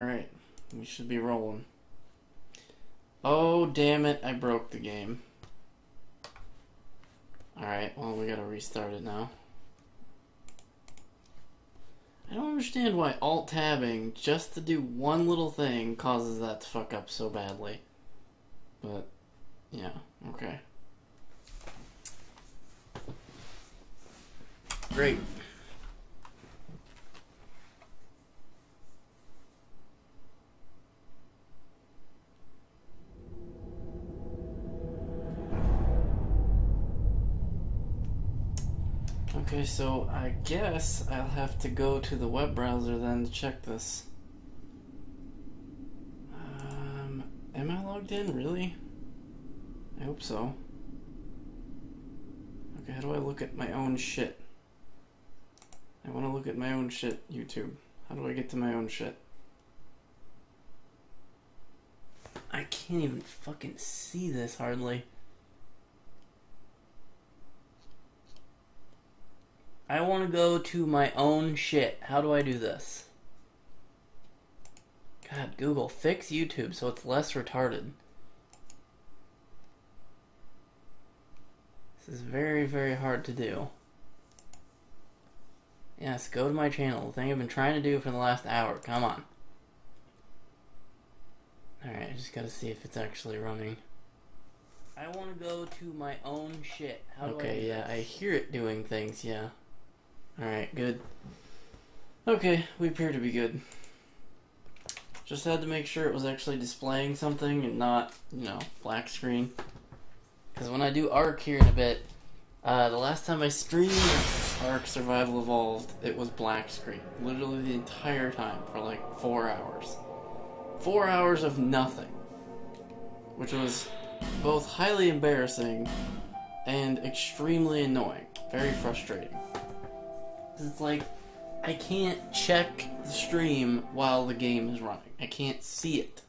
Alright, we should be rolling. Oh, damn it, I broke the game. Alright, well, we gotta restart it now. I don't understand why alt-tabbing, just to do one little thing, causes that to fuck up so badly. But, yeah, okay. Great. Okay, so I guess I'll have to go to the web browser then to check this. Am I logged in? Really? I hope so. Okay, how do I look at my own shit? I want to look at my own shit, YouTube. How do I get to my own shit? I can't even fucking see this hardly. I want to go to my own shit. How do I do this? God, Google, fix YouTube so it's less retarded. This is very, very hard to do. Yes, go to my channel. The thing I've been trying to do for the last hour. Come on. Alright, I just gotta see if it's actually running. I want to go to my own shit. How do I do this? I hear it doing things, yeah. Alright, good. Okay, we appear to be good. Just had to make sure it was actually displaying something and not, you know, black screen. Because when I do Ark here in a bit, the last time I streamed Ark Survival Evolved, it was black screen. Literally the entire time for like 4 hours. 4 hours of nothing. Which was both highly embarrassing and extremely annoying. Very frustrating. It's like, I can't check the stream while the game is running. I can't see it.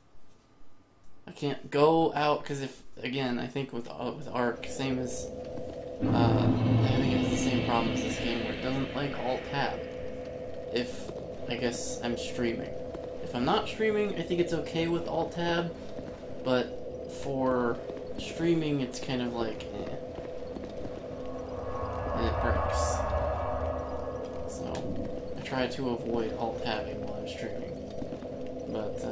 I can't go out, because if, again, I think with Ark, same as, I think it's the same problem as this game, where it doesn't like alt-tab. If, I guess, I'm streaming. If I'm not streaming, I think it's okay with alt-tab, but for streaming, it's kind of like, eh. And it breaks. So, I try to avoid alt-tabbing while I'm streaming. But,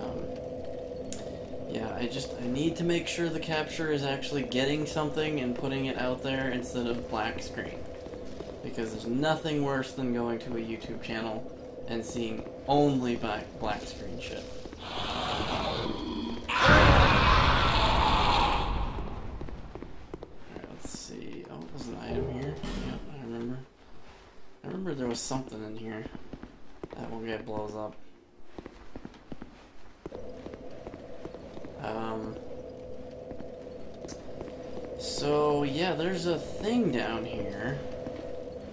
yeah, I need to make sure the capture is actually getting something and putting it out there instead of black screen. Because there's nothing worse than going to a YouTube channel and seeing only black screen shit. Alright, let's see. Oh, there's an item here. Yep, I remember. I remember there was something in here that will get blows up. So yeah, there's a thing down here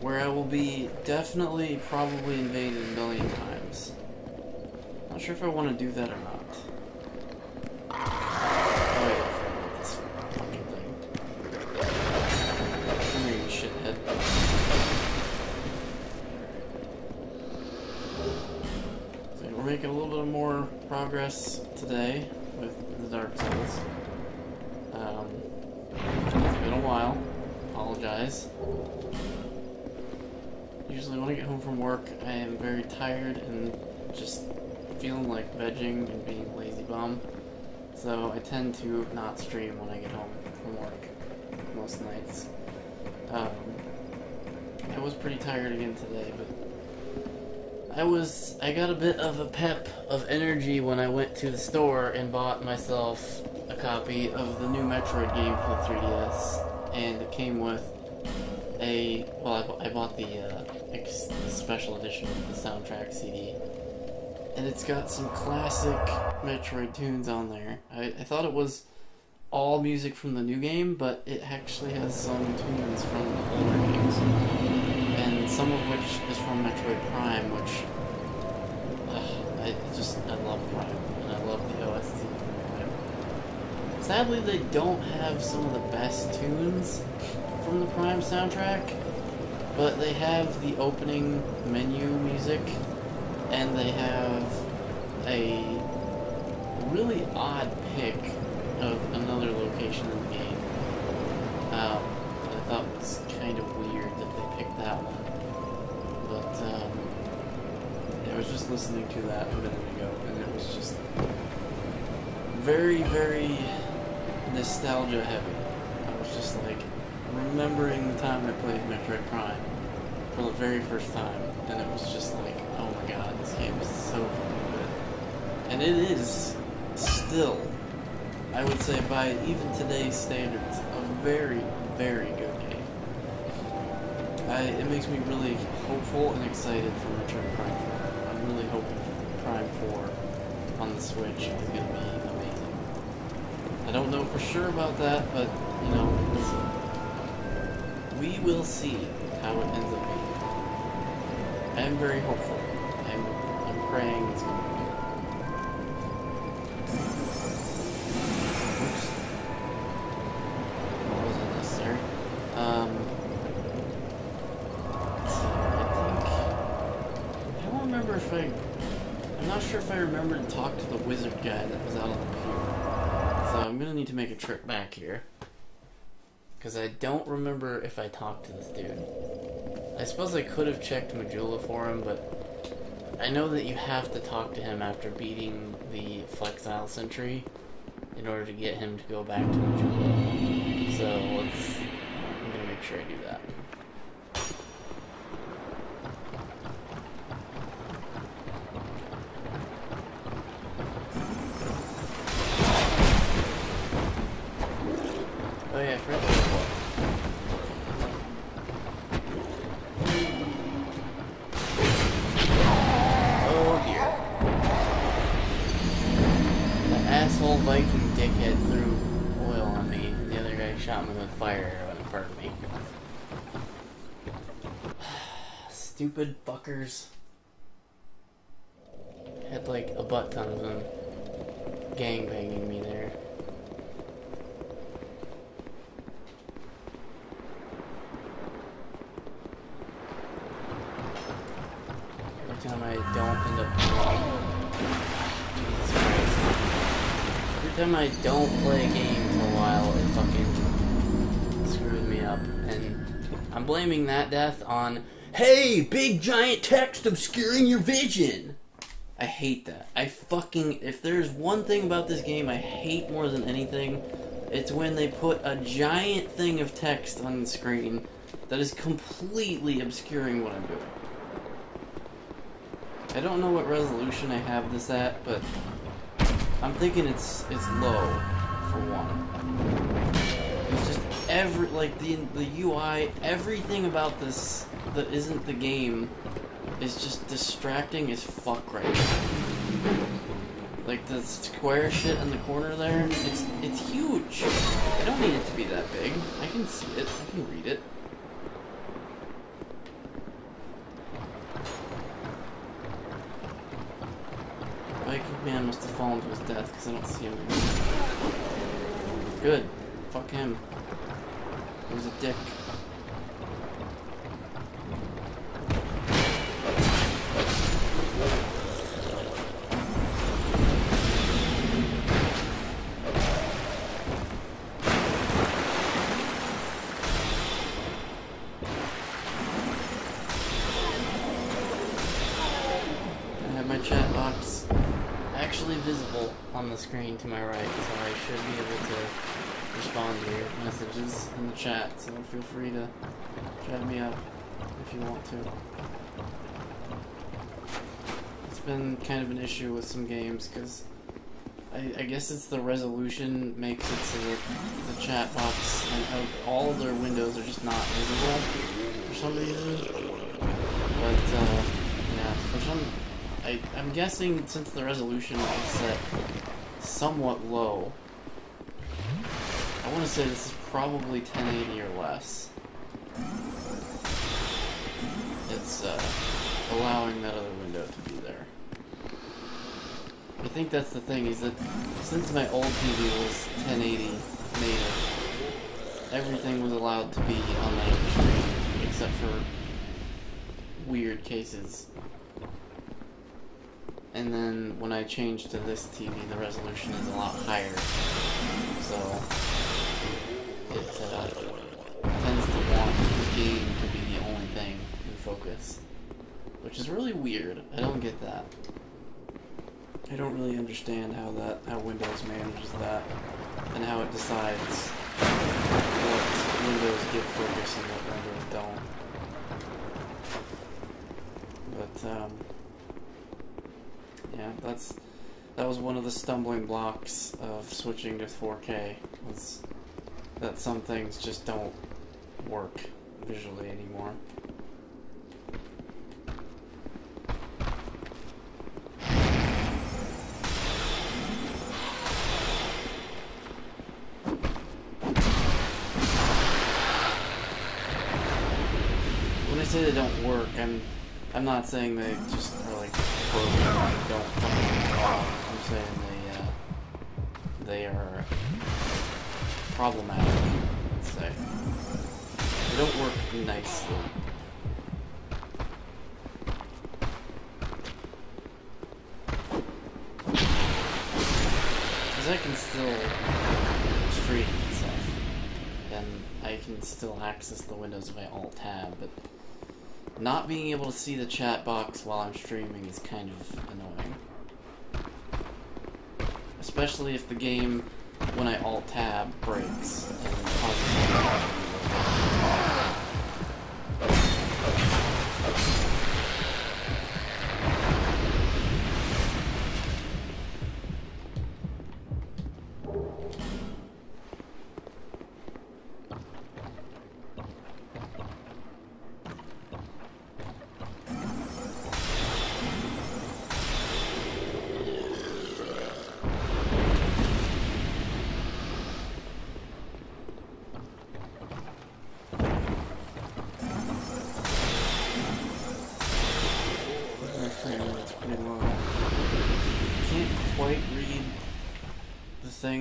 where I will be definitely probably invaded a million times. Not sure if I want to do that or not. Oh wait, I forgot about this fucking thing. Come here, you shithead. So we're making a little bit more progress today with the Dark Souls. It's been a while. Apologize. Usually when I get home from work, I am very tired and just feeling like vegging and being a lazy bum. So I tend to not stream when I get home from work most nights. I was pretty tired again today, but I got a bit of a pep of energy when I went to the store and bought myself a copy of the new Metroid game for the 3DS, and it came with I bought the special edition of the soundtrack CD, and it's got some classic Metroid tunes on there. I thought it was all music from the new game, but it actually has some tunes from the older games, and some of which is from Metroid Prime, which I love Prime, and I love the OST from Prime. Sadly, they don't have some of the best tunes from the Prime soundtrack, but they have the opening menu music, and they have a really odd pick of another location in the game. I thought was kind of weird that they picked that one. But, I was just listening to that a minute ago, and it was just very, very nostalgia heavy. I was just like remembering the time I played Metroid Prime for the very first time, and it was just like, oh my god, this game is so fucking good. And it is still, I would say by even today's standards, a very, very good game. It makes me really hopeful and excited for Metroid Prime 4. I'm really hoping Prime 4 on the Switch is going to be amazing. I don't know for sure about that, but, you know, we will see how it ends up being. I am very hopeful. I'm praying it's going to be good. Oops. That wasn't necessary. I'm not sure if I remember to talk to the wizard guy that was out on the pier. So I'm gonna need to make a trip back here. Because I don't remember if I talked to this dude. I suppose I could have checked Majula for him, but I know that you have to talk to him after beating the Flexile Sentry in order to get him to go back to Majula. So I'm gonna make sure I do that. Oh yeah, I forgot the one. Oh dear. The asshole Viking dickhead threw oil on me, and the other guy shot me with a fire arrow in front of me. Stupid fuckers. Had like a butt ton of them gangbanging me there. Every time I don't end up every time I don't play a game for a while, it fucking screws me up. And I'm blaming that death on, hey, big giant text obscuring your vision. I hate that. If there's one thing about this game I hate more than anything, it's when they put a giant thing of text on the screen that is completely obscuring what I'm doing. I don't know what resolution I have this at, but I'm thinking it's low, for one. It's just the UI, everything about this that isn't the game is just distracting as fuck right now. Like the square shit in the corner there, it's huge. I don't need it to be that big. I can see it, I can read it. Viking man must have fallen to his death because I don't see him anymore. Good. Fuck him. He was a dick. I have my chat box actually visible on the screen to my right, so I should be able to respond to your messages in the chat, so feel free to chat me up if you want to. It's been kind of an issue with some games, because I guess it's the resolution makes it so that the chat box and all of their windows are just not visible for some reason. But, yeah, for some... I'm guessing since the resolution is set somewhat low, I want to say this is probably 1080 or less. It's allowing that other window to be there. I think that's the thing, is that since my old TV was 1080 native, everything was allowed to be on that screen, except for weird cases. and then when I change to this TV, the resolution is a lot higher. So it tends to want the game to be the only thing in focus, which is really weird. I don't get that. I don't really understand how Windows manages that and how it decides what windows get focus and what windows don't. But yeah, that was one of the stumbling blocks of switching to 4K, was that some things just don't work visually anymore. When I say they don't work, I'm not saying they just are like broken and don't fucking work. I'm saying they are problematic, let's say. They don't work nicely. Because I can still stream and stuff, and I can still access the windows if I Alt-Tab, but not being able to see the chat box while I'm streaming is kind of annoying. Especially if the game, when I Alt-Tab, breaks and causes me to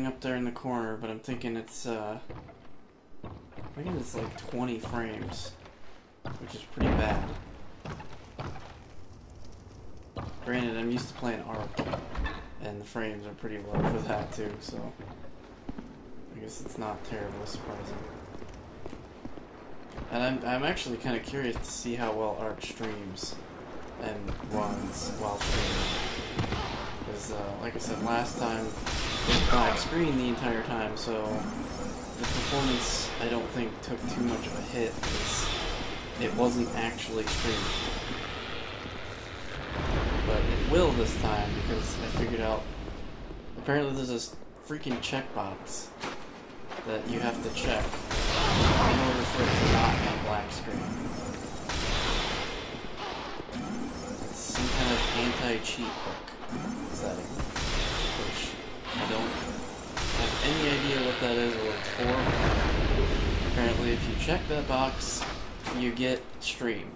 up there in the corner, but I'm thinking it's like 20 frames, which is pretty bad. Granted, I'm used to playing Arc, and the frames are pretty low for that too, so I guess it's not terribly surprising. And I'm actually kind of curious to see how well Arc streams and runs while streaming. Because, like I said last time, it was black screen the entire time, so the performance, I don't think, took too much of a hit, because it wasn't actually streamed. But it will this time, because I figured out, apparently there's this freaking checkbox that you have to check in order for it to not be black screen. It's some kind of anti-cheat hook setting, which I don't have any idea what that is or what it's for. Apparently if you check that box, you get stream.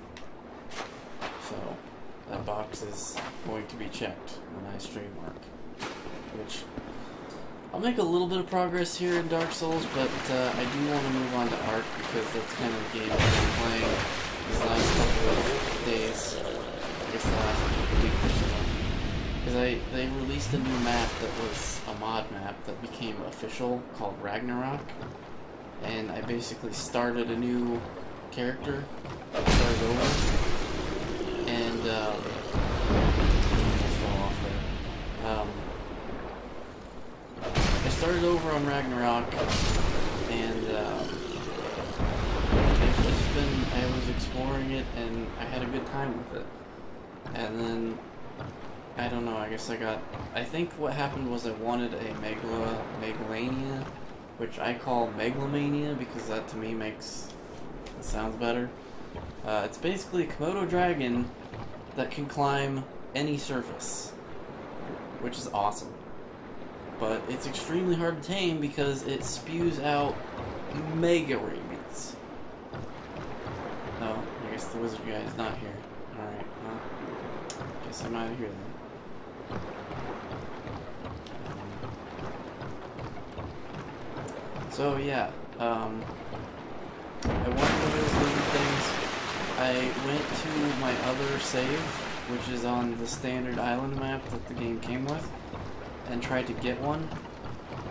So that box is going to be checked when I stream Arc, which I'll make a little bit of progress here in Dark Souls, but I do want to move on to Arc because that's kind of the game I've been playing these last couple of days. I guess the last week or so. Because they released a new map that was a mod map that became official called Ragnarok, and I basically started a new character, started over, and I fell off there. I started over on Ragnarok, and I was exploring it, and I had a good time with it. And then, I don't know, I guess I think what happened was I wanted a Megalania, which I call Megalomania because that to me it sounds better. It's basically a Komodo dragon that can climb any surface, which is awesome. But it's extremely hard to tame because it spews out mega rabies. Oh, I guess the wizard guy is not here. Alright, well, guess I'm out of here then. So yeah, I wanted to do things. I went to my other save which is on the standard island map that the game came with, and tried to get one,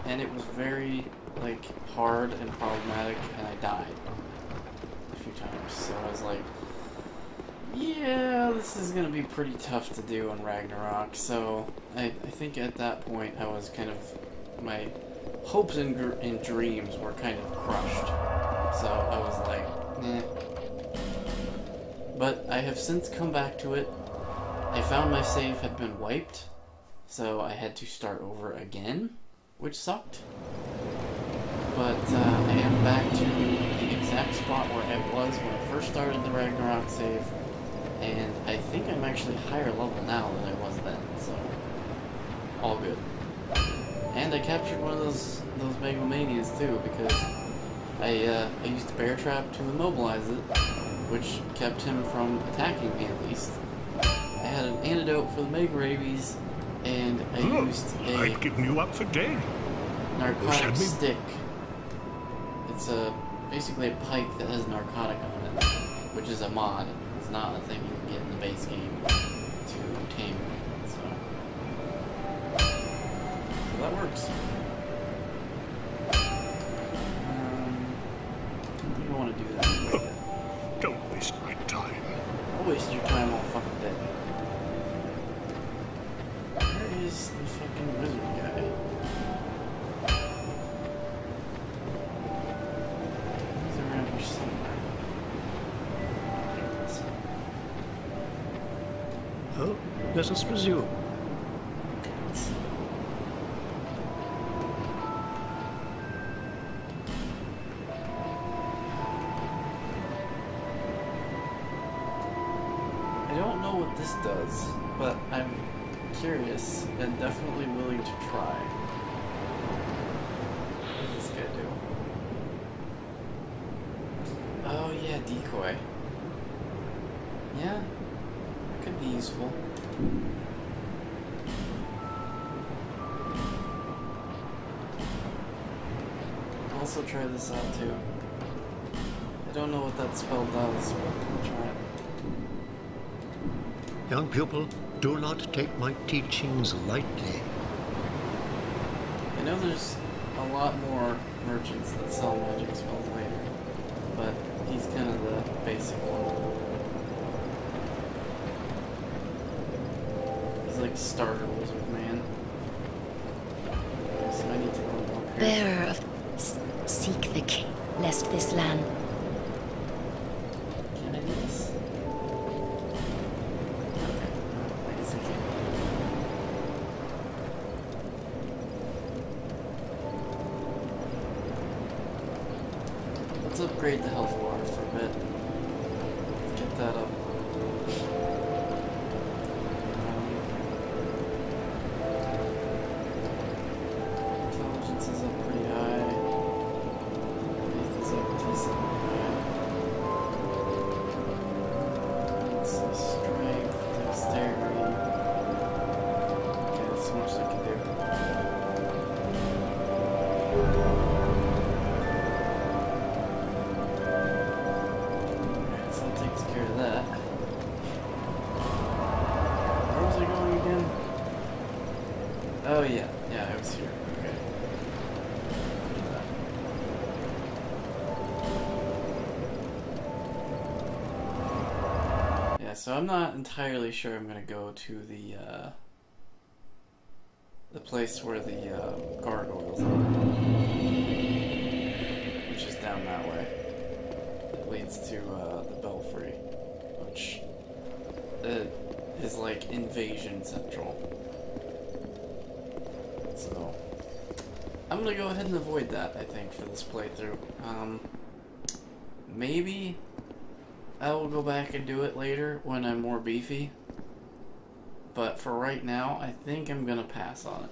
and it was very, like, hard and problematic, and I died a few times, so I was like, yeah, this is gonna be pretty tough to do in Ragnarok, so I think at that point I was kind of, my hopes and dreams were kind of crushed, so I was like, eh. But I have since come back to it. I found my save had been wiped, so I had to start over again, which sucked. But I am back to the exact spot where I was when I first started the Ragnarok save, and I think I'm actually higher level now than I was then, so all good. And I captured one of those Megalomanias too, because I used Bear Trap to immobilize it, which kept him from attacking me at least. I had an antidote for the Mega Rabies, and I used a I'd given you up for dead. narcotic stick. It's basically a pike that has narcotic on it, which is a mod. It's not a thing you can get in the base game to tame it, so that works. You don't want to do that. Don't waste my time. I'll waste your time all fucking day. Where is the fucking wizard guy? He's around here somewhere. Oh, let us resume. I don't know what this does, but I'm curious and definitely willing to try. What does this guy do? Oh yeah, decoy. Yeah, that could be useful. I'll also try this out too. I don't know what that spell does, but I'll try it. Young pupil, do not take my teachings lightly. I know there's a lot more merchants that sell magic spells later, but he's kind of the basic one. He's like starter wizard man. So I need to go up here. Bearer of... Seek the king, lest this land... Can I do this? Okay. I guess I can. Let's upgrade the health bar for a bit. Get that up. Intelligence is up pretty high. Faith is up decently high. Let's see, strength, dexterity. Okay, that's so much I can do. Alright, so that takes care of that. Where was I going again? Oh yeah, yeah, I was here. Okay. Yeah, so I'm not entirely sure I'm gonna go to the place where the gargoyles are, which is down that way. It leads to the belfry, which is like invasion central. So I'm gonna go ahead and avoid that, I think, for this playthrough. Maybe I will go back and do it later when I'm more beefy. But for right now, I think I'm gonna pass on it.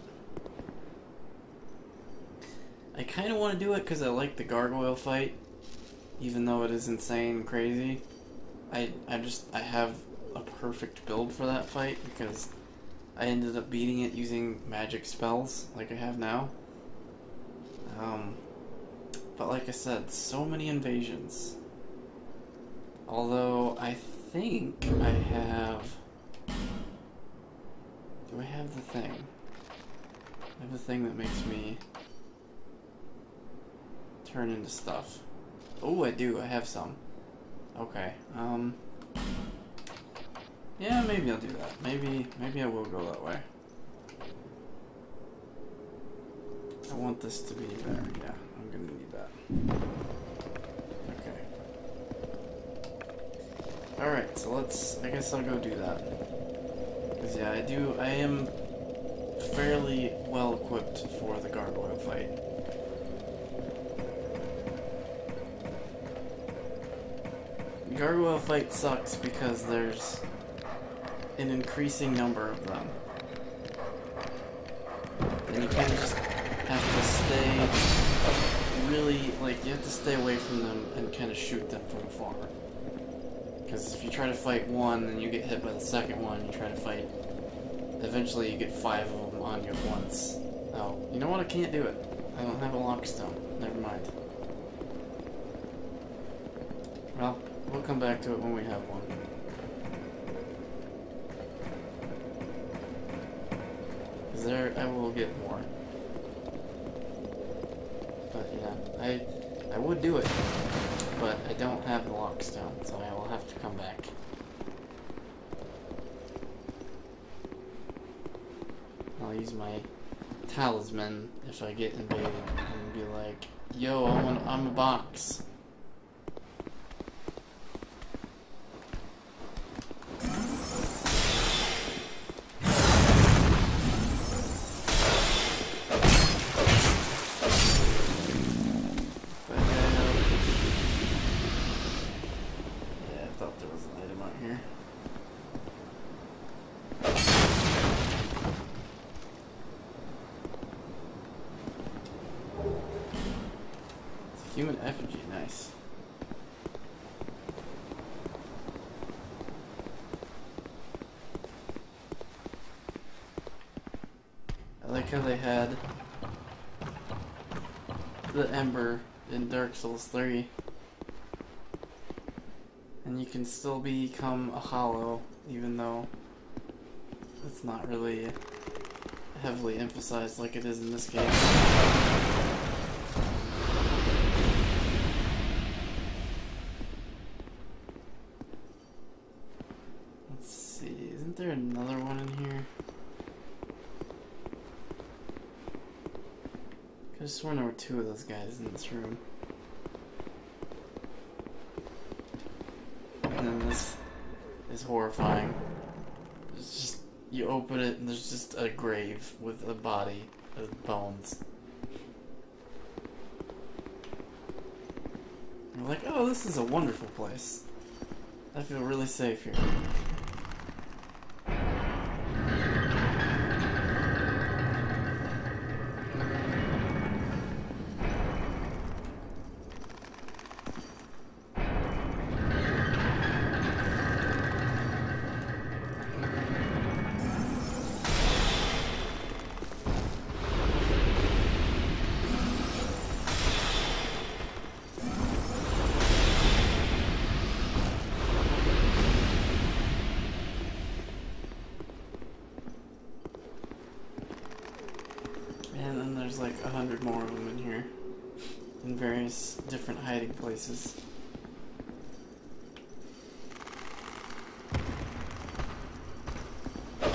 I kind of want to do it because I like the gargoyle fight, even though it is insane and crazy. I have a perfect build for that fight because I ended up beating it using magic spells like I have now. But like I said, so many invasions. Although I think I have Do I have the thing? I have the thing that makes me turn into stuff. Oh, I do. I have some. Okay. Yeah, maybe I'll do that. Maybe I will go that way. I want this to be better. Yeah, I'm gonna need that. Okay. Alright, so I guess I'll go do that. Because yeah, I am fairly well equipped for the gargoyle fight. The gargoyle fight sucks because there's an increasing number of them. And you kind of just have to stay really, like, you have to stay away from them and kind of shoot them from afar. Because if you try to fight one and you get hit by the second one, you try to fight, eventually you get 5 of them on you at once. Oh, you know what? I can't do it. I don't have a lockstone. Never mind. Well, we'll come back to it when we have one. Because there, I will get more. But yeah, I would do it. But I don't have the lockstone, so I will have to come back. I'll use my talisman if I get invaded and be like, yo, I'm a box. Human effigy, nice. I like how they had the Ember in Dark Souls 3. And you can still become a hollow, even though it's not really heavily emphasized like it is in this game. Isn't there another one in here? I could have sworn there were 2 of those guys in this room. And then this is horrifying. It's just, you open it and there's just a grave with a body of bones. You're like, oh, this is a wonderful place. I feel really safe here. There's like 100 more of them in here, in various different hiding places. I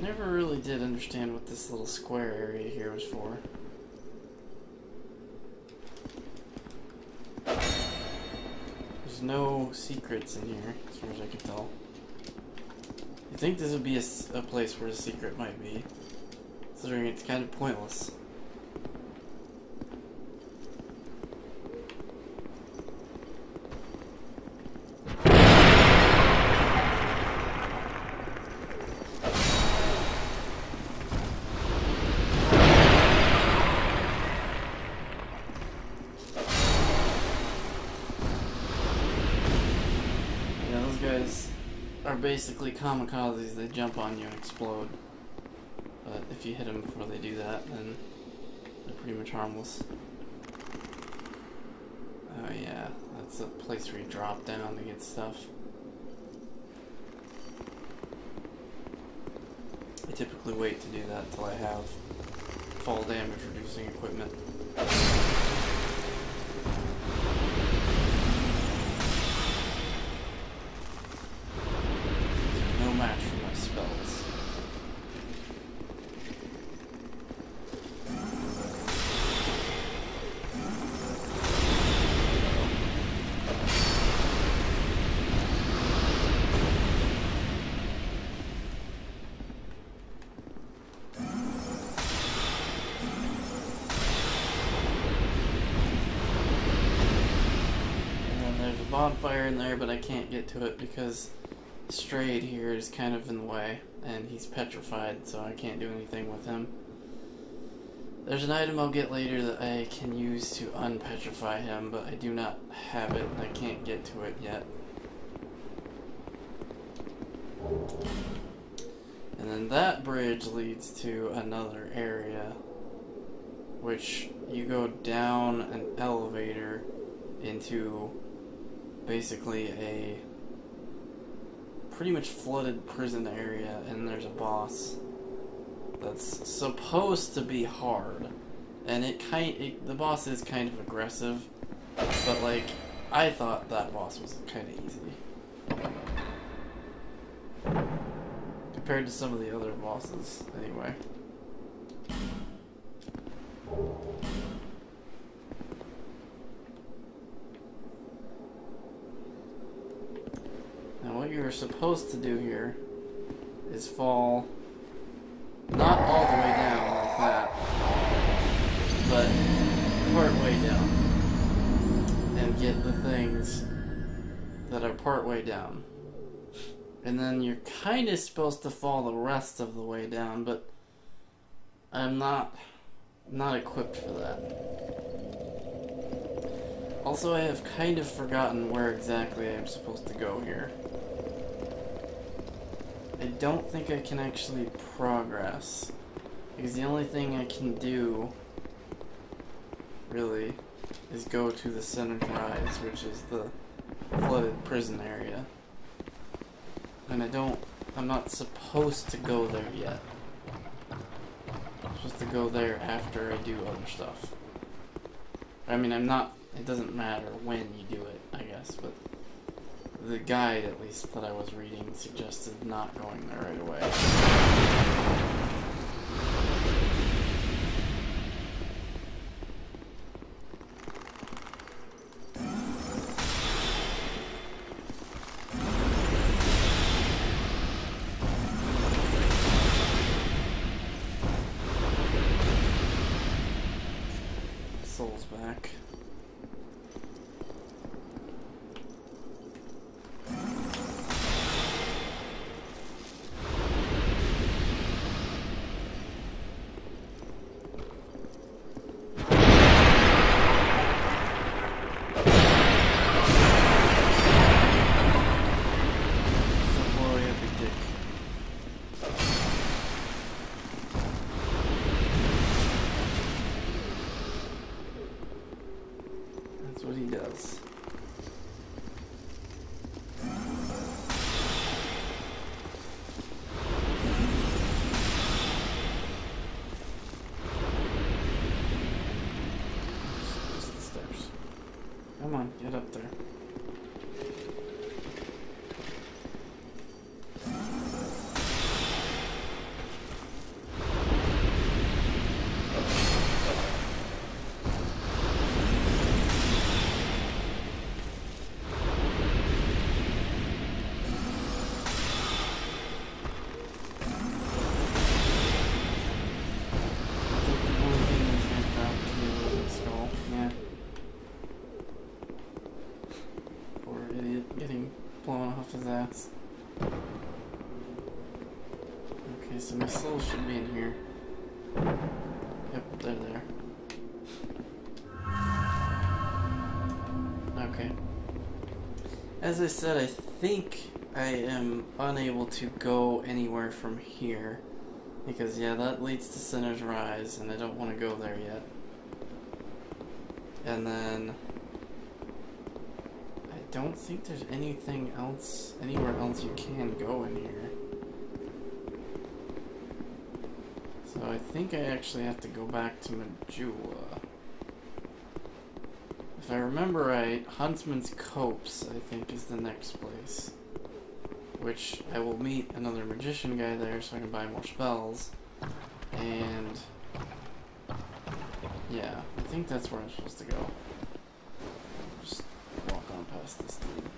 never really did understand what this little square area here was for. There's no secrets in here, as far as I can tell. I think this would be a place where a secret might be, considering it's kind of pointless. Yeah, those guys are basically kamikazes. They jump on you and explode. But if you hit them before they do that, then they're pretty much harmless. Oh yeah, that's a place where you drop down to get stuff. I typically wait to do that until I have fall damage reducing equipment. No match for my spells. Bonfire in there, but I can't get to it because Strayed here is kind of in the way, and he's petrified, so I can't do anything with him. There's an item I'll get later that I can use to unpetrify him, but I do not have it, and I can't get to it yet. And then that bridge leads to another area, which you go down an elevator into basically a pretty much flooded prison area, and there's a boss that's supposed to be hard, and the boss is kind of aggressive, but like I thought that boss was kind of easy compared to some of the other bosses anyway. What you're supposed to do here is fall not all the way down like that, but part way down, and get the things that are part way down. And then you're kind of supposed to fall the rest of the way down, but I'm not equipped for that. Also, I have kind of forgotten where exactly I'm supposed to go here. I don't think I can actually progress, because the only thing I can do, really, is go to the Center's Rise, which is the flooded prison area. And I'm not supposed to go there yet. I'm supposed to go there after I do other stuff. I mean, it doesn't matter when you do it, I guess, but the guide, at least, that I was reading suggested not going there right away. Soul's back. What he does. There's the stairs. Come on, get up there. His ass. Okay, so my soul should be in here. Yep, they're there. Okay. As I said, I think I am unable to go anywhere from here. Because, yeah, that leads to Center's Rise, and I don't want to go there yet. And then don't think there's anything else, anywhere else you can go in here. So I think I actually have to go back to Majula. If I remember right, Huntsman's Copse, I think, is the next place. Which I will meet another magician guy there so I can buy more spells. And yeah, I think that's where I'm supposed to go. Just walk on past this dude.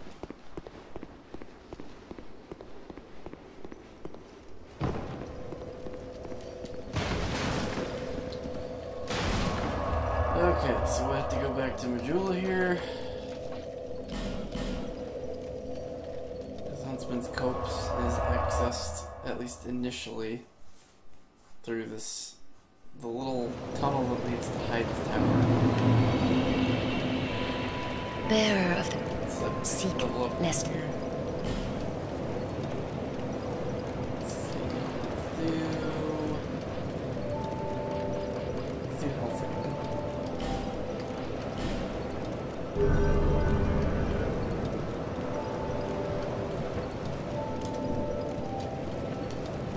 Okay, so we have to go back to Majula here. Huntsman's Copse is accessed, at least initially, through this, the little tunnel that leads to Hyde's Tower. Bearer of the seek lest. Let's do health again.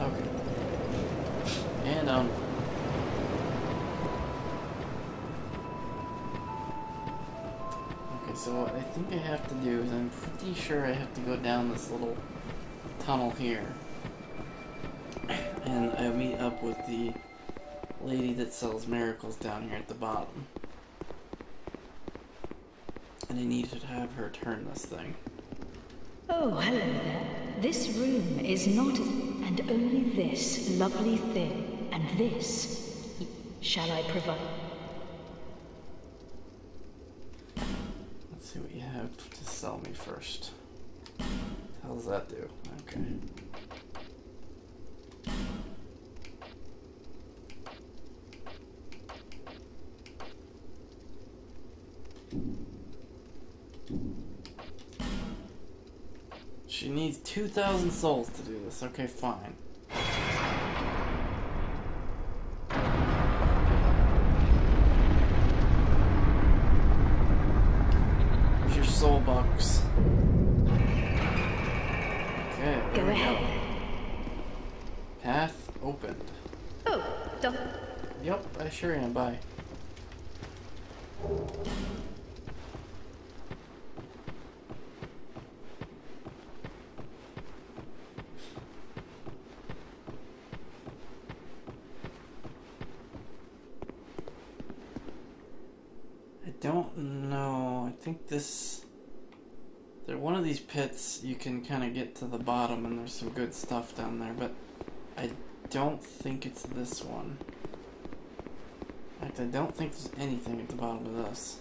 Okay. And okay, so what I think I have to do is I'm pretty sure I have to go down this little tunnel here. And I meet up with the lady that sells miracles down here at the bottom. And I need to have her turn this thing. Oh, hello there. This room is not, and only this lovely thing, and this shall I provide. Let's see what you have to sell me first. How does that do? Okay. She needs 2,000 souls to do this. Okay, fine. Here's your soul box. Okay, Go ahead. Path opened. Oh, Yep, I sure am. Bye. I don't know. I think this... one of these pits you can kind of get to the bottom and there's some good stuff down there, but I don't think it's this one. In fact, I don't think there's anything at the bottom of this.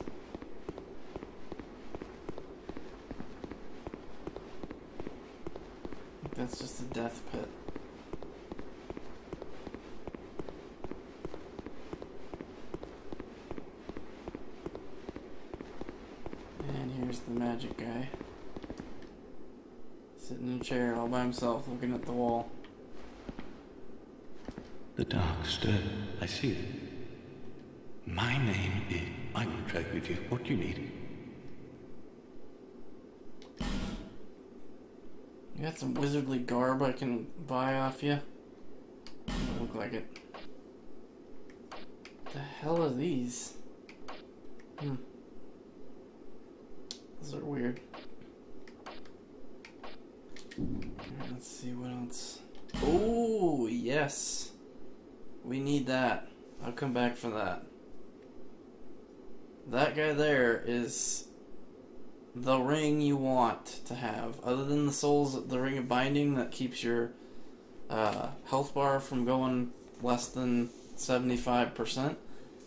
I think that's just a death pit. And here's the magic guy. Sitting in a chair all by himself looking at the wall. The dark stir. I see it. My name is... I will trade with you. What do you need? You got some wizardly garb I can buy off you? Doesn't look like it. What the hell are these? Those are weird. Alright, let's see what else. Oh, yes. We need that. I'll come back for that. That guy there is the ring you want to have. Other than the souls, the ring of binding that keeps your health bar from going less than 75%.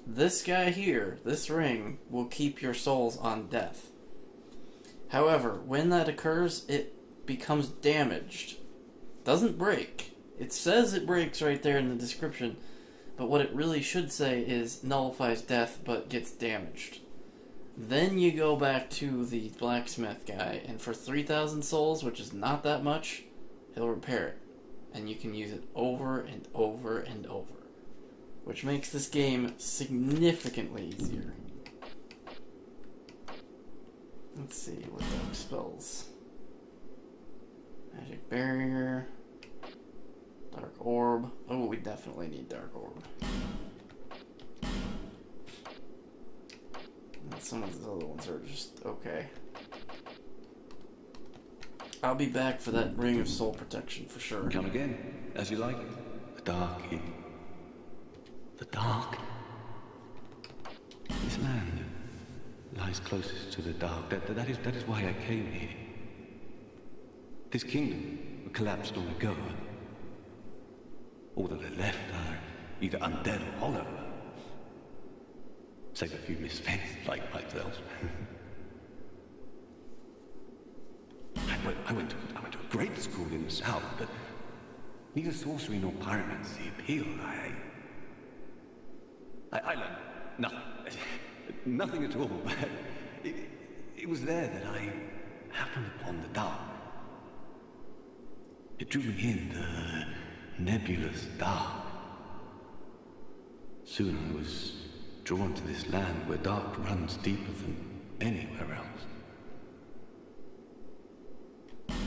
This guy here, this ring, will keep your souls on death. However, when that occurs, it becomes damaged. Doesn't break. It says it breaks right there in the description, but what it really should say is nullifies death but gets damaged. Then you go back to the blacksmith guy, and for 3,000 souls, which is not that much, he'll repair it. And you can use it over and over and over, which makes this game significantly easier. Let's see what dark spells. Magic barrier. Dark orb. Oh, we definitely need dark orb. And some of the other ones are just okay. I'll be back for that ring of soul protection for sure. Come again, as you like. The dark here. The dark. This land lies closest to the dark. That is why I came here. This kingdom collapsed long ago. All that are left are either undead or hollow. Save a few misfits like myself. I went to a great school in the south, but neither sorcery nor pyromancy appealed. I learned nothing. Nothing at all. It was there that I happened upon the dark. It drew me in, the nebulous dark. Soon I was drawn to this land where dark runs deeper than anywhere else.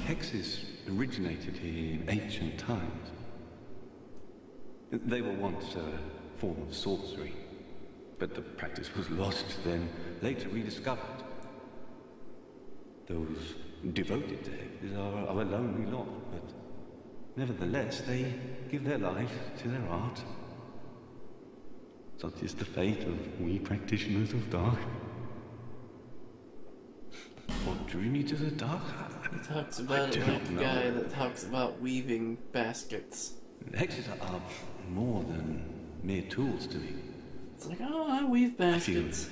Hexes originated in ancient times. They were once a form of sorcery, but the practice was lost, then later rediscovered. Those devoted to hexes are a lonely lot, but nevertheless they give their life to their art. Such is the fate of we practitioners of dark. What drew me to the dark? He talks about it like a guy that talks about weaving baskets. Hexes are more than mere tools to me. It's like, oh, I weave baskets.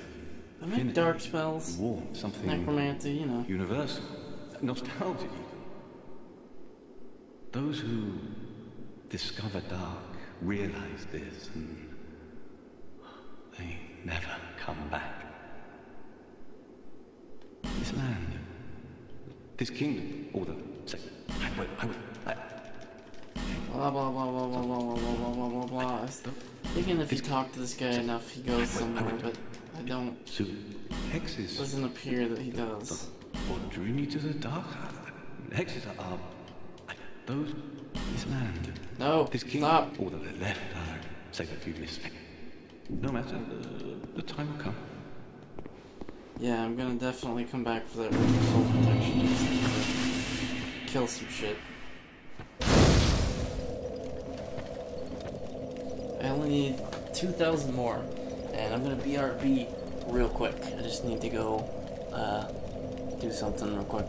I make dark spells. Warmth, something necromancy, you know. Universal. Nostalgia. Those who discover dark realize this, and they never come back. This land, this kingdom, or the blah blah blah blah blah blah blah blah blah blah blah. Thinking if you talk to this guy enough, he goes somewhere, but I don't. Hexes doesn't appear that he does. What drew me to the dark? Hexes are those. This land. No. This kingdom. Stop. All that are left are save a few misfits. No matter, the time will come. Yeah, I'm gonna definitely come back for that ring of soul protection. Just to kill some shit. I only need 2,000 more, and I'm gonna BRB real quick. I just need to go do something real quick.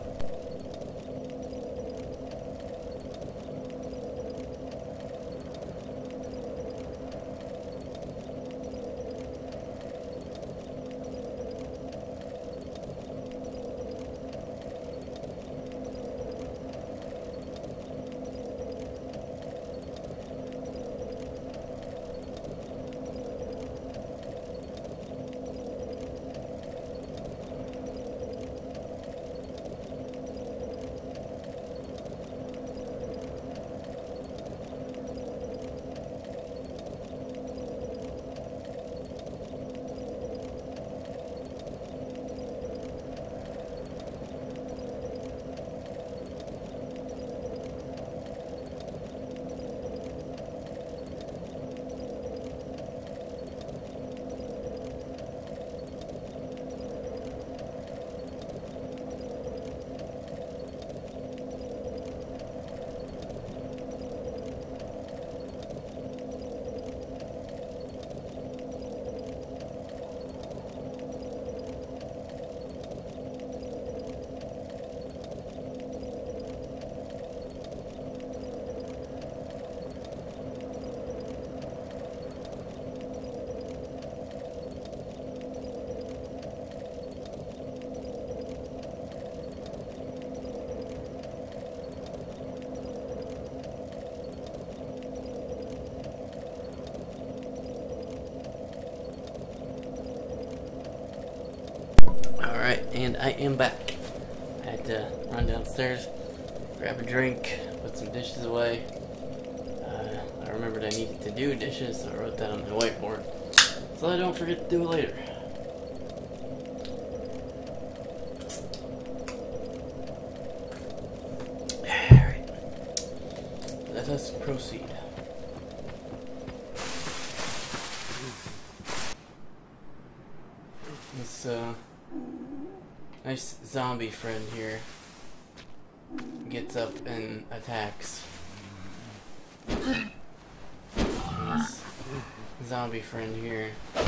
Alright, and I am back. I had to run downstairs, grab a drink, put some dishes away. I remembered I needed to do dishes, so I wrote that on my whiteboard, so I don't forget to do it later. let us proceed. This nice zombie friend here gets up and attacks. And this zombie friend here but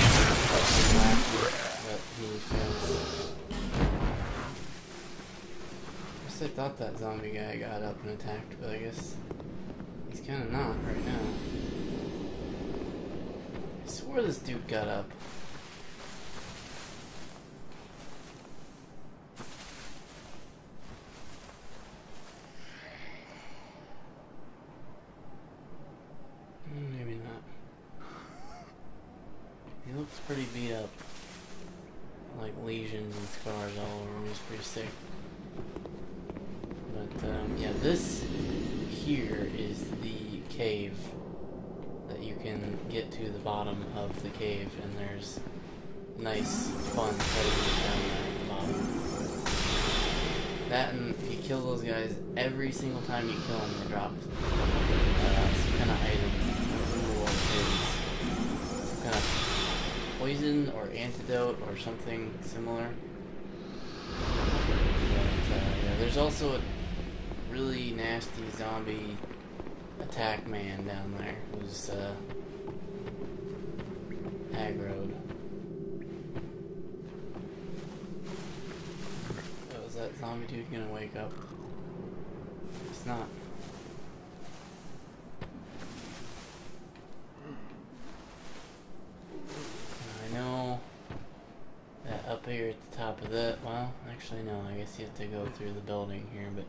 he fails. I guess I thought that zombie guy got up and attacked, but I guess he's kind of not right now. I swore this dude got up. Maybe not. He looks pretty beat up. Like lesions and scars all over him. He's pretty sick. But yeah, this here is the cave that you can get to the bottom of the cave, and there's nice fun fighting down there at the bottom. That, and you kill those guys every single time you kill them, they drop some kind of item. Some kind of poison or antidote or something similar. But yeah, there's also a really nasty zombie attack man down there who's aggroed. Oh, is that zombie dude gonna wake up? It's not. I know that up here at the top of that, well, actually no, I guess you have to go through the building here, but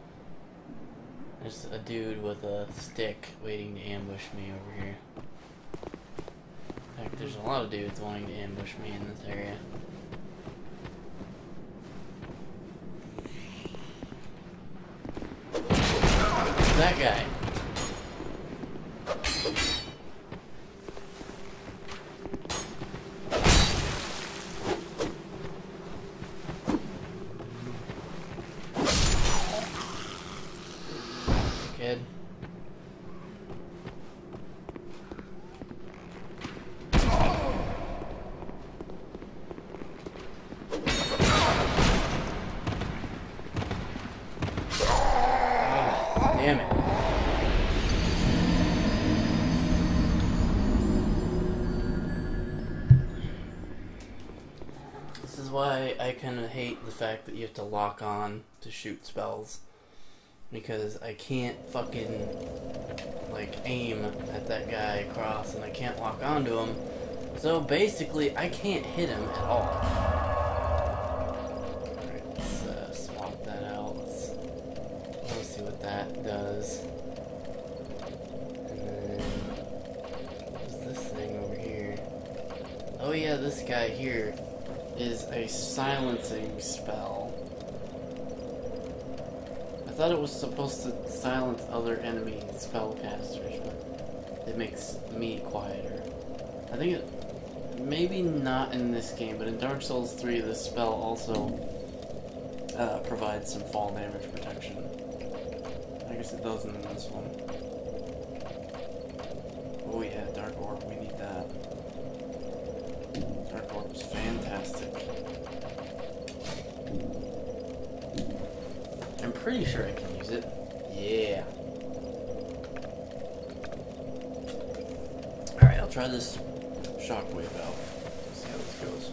there's a dude with a stick waiting to ambush me over here. In fact, there's a lot of dudes wanting to ambush me in this area. That guy. Kid. Damn it. This is why I kind of hate the fact that you have to lock on to shoot spells. Because I can't fucking, like, aim at that guy across, and I can't lock onto him. So basically, I can't hit him at all. Alright, let's swap that out. Let's see what that does. And then, what's this thing over here? Oh yeah, this guy here is a silencing spell. I thought it was supposed to silence other enemy spellcasters, but it makes me quieter. I think it, maybe not in this game, but in Dark Souls 3, this spell also provides some fall damage protection. I guess it doesn't in this one. Oh yeah, Dark Orb, we need that. Dark Orb's fantastic. I'm pretty sure I can use it. Yeah. Alright, I'll try this shockwave out. See how this goes.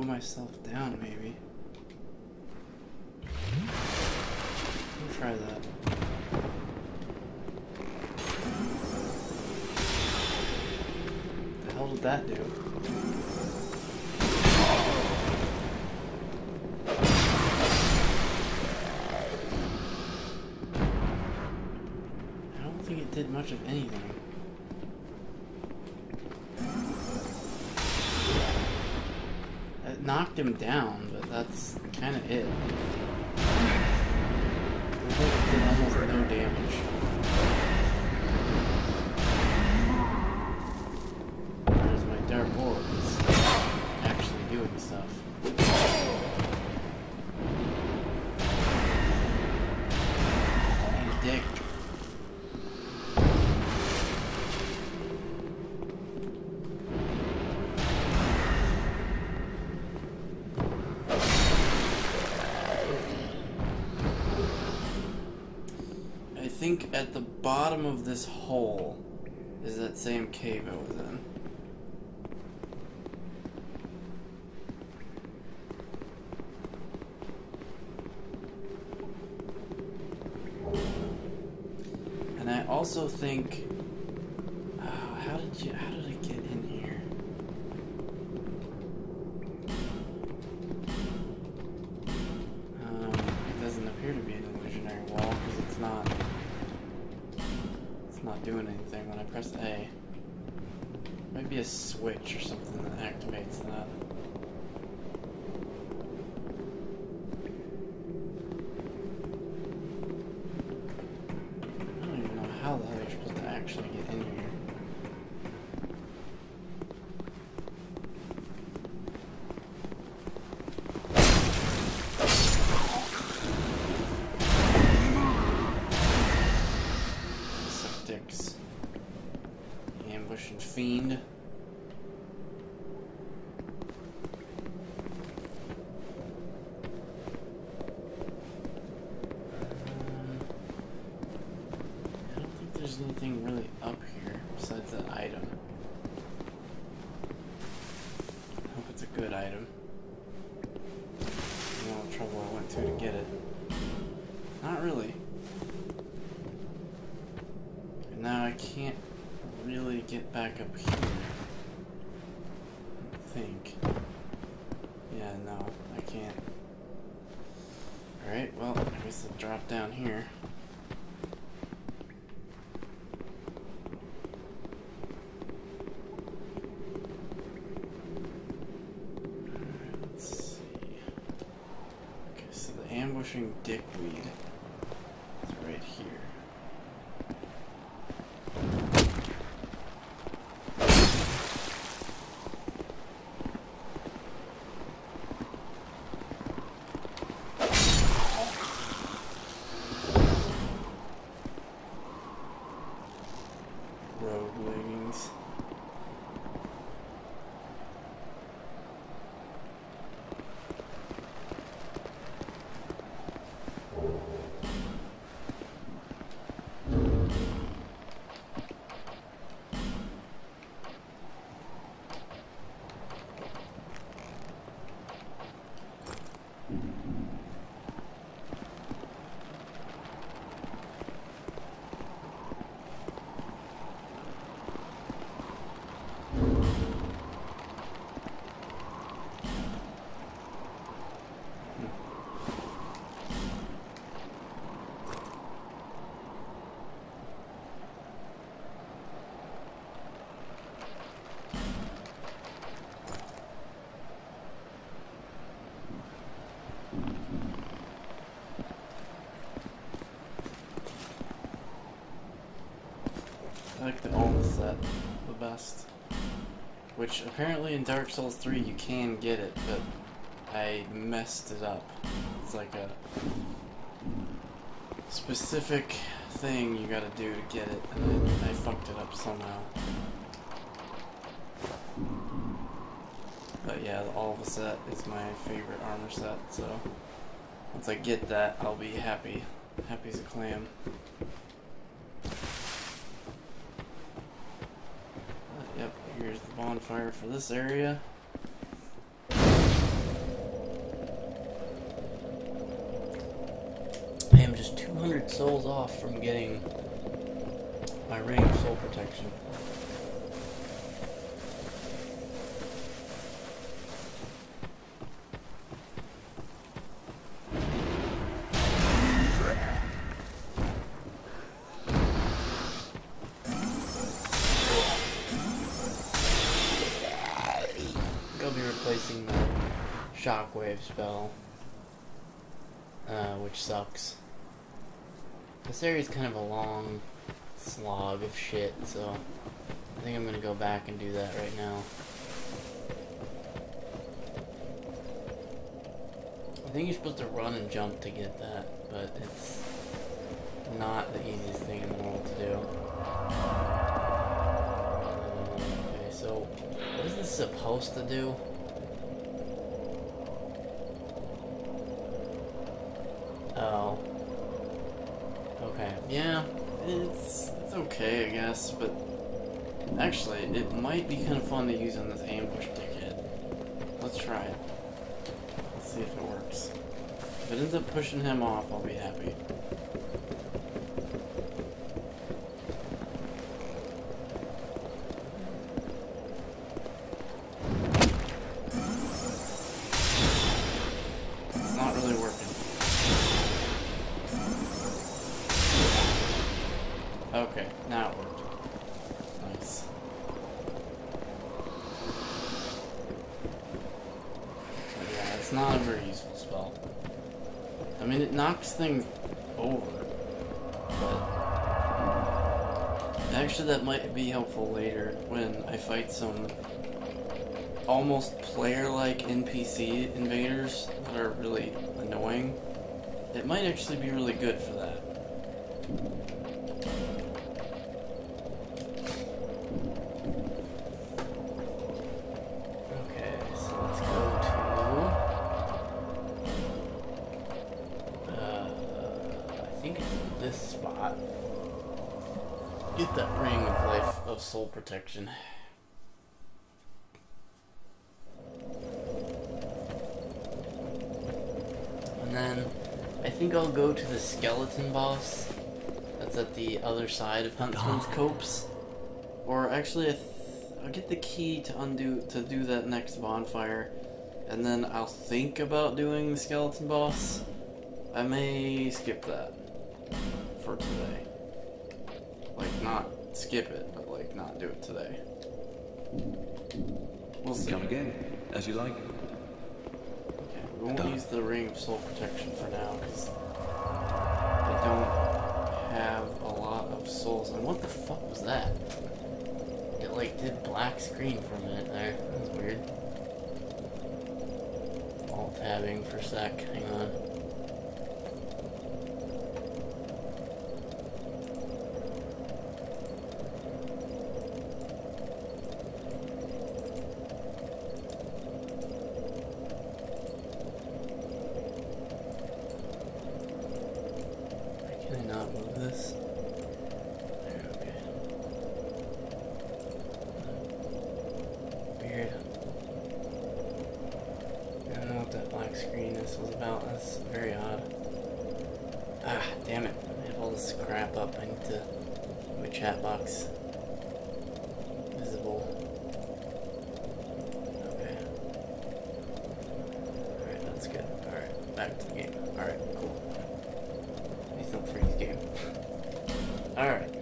myself down, maybe. Let me try that. What the hell did that do? I don't think it did much of anything. It knocked him down, but that's kind of it. I think it did almost no damage. Whereas my dark orb is actually doing stuff. Hey, dick. I think at the bottom of this hole is that same cave I was in. And I also think, how did I get in here? It doesn't appear to be an illusionary wall because it's not doing anything when I press A. Might be a switch or something that activates that. I don't even know how the hell you're supposed to actually get in here. Ambushing fiend. I don't think there's anything really up here besides that item. I hope it's a good item. You know what trouble I went to get it. Not really. And now I can't really get back up here. I think. Yeah, no, I can't. Alright, well, I guess I'll drop down here. Alright, let's see. Okay, so the ambushing dickweed is right here. I like the Loamy set the best. Which apparently in Dark Souls 3 you can get it, but I messed it up. It's like a specific thing you gotta do to get it, and I fucked it up somehow. But yeah, the Alva set is my favorite armor set, so once I get that, I'll be happy. Happy as a clam. Yep, here's the bonfire for this area. 100 souls off from getting my ring of soul protection. I'll be replacing the shockwave spell, which sucks. This area is kind of a long slog of shit, so I think I'm gonna go back and do that right now. I think you're supposed to run and jump to get that, but it's not the easiest thing in the world to do. Okay, so what is this supposed to do? Oh. Okay, yeah, it's okay, I guess, but actually, it might be kind of fun to use on this ambush dickhead. Let's try it. Let's see if it works. If it ends up pushing him off, I'll be happy. It's not really working. Okay, now it worked. Nice. But yeah, it's not a very useful spell. I mean, it knocks things over, but actually that might be helpful later when I fight some almost player-like NPC invaders that are really annoying. It might actually be really good for that. This spot. Get that ring of life of soul protection. And then I think I'll go to the skeleton boss that's at the other side of Huntsman's Copse. Or actually I'll get the key to do that next bonfire, and then I'll think about doing the skeleton boss. I may skip that for today. Like, not skip it, but like not do it today. We'll see. Come again, as you like. Okay, we won't use the ring of soul protection for now, because I don't have a lot of souls. And what the fuck was that? It like did black screen for a minute there. That was weird. Alt tabbing for a sec, hang on. Can I not move this? There, okay. Weird. I don't know what that black screenness was about. That's very odd. Ah, damn it. I have all this crap up. I need to make my chat box visible. Okay. Alright, that's good. Alright, back to the game. Alright, cool. Please don't freeze game. Alright.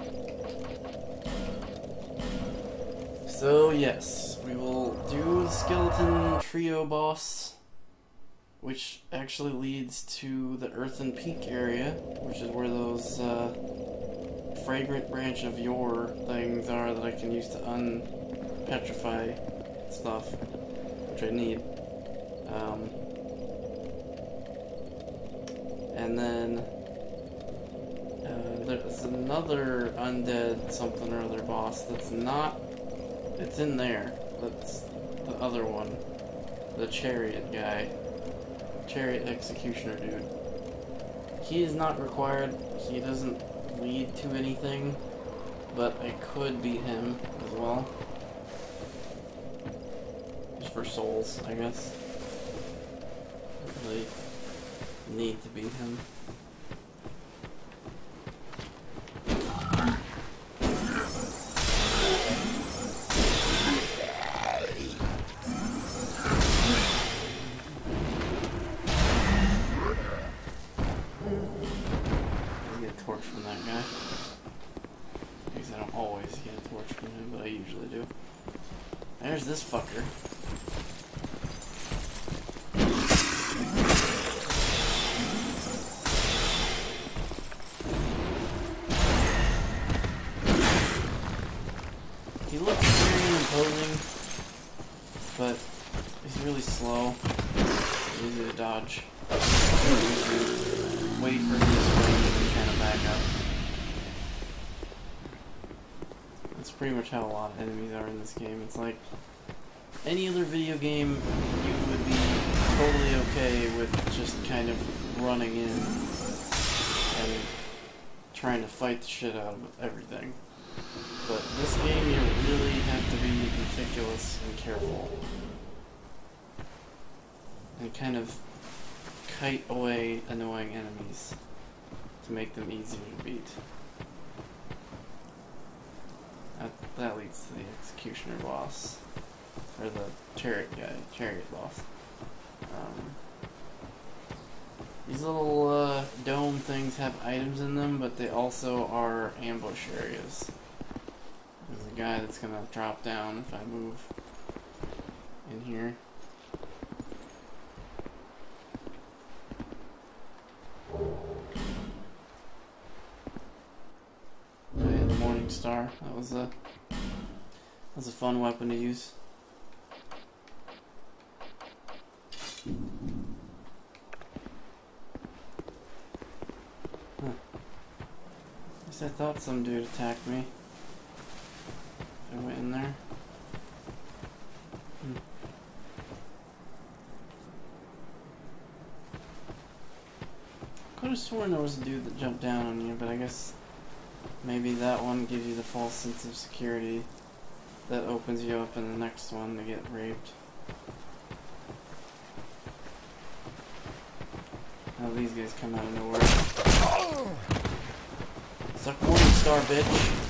So, yes, we will do the skeleton trio boss, which actually leads to the Earthen Peak area, which is where those fragrant branch of yore things are that I can use to unpetrify stuff, which I need. And then there's another undead something or other boss that's not, it's in there, that's the other one, the chariot guy, chariot executioner dude. He is not required, he doesn't lead to anything, but I could beat him as well, just for souls, I guess. I really need to beat him. torch from that guy. Because I don't always get a torch from him, but I usually do. There's this fucker. He looks very imposing, but he's really slow. Easy to dodge. Wait for him to swing and kind of back up. That's pretty much how a lot of enemies are in this game. It's like any other video game, you would be totally okay with just kind of running in and trying to fight the shit out of everything. But this game, you really have to be meticulous and careful. And kind of kite away annoying enemies to make them easier to beat. That leads to the executioner boss. Or the chariot boss. These little dome things have items in them, but they also are ambush areas. There's a guy that's gonna drop down if I move in here. The Morning Star. That was a fun weapon to use. Huh. Guess I thought some dude attacked me. I went in there. Could have sworn there was a dude that jumped down on you, but I guess maybe that one gives you the false sense of security that opens you up in the next one to get raped. Now these guys come out of nowhere. Suck Morning Star, bitch!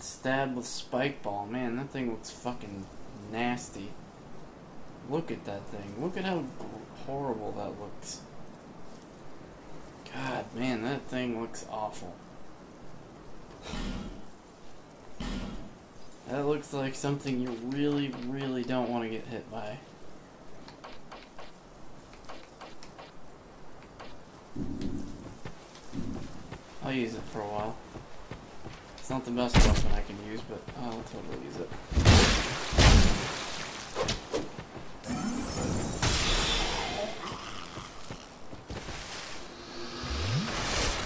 Stabbed with spike ball. Man, that thing looks fucking nasty. Look at that thing. Look at how horrible that looks. God, man, that thing looks awful. That looks like something you really, really don't want to get hit by. I'll use it for a while. It's not the best weapon I can use, but I'll totally use it.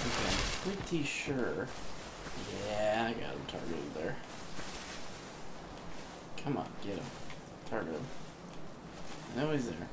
Okay, pretty sure. Yeah, I got him targeted there. Come on, get him. Target him. I know he's there.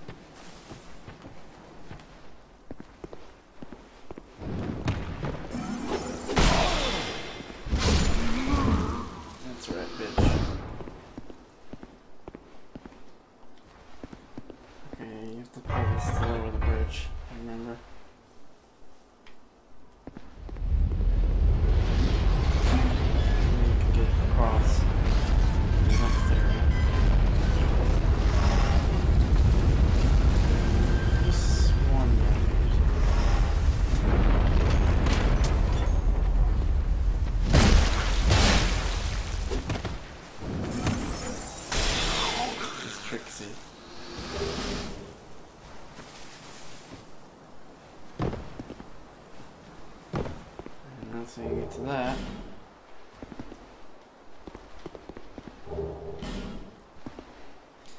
So you get to that.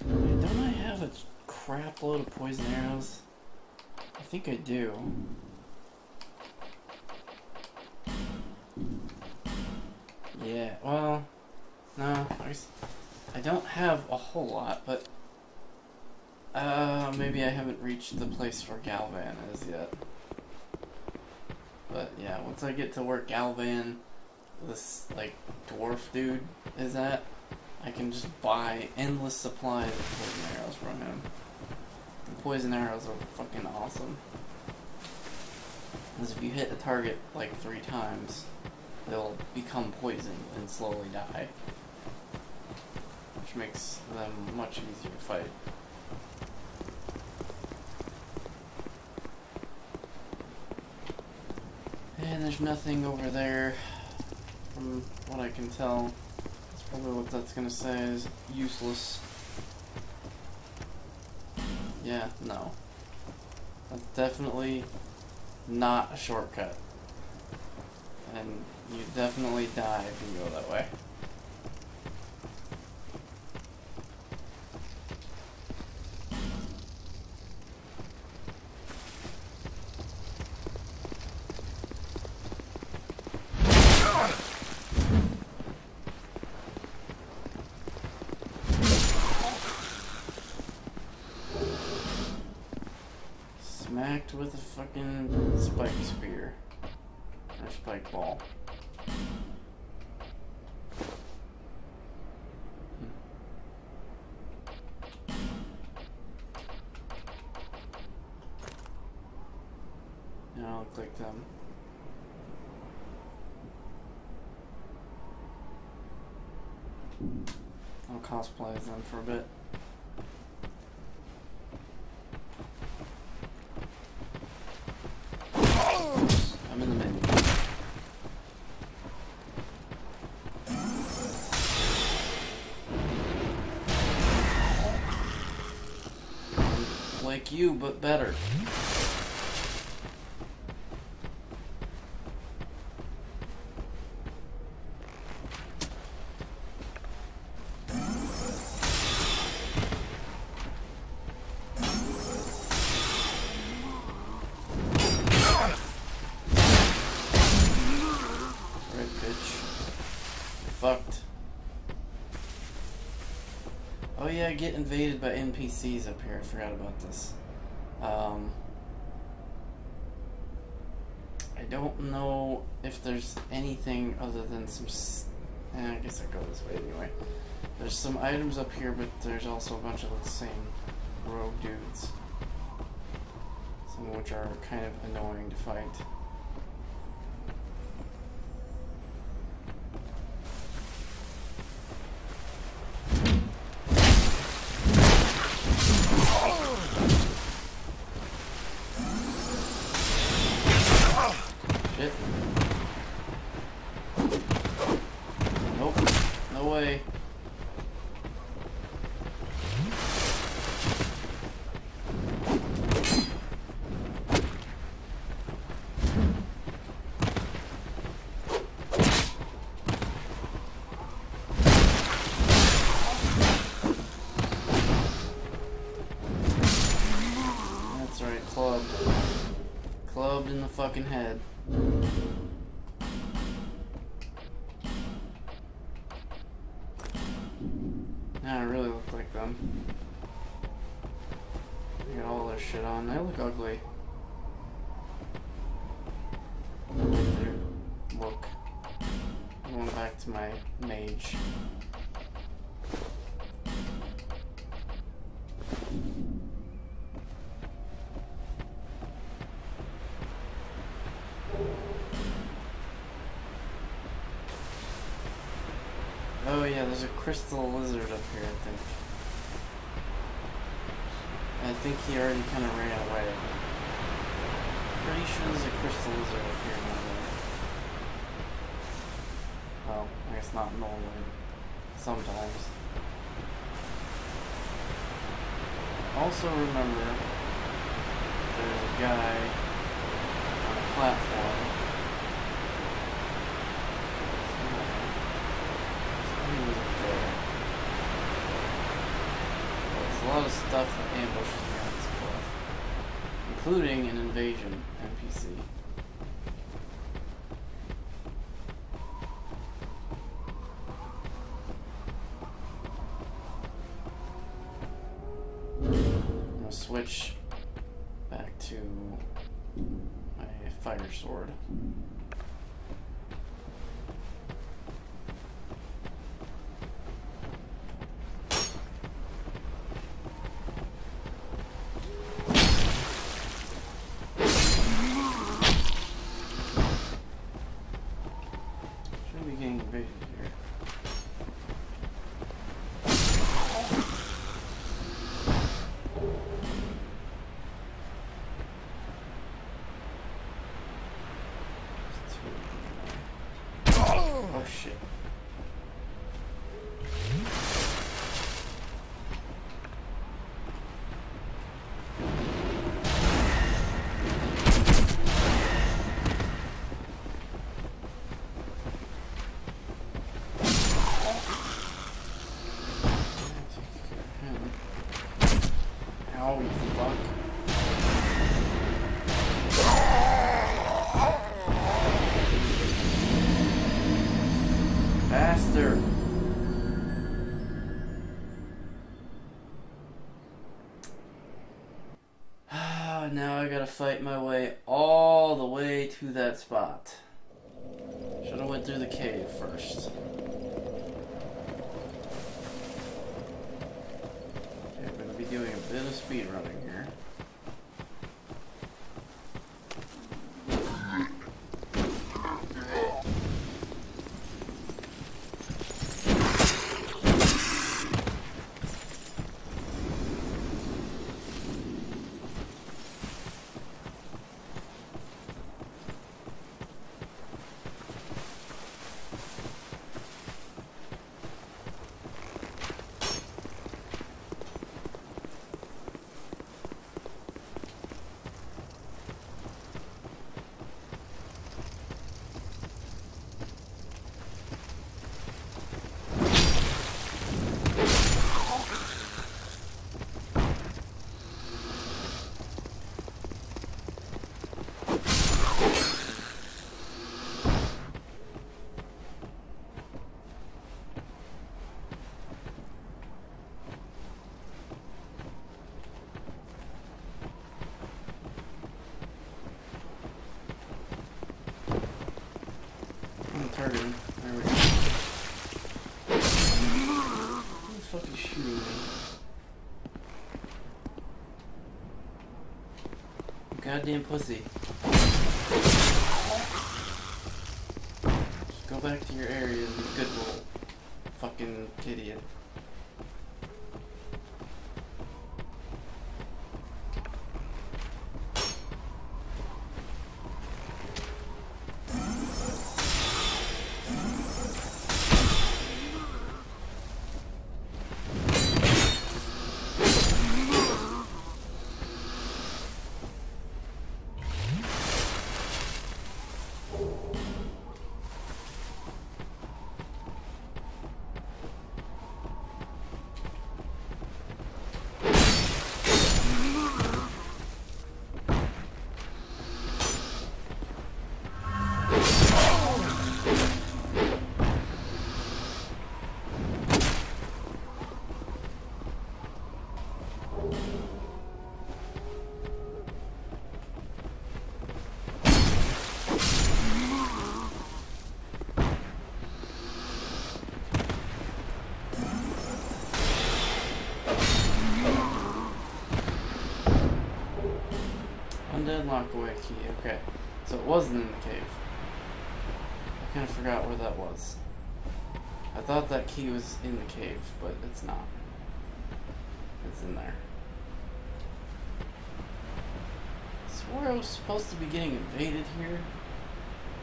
Wait, don't I have a crap load of poison arrows? I think I do. Yeah, well, no, I don't have a whole lot, but maybe I haven't reached the place where Galvan is yet. But yeah, once I get to where Galvan, this like dwarf dude, is at, I can just buy endless supplies of poison arrows from him. The poison arrows are fucking awesome. is if you hit a target like 3 times, they'll become poisoned and slowly die. Which makes them much easier to fight. And there's nothing over there, from what I can tell. That's probably what that's gonna say is useless. Yeah, no. That's definitely not a shortcut. And you definitely die if you go that way. Smacked with a fucking spike spear. Or spike ball. Now I'll click them. I'll cosplay as them for a bit. I'm in the menu. Like you, but better. Fucked. Oh yeah, I get invaded by NPCs up here. I forgot about this. I don't know if there's anything other than some... I guess I go this way anyway. There's some items up here, but there's also a bunch of the same rogue dudes. Some of which are kind of annoying to fight. Shit. Nope. No way. That's right, clubbed. Clubbed in the fucking head. Now I really look like them. They got all their shit on. They look ugly. I like their look. I'm going back to my mage. Oh yeah, there's a crystal lizard up here, I think he already kind of ran away. Pretty sure there's a crystal lizard up here now. Well, I guess not normally. Sometimes. Also remember, there's a guy on a platform. There's a lot of stuff that ambushes me on this cliff, including an invasion NPC. I'm gonna switch back to my fire sword. shit. Ow, you fuck. Faster. Now I gotta fight my way all the way to that spot. Should've went through the cave first. Okay, I'm gonna be doing a bit of speed running here. Targeting. There we go. Who the fuck is shooting me? Goddamn pussy. Just go back to your area and be a good little fucking idiot. Unlock away key, okay. So it wasn't in the cave. I kind of forgot where that was. I thought that key was in the cave, but it's not. It's in there. I swore I was supposed to be getting invaded here.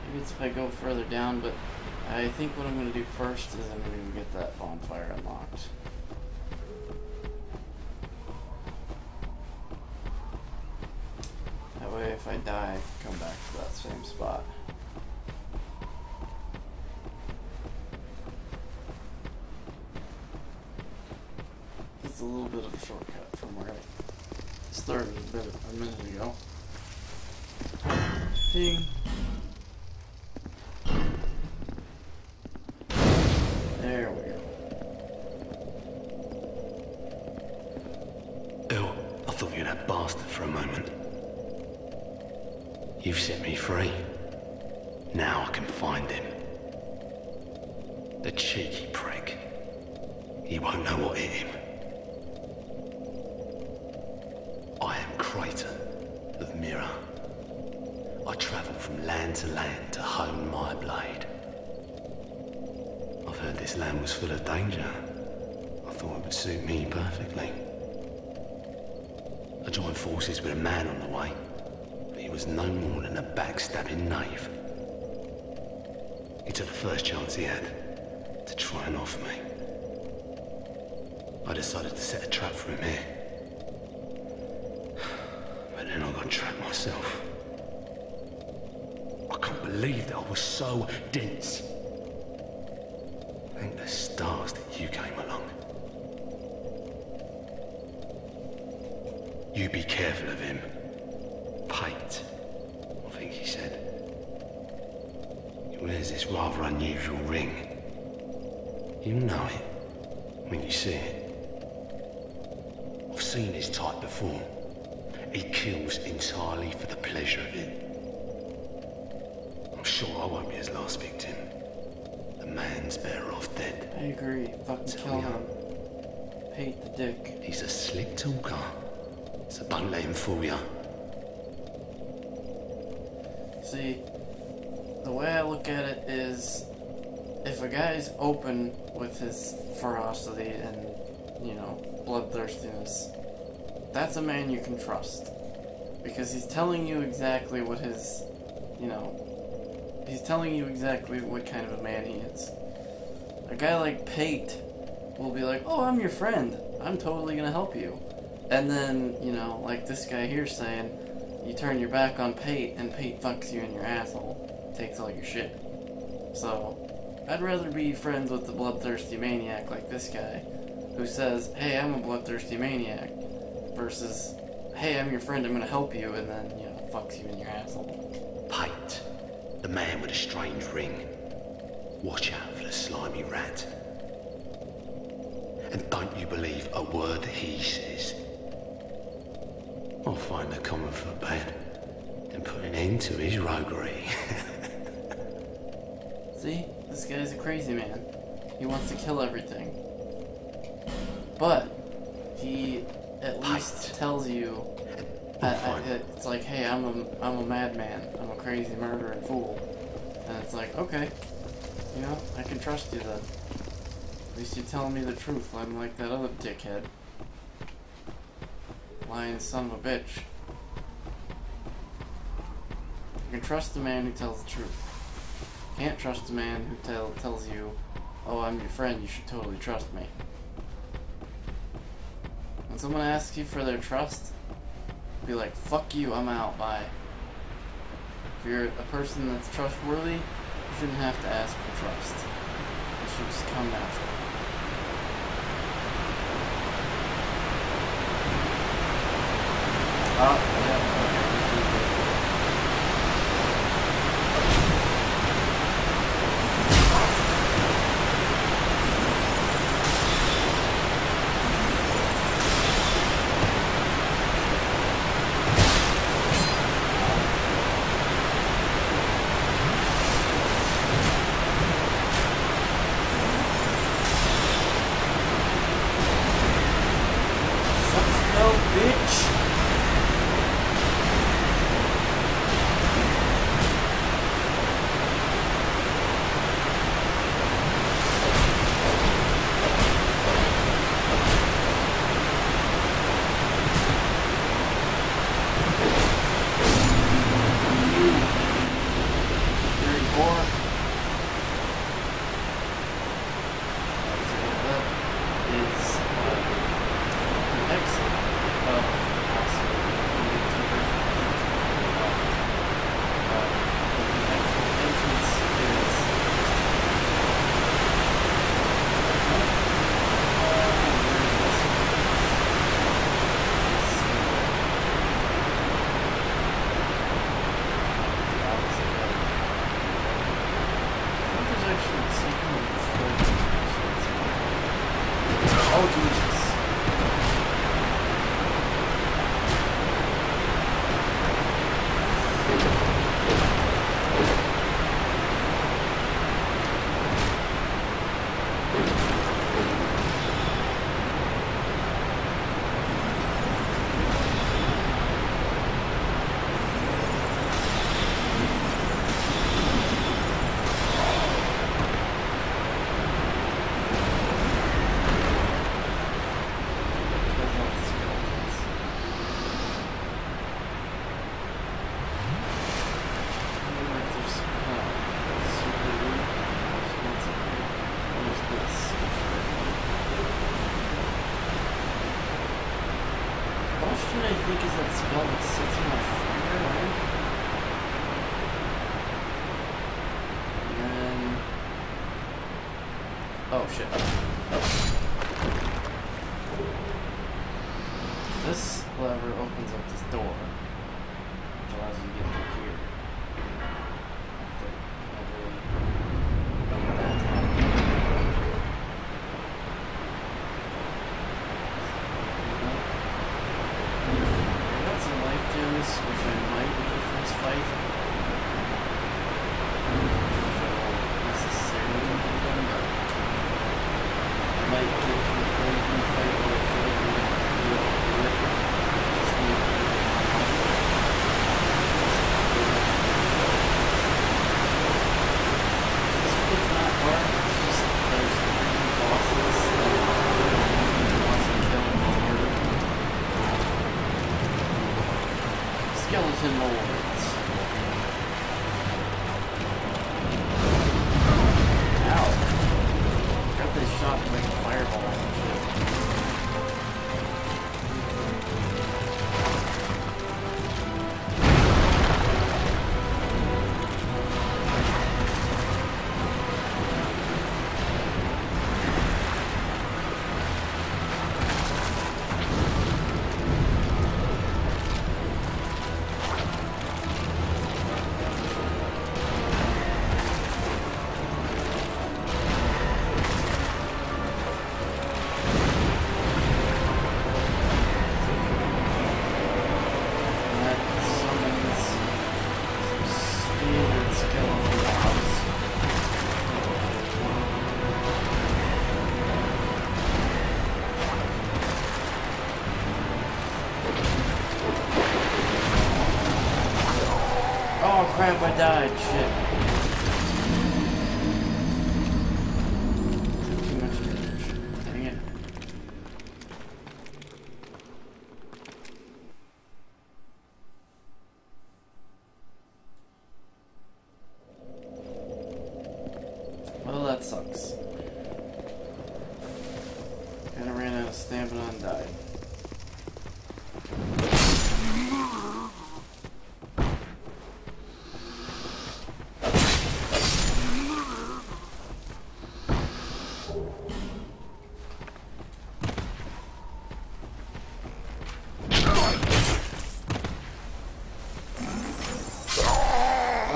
Maybe it's if I go further down, but I think what I'm going to do first is I'm going to get that bonfire unlocked. If I die, I can come back to that same spot. It's a little bit of a shortcut from where I started a minute ago. Ding. There we go. Ew, I thought you were that bastard for a moment. You've set me free. Now I can find him. The cheeky prick. He won't know what hit him. I am Creighton of Mirror. I travel from land to land to hone my blade. I've heard this land was full of danger. I thought it would suit me perfectly. I joined forces with a man on the way. He was no more than a backstabbing knave. He took the first chance he had to try and off me. I decided to set a trap for him here. But then I got trapped myself. I can't believe that I was so dense. Thank the stars that you came along. You be careful of him. Pate, I think he said. He wears this rather unusual ring. You'll know it when you see it. I've seen his type before. He kills entirely for the pleasure of it. I'm sure I won't be his last victim. The man's better off dead. I agree. Fucking kill him. Hate the dick. He's a slick talker, so don't let him fool you. See, the way I look at it is, if a guy's open with his ferocity and, you know, bloodthirstiness, that's a man you can trust. Because he's telling you exactly what his, you know, he's telling you exactly what kind of a man he is. A guy like Pate will be like, oh, I'm your friend. I'm totally gonna help you. And then, you know, like this guy here saying, you turn your back on Pate and Pate fucks you in your asshole. Takes all your shit. So, I'd rather be friends with the bloodthirsty maniac like this guy, who says, hey, I'm a bloodthirsty maniac, versus, hey, I'm your friend, I'm gonna help you, and then, you know, fucks you in your asshole. Pate, the man with a strange ring. Watch out for the slimy rat. And don't you believe a word he says. I'll find the common foot bad and put an end to his roguery. See? This guy's a crazy man. He wants to kill everything. But he at least tells you it's like, hey, I'm a madman. I'm a crazy murdering fool. And it's like, okay, you know, I can trust you then. At least you're telling me the truth, unlike that other dickhead. Lying son of a bitch. You can trust the man who tells the truth. Can't trust a man who tells you, oh, I'm your friend, you should totally trust me. When someone asks you for their trust, be like, fuck you, I'm out, bye. If you're a person that's trustworthy, you shouldn't have to ask for trust. It should just come naturally. Oh, yeah, okay. Bitch! spell that sets him on fire, right? And then... oh shit. This lever opens up this door, which allows you to get through here. Which I might need for this fight. Necessarily need them, but I might get to a point in the fight where I feel like I'm going to be able to do it. Just need it's not hard, it's just there's 3 bosses that once you kill them, it's harder. Skeleton lords. Ow. Got this shot like fireballs and shit. Oh crap, I died. Shit. Took too much damage. Dang it. Well, that sucks. Kinda ran out of stamina and died.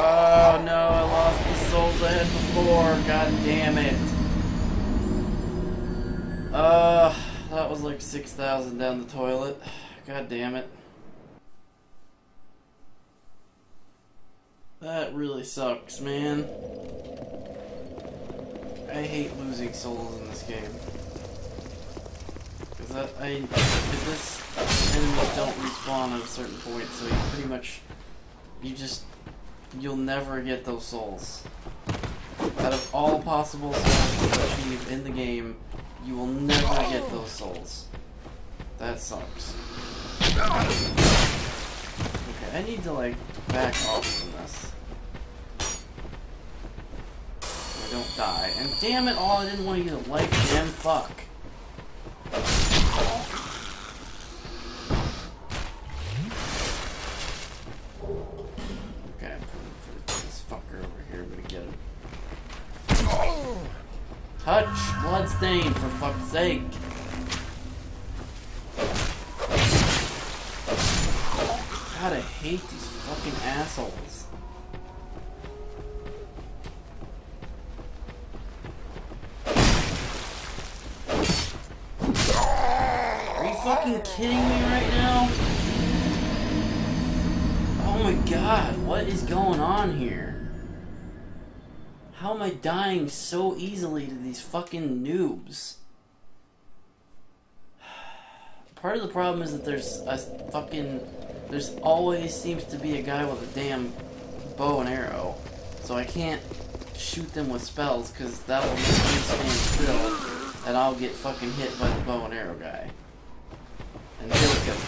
Oh no, I lost the souls I had before. God damn it. That was like 6,000 down the toilet. God damn it. That really sucks, man. I hate losing souls in this game. Because this enemies don't respawn at a certain point, so you pretty much, you'll never get those souls. Out of all possible souls to achieve in the game, you will never get those souls. That sucks. Okay, I need to like back off from this. So I don't die. And damn it all, I didn't want to use a life gem. Fuck. Okay, I'm coming for this fucker over here. I'm gonna get him. Touch bloodstain, for fuck's sake. God, I hate these fucking assholes. Are you fucking kidding me right now? Oh my god, what is going on here? How am I dying so easily to these fucking noobs? Part of the problem is that there's always seems to be a guy with a damn bow and arrow. So I can't shoot them with spells because that'll make me stand still and I'll get fucking hit by the bow and arrow guy. And he'll kill me.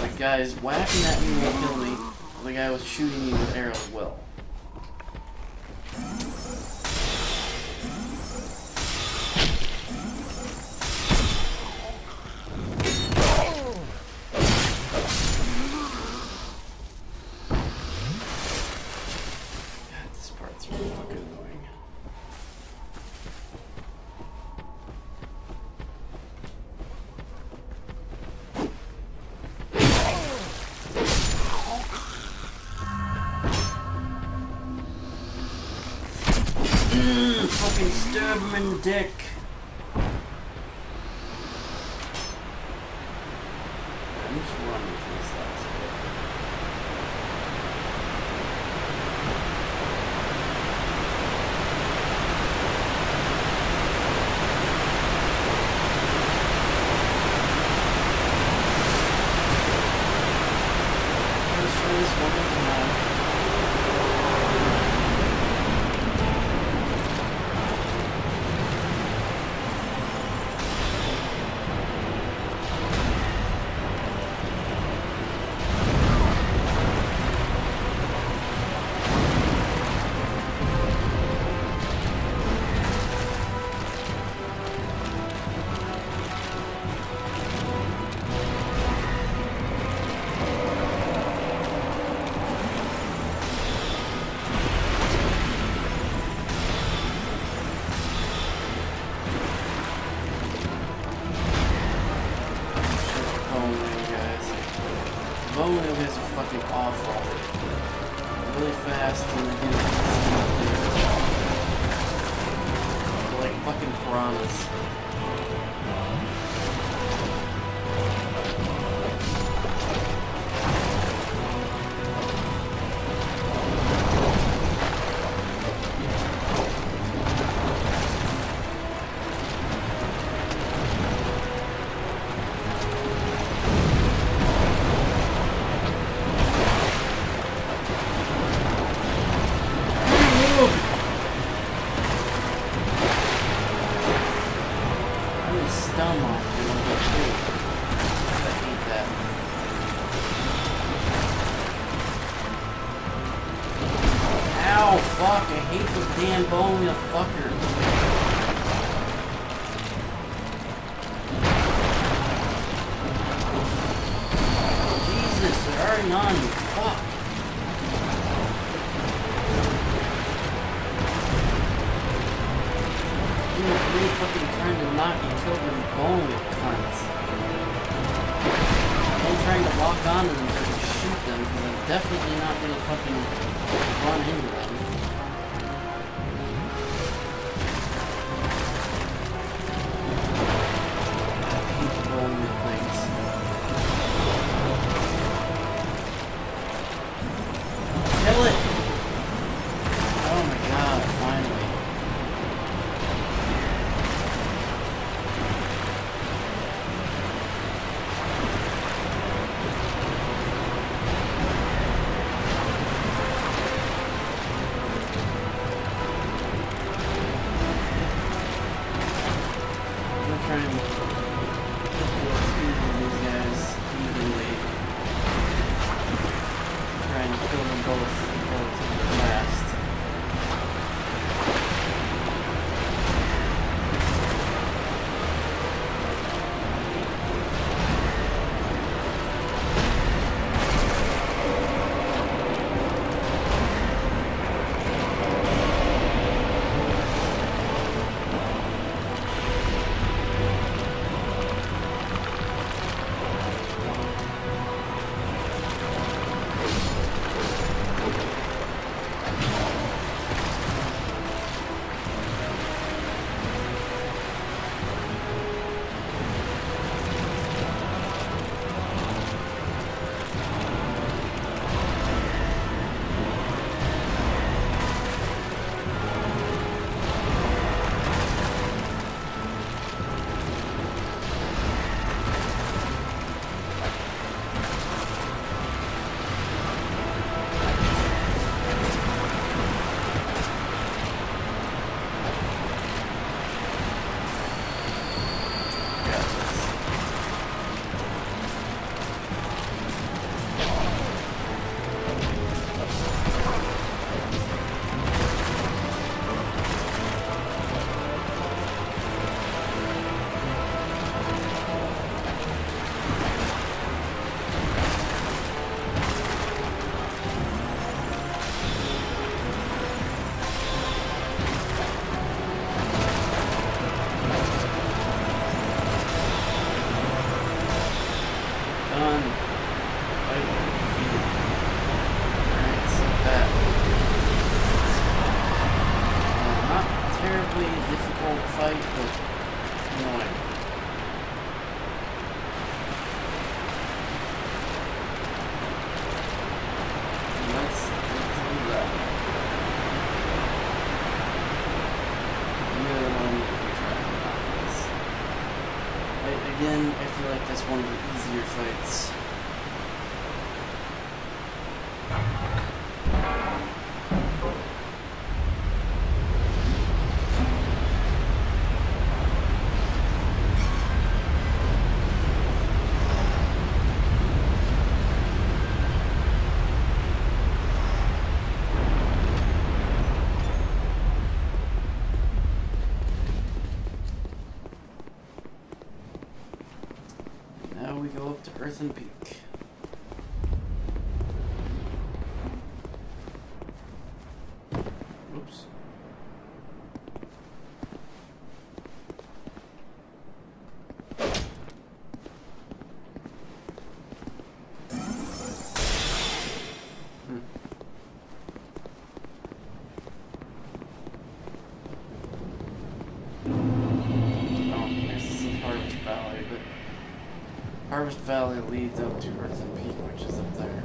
The guy's whacking at me will kill me, the guy was shooting me with arrows will. fucking stab him in the dick. I'm just running for this last bit. Let's try this one more time. Loamy guys are fucking awful. Really fast and they do they're like fucking piranhas. Ow, fuck, I hate the damn bone, you fucker. Jesus, they're already on you, fuck. You know, really fucking trying to knock each other's bone, you cunts. I'm trying to lock onto them so I can shoot them, because I'm definitely not gonna fucking run into them. I hate rolling with things. Kill it! Oh my god, finally. terribly difficult fight, but annoying. Let's do that. Really want to keep trying about this. Again, I feel like that's one of the easier fights. Now we go up to Earthen Peak. Oops. Harvest Valley leads up to Earthen Peak, which is up there.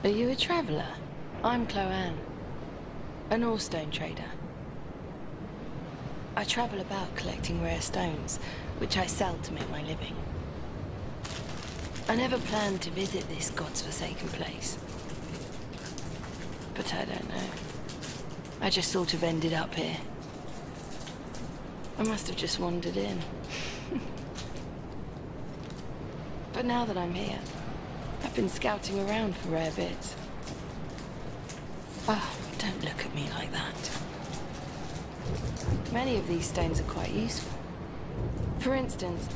Are you a traveller? I'm Chloanne, an ore-stone trader. I travel about collecting rare stones, which I sell to make my living. I never planned to visit this god's-forsaken place. But I don't know. I just sort of ended up here. I must have just wandered in. But now that I'm here, I've been scouting around for rare bits. Oh, don't look at me like that. Many of these stones are quite useful. For instance,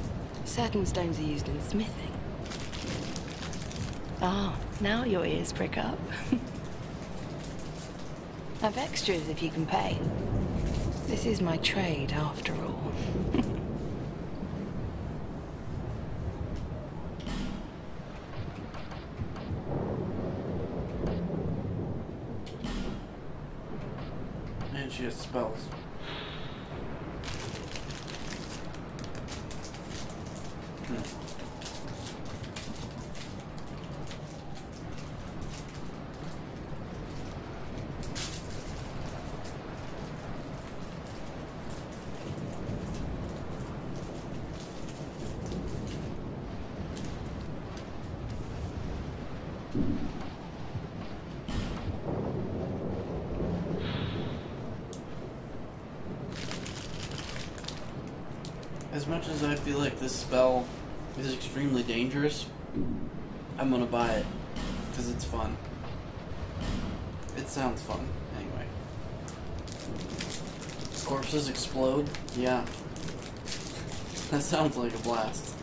certain stones are used in smithing. Ah, now your ears prick up. I've extras if you can pay. This is my trade, after all. And she has spells. As much as I feel like this spell is extremely dangerous, I'm gonna buy it because it's fun. It sounds fun, anyway. Corpses explode? Yeah. That sounds like a blast.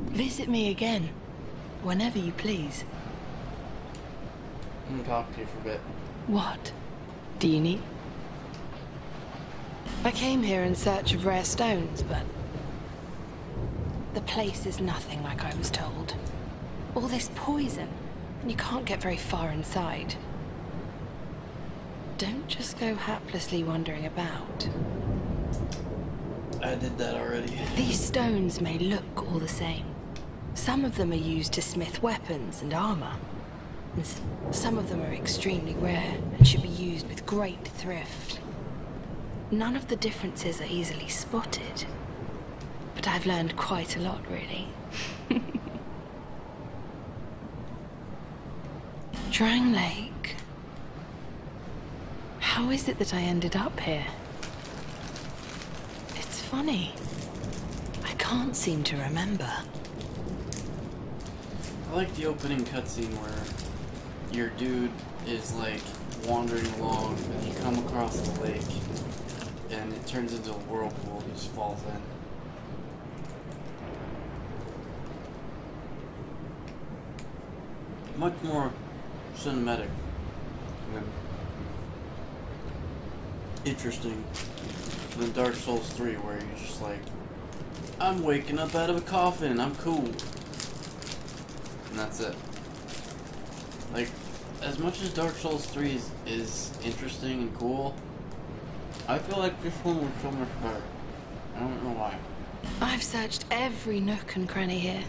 Visit me again, whenever you please. I'm gonna talk to you for a bit. What do you need? I came here in search of rare stones, but the place is nothing like I was told. All this poison, and you can't get very far inside. Don't just go haplessly wandering about. I did that already. These stones may look all the same. Some of them are used to smith weapons and armor. And some of them are extremely rare and should be used with great thrift. None of the differences are easily spotted. But I've learned quite a lot, really. Drang Lake. How is it that I ended up here? It's funny. I can't seem to remember. I like the opening cutscene where your dude is like wandering along and you come across the lake and it turns into a whirlpool and he just falls in. Much more cinematic and interesting than Dark Souls 3 where you're just like, I'm waking up out of a coffin, I'm cool. and that's it. Like, as much as Dark Souls 3 is interesting and cool, I feel like this one was so much better. I don't know why. I've searched every nook and cranny here.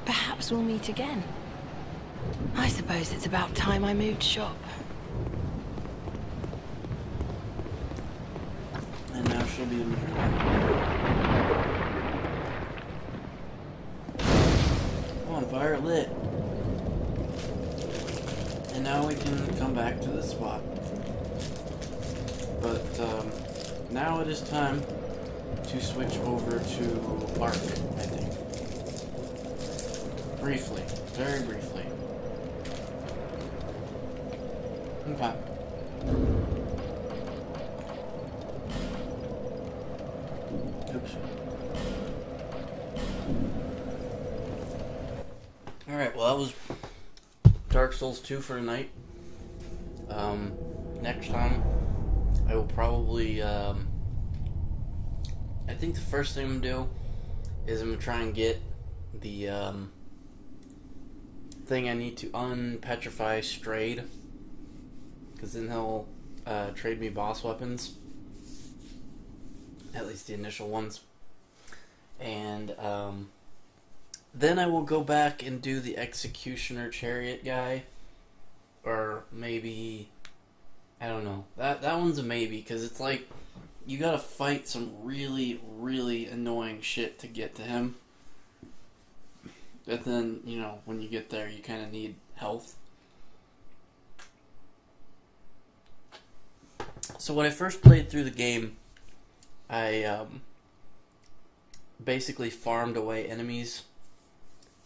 Perhaps we'll meet again. I suppose it's about time I moved shop. And now she'll be in the on fire lit. And now we can come back to this spot. But now it is time to switch over to Ark, I think. Briefly. Very briefly. Okay. Oops. Alright, well that was Dark Souls 2 for tonight. Next time I will probably I think the first thing I'm gonna do is I'm gonna try and get the thing I need to unpetrify Strayed, because then he'll trade me boss weapons, at least the initial ones, and then I will go back and do the Executioner Chariot guy, or maybe, I don't know, that one's a maybe, because it's like you gotta fight some really, really annoying shit to get to him. And then, you know, when you get there, you kind of need health. So when I first played through the game, I basically farmed away enemies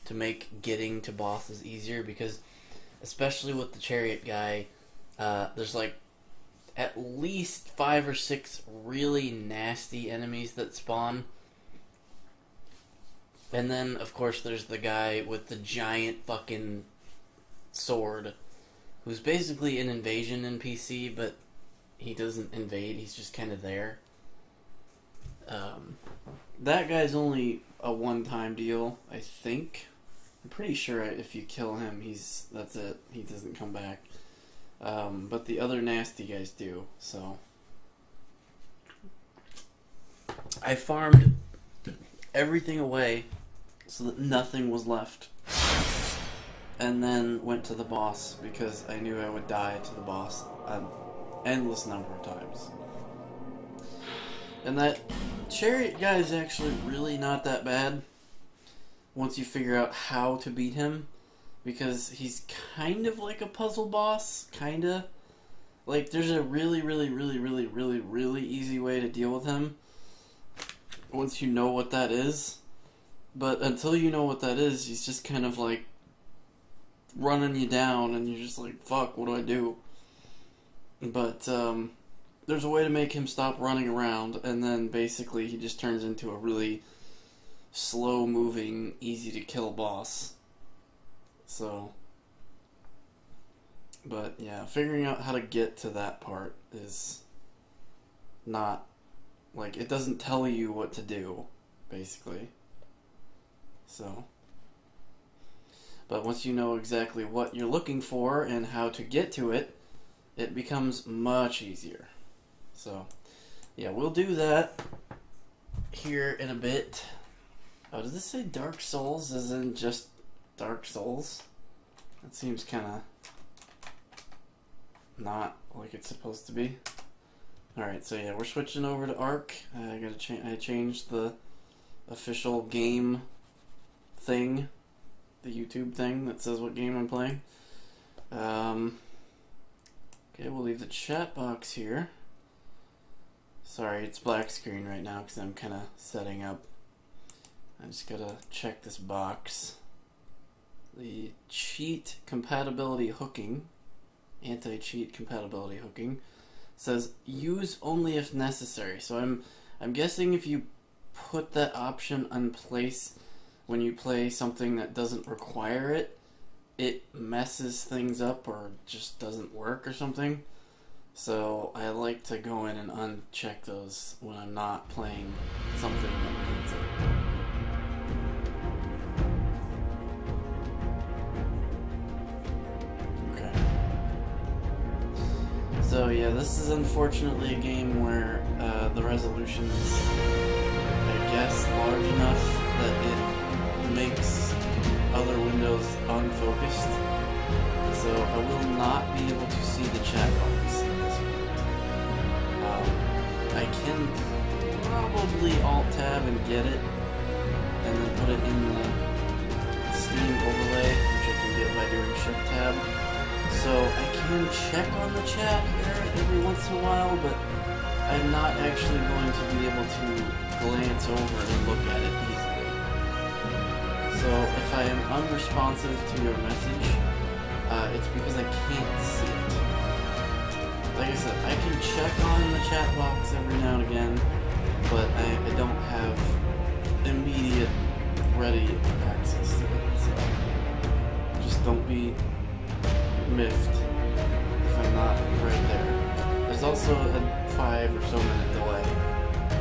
to make getting to bosses easier, because especially with the chariot guy, there's like at least 5 or 6 really nasty enemies that spawn. And then, of course, there's the guy with the giant fucking sword, who's basically an invasion NPC, but he doesn't invade, he's just kind of there. That guy's only a one-time deal, I think. I'm pretty sure if you kill him, that's it. He doesn't come back. But the other nasty guys do, so. I farmed everything away so that nothing was left. And then went to the boss because I knew I would die to the boss an endless number of times. And that chariot guy is actually really not that bad once you figure out how to beat him, because he's kind of like a puzzle boss, kinda. Like, there's a really, really, really, really, really, really easy way to deal with him once you know what that is. But until you know what that is, he's just kind of like running you down, and you're just like, fuck, what do I do? But there's a way to make him stop running around, and then basically he just turns into a really slow-moving, easy-to-kill boss. So, but yeah, figuring out how to get to that part is not, like, it doesn't tell you what to do, basically. So, but once you know exactly what you're looking for and how to get to it, it becomes much easier. So, yeah, we'll do that here in a bit. Oh, does this say Dark Souls as in just Dark Souls? That seems kind of not like it's supposed to be. Alright, so yeah, we're switching over to Ark. I changed the official game thing, the YouTube thing that says what game I'm playing. Okay, we'll leave the chat box here. Sorry, it's black screen right now because I'm kind of setting up. I just gotta check this box. The cheat compatibility hooking, anti-cheat compatibility hooking, says use only if necessary. So I'm guessing if you put that option in place when you play something that doesn't require it, it messes things up or just doesn't work or something. So I like to go in and uncheck those when I'm not playing something that needs it. yeah, this is unfortunately a game where the resolution is, I guess, large enough that it makes other windows unfocused. So I will not be able to see the chat box at this point. I can probably Alt-Tab and get it, and then put it in the Steam overlay, which I can get by doing Shift-Tab. So I can check on the chat here every once in a while, but I'm not actually going to be able to glance over and look at it easily. So if I am unresponsive to your message, it's because I can't see it. Like I said, I can check on the chat box every now and again, but I don't have immediate ready access to it. So just don't be miffed if I'm not right there. There's also a 5 or so minute delay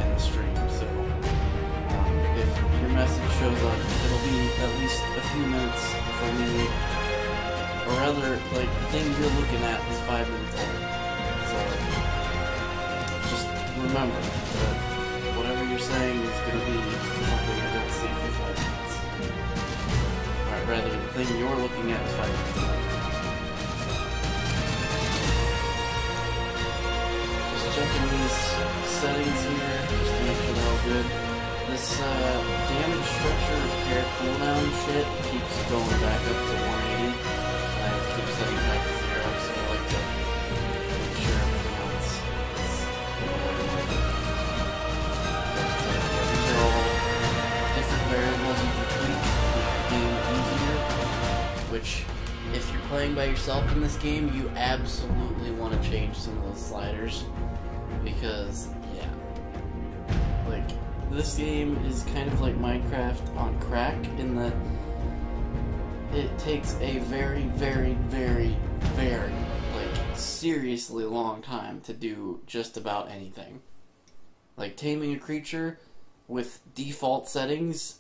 in the stream, so if your message shows up, it'll be at least a few minutes for me, or rather, like, the thing you're looking at is 5 minutes old. So just remember that whatever you're saying is going to be something I don't see for 5 minutes. Alright, rather, the thing you're looking at is 5 minutes old. Checking these settings here, just to make sure they're all good. This damage structure repair cooldown shit keeps going back up to 180. I have to keep setting it back to 0, so I like to make sure everything else is these are all different variables you can tweak to make the game easier, which, if you're playing by yourself in this game, you absolutely want to change some of those sliders. Because, yeah, like, this game is kind of like Minecraft on crack in that it takes a very, very, very, very, like, seriously long time to do just about anything. Like, taming a creature with default settings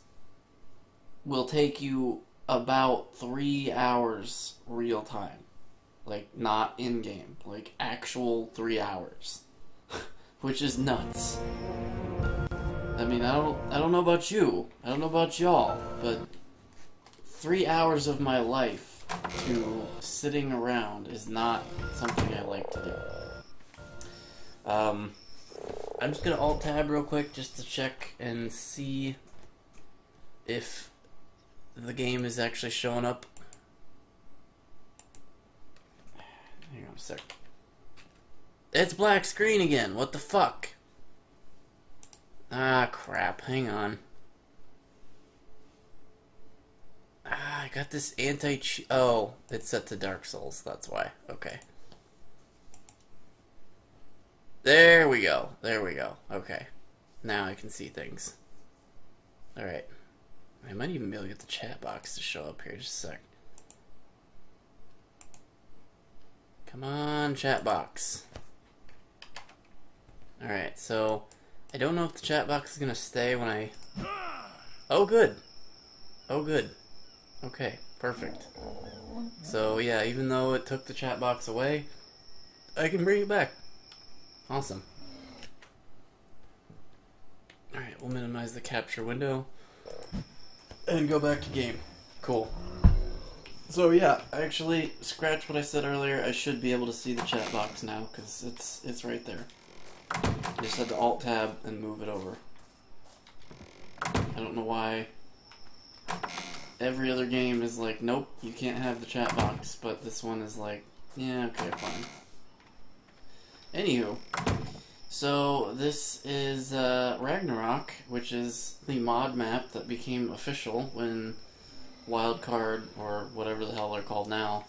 will take you about 3 hours real time. Like, not in-game, like, actual 3 hours. Which is nuts. I mean, I don't know about you. I don't know about y'all, but 3 hours of my life to sitting around is not something I like to do. I'm just gonna Alt-Tab real quick just to check and see if the game is actually showing up. Hang on a sec. It's black screen again. What the fuck? Ah, crap. Hang on. Ah, I got this anti-cheat. Oh, it's set to Dark Souls. That's why. Okay. There we go. There we go. Okay. Now I can see things. Alright. I might even be able to get the chat box to show up here. Just a sec. Come on, chat box. Alright, so I don't know if the chat box is gonna stay when I... Oh, good. Oh, good. Okay, perfect. So, yeah, even though it took the chat box away, I can bring it back. Awesome. Alright, we'll minimize the capture window and go back to game. Cool. So, yeah, actually, scratch what I said earlier. I should be able to see the chat box now, because it's right there. I just had to Alt-Tab and move it over. I don't know why every other game is like, nope, you can't have the chat box, but this one is like, yeah, okay, fine. Anywho, so this is Ragnarok, which is the mod map that became official when Wildcard, or whatever the hell they're called now,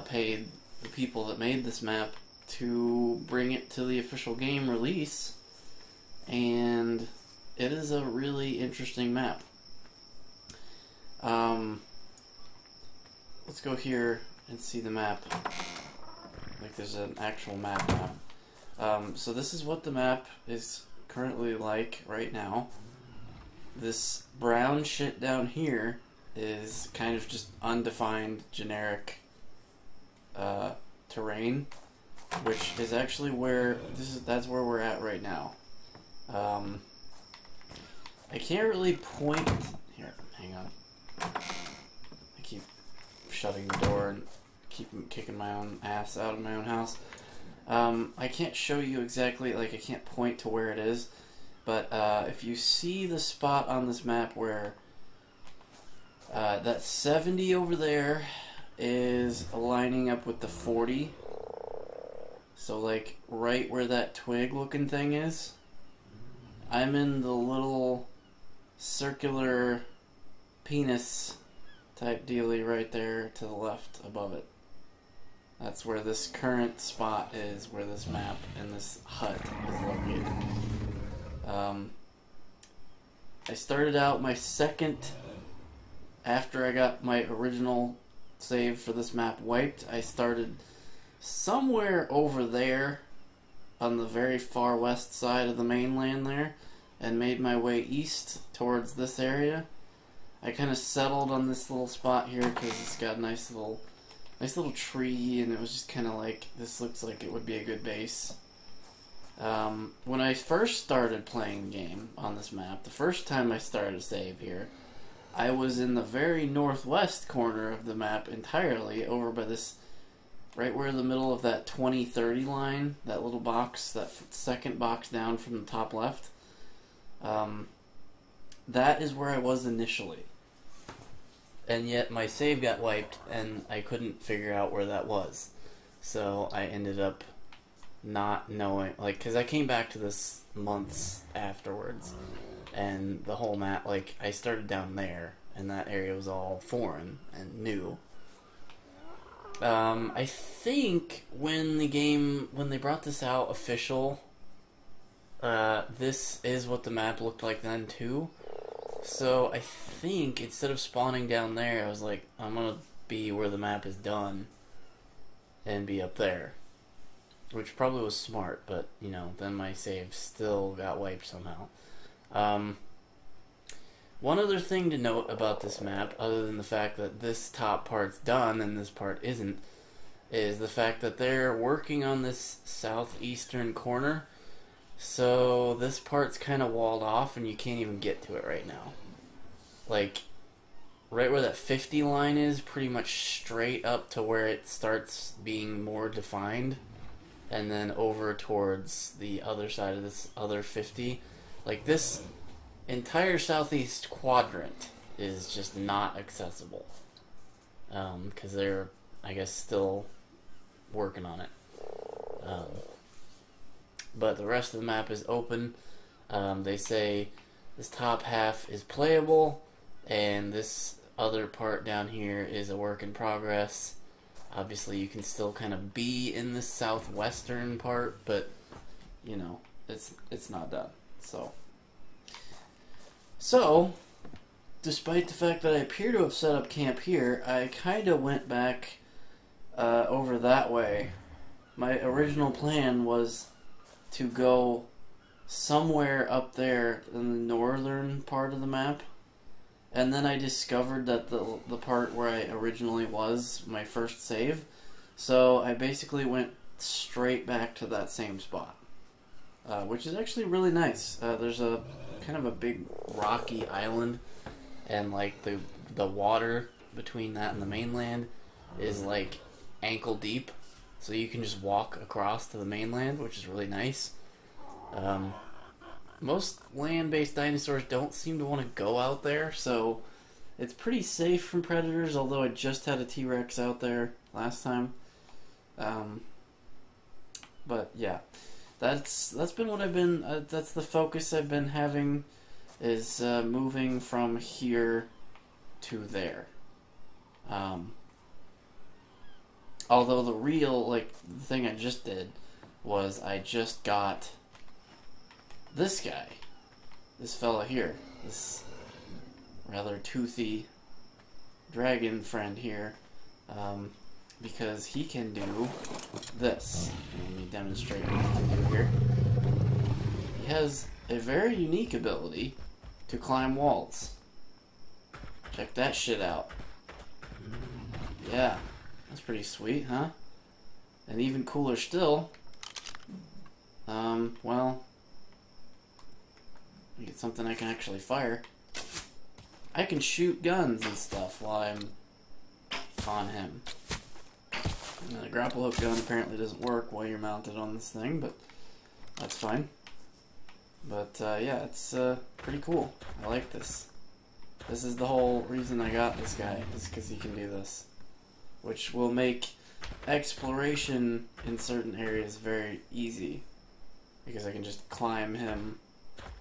paid the people that made this map to bring it to the official game release, and it is a really interesting map. Let's go here and see the map. Like, there's an actual map now. So this is what the map is currently like right now. This brown shit down here is kind of just undefined, generic terrain. which is actually where that's where we're at right now. I can't really point here. Hang on. I keep shutting the door and keep kicking my own ass out of my own house. I can't show you exactly, like I can't point to where it is, but if you see the spot on this map where that 70 over there is lining up with the 40, so like right where that twig looking thing is, I'm in the little circular penis type dealie right there to the left above it. That's where this current spot is, where this map and this hut is located. I started out my second, after I got my original save for this map wiped, I started somewhere over there on the very far west side of the mainland there, and made my way east towards this area. I kind of settled on this little spot here because it's got a nice little tree, and it was just kind of like, this looks like it would be a good base. When I first started playing the game on this map, the first time I started a save here, I was in the very northwest corner of the map entirely, over by this, right where the middle of that 20-30 line, that little box, that second box down from the top left. That is where I was initially. And yet my save got wiped and I couldn't figure out where that was. So I ended up not knowing, like, because I came back to this months afterwards, and the whole map, like, I started down there and that area was all foreign and new. I think when they brought this out official, this is what the map looked like then too. So I think instead of spawning down there, I was like, I'm gonna be where the map is done and be up there, which probably was smart, but you know, then my save still got wiped somehow. One other thing to note about this map, other than the fact that this top part's done and this part isn't, is the fact that they're working on this southeastern corner. So this part's kind of walled off and you can't even get to it right now. Like, right where that 50 line is, pretty much straight up to where it starts being more defined, and then over towards the other side of this other 50. Like, this entire southeast quadrant is just not accessible. Because they're, I guess, still working on it. But the rest of the map is open. They say this top half is playable, and this other part down here is a work in progress. Obviously, you can still kind of be in this southwestern part, but you know, it's not done. So, despite the fact that I appear to have set up camp here, I kind of went back over that way. My original plan was to go somewhere up there in the northern part of the map, and then I discovered that the part where I originally was my first save, so I basically went straight back to that same spot, which is actually really nice. There's a kind of a big rocky island, and like the water between that and the mainland is like ankle deep. So you can just walk across to the mainland, which is really nice. Most land-based dinosaurs don't seem to want to go out there, so it's pretty safe from predators, although I just had a T-Rex out there last time. But yeah, that's been what I've been, that's the focus I've been having, is moving from here to there. Although the real, like, the thing I just did was I just got this guy. This fella here. This rather toothy dragon friend here. Because he can do this. Let me demonstrate what he can do here. He has a very unique ability to climb walls. Check that shit out. Yeah. That's pretty sweet, huh? And even cooler still, well, get something I can actually fire. I can shoot guns and stuff while I'm on him. Now, the grapple hook gun apparently doesn't work while you're mounted on this thing, but that's fine. But yeah, it's pretty cool. I like this. This is the whole reason I got this guy, is because he can do this. Which will make exploration in certain areas very easy. Because I can just climb him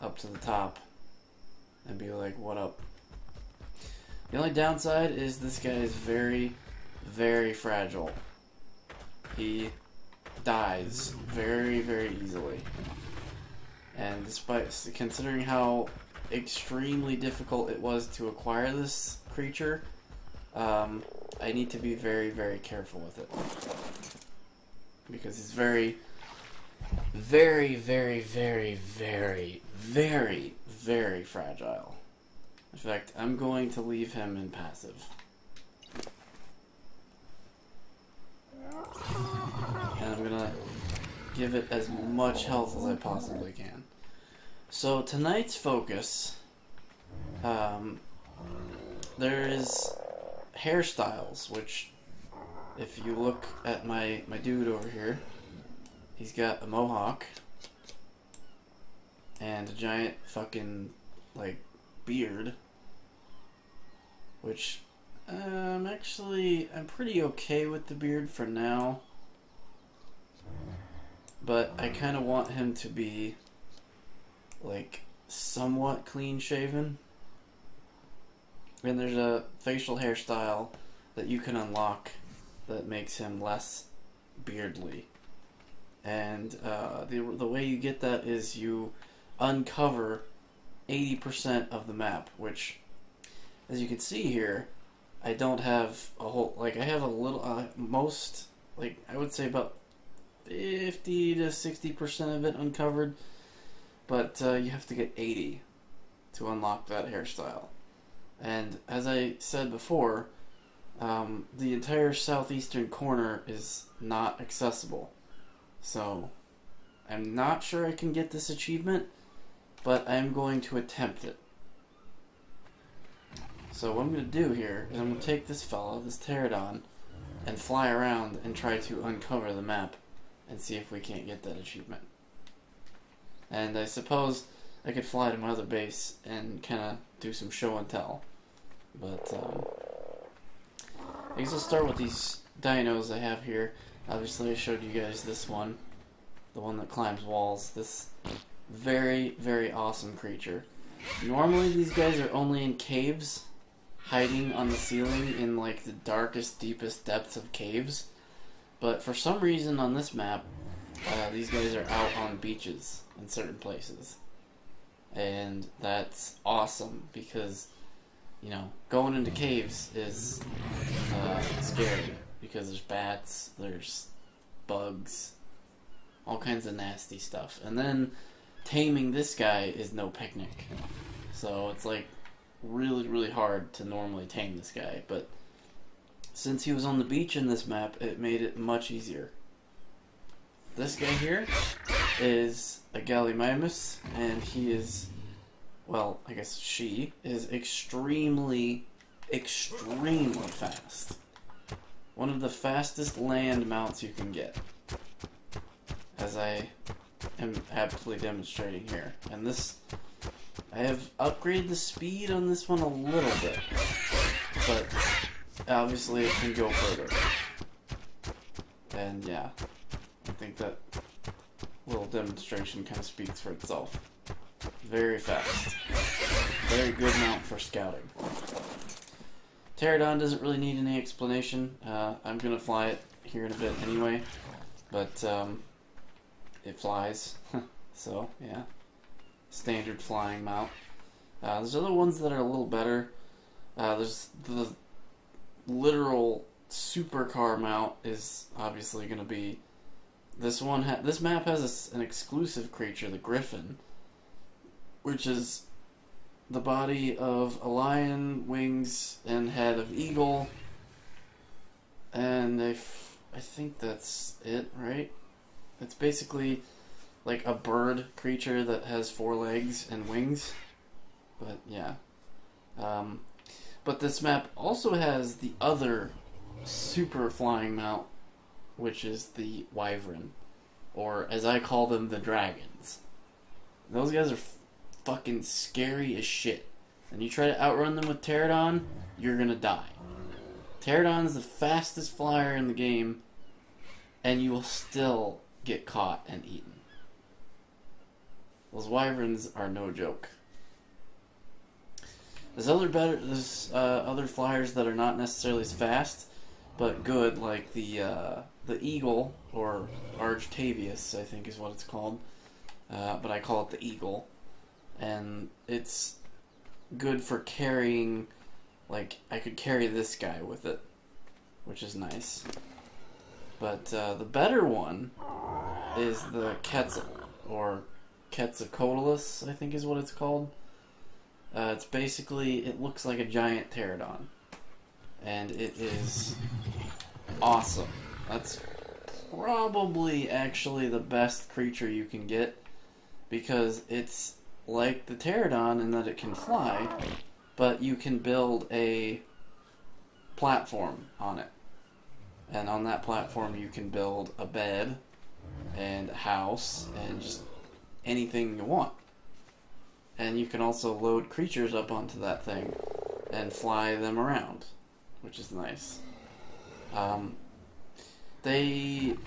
up to the top and be like, what up? The only downside is this guy is very, very fragile. He dies very, very easily. And despite, considering how extremely difficult it was to acquire this creature, I need to be very, very careful with it. Because he's very, very, very, very, very, very, very fragile. In fact, I'm going to leave him in passive. And I'm gonna give it as much health as I possibly can. So tonight's focus, there is hairstyles, which if you look at my dude over here, he's got a mohawk and a giant fucking like beard, which I'm pretty okay with the beard for now, but I kind of want him to be like somewhat clean shaven. And there's a facial hairstyle that you can unlock that makes him less beardly. And the way you get that is you uncover 80% of the map, which, as you can see here, I don't have a whole, like, I have a little, most, like, I would say about 50 to 60% of it uncovered, but you have to get 80 to unlock that hairstyle. And as I said before, the entire southeastern corner is not accessible. So, I'm not sure I can get this achievement, but I'm going to attempt it. So what I'm going to do here is I'm going to take this fella, this pterodon, and fly around and try to uncover the map and see if we can't get that achievement. And I suppose I could fly to my other base and kind of do some show and tell. But I guess I'll start with these dinos I have here. Obviously I showed you guys this one, the one that climbs walls. This very, very awesome creature. Normally these guys are only in caves, hiding on the ceiling in like the darkest, deepest depths of caves. But for some reason on this map, these guys are out on beaches in certain places. And that's awesome because, you know, going into caves is scary because there's bats, there's bugs, all kinds of nasty stuff. And then taming this guy is no picnic. So it's like really, really hard to normally tame this guy. But since he was on the beach in this map, it made it much easier. This guy here is a Gallimimus, and he is, well, I guess she is extremely, extremely fast. One of the fastest land mounts you can get, as I am aptly demonstrating here. And this, I have upgraded the speed on this one a little bit, but obviously it can go further. And yeah, I think that little demonstration kind of speaks for itself. Very fast. Very good mount for scouting. Pterodon doesn't really need any explanation. I'm going to fly it here in a bit anyway. But it flies. So, yeah. Standard flying mount. There's other ones that are a little better. There's the literal supercar mount is obviously going to be this one. This map has an exclusive creature, the Griffin, which is the body of a lion, wings, and head of eagle, and I think that's it, right? It's basically like a bird creature that has 4 legs and wings. But yeah. But this map also has the other super flying mount, which is the Wyvern. Or, as I call them, the dragons. Those guys are fucking scary as shit. And you try to outrun them with Pterodon, you're gonna die. Pterodon's the fastest flyer in the game, and you will still get caught and eaten. Those Wyverns are no joke. There's other flyers that are not necessarily as fast, but good, like the Eagle, or Argtavius, I think is what it's called. But I call it the Eagle. And it's good for carrying, like, I could carry this guy with it, which is nice. But the better one is the Quetzal, or Quetzalcoatlus, I think is what it's called. It's basically, it looks like a giant pterodon. And it is awesome. That's probably actually the best creature you can get, because it's like the pterodon in that it can fly, but you can build a platform on it. And on that platform you can build a bed and a house and just anything you want. And you can also load creatures up onto that thing and fly them around, which is nice. They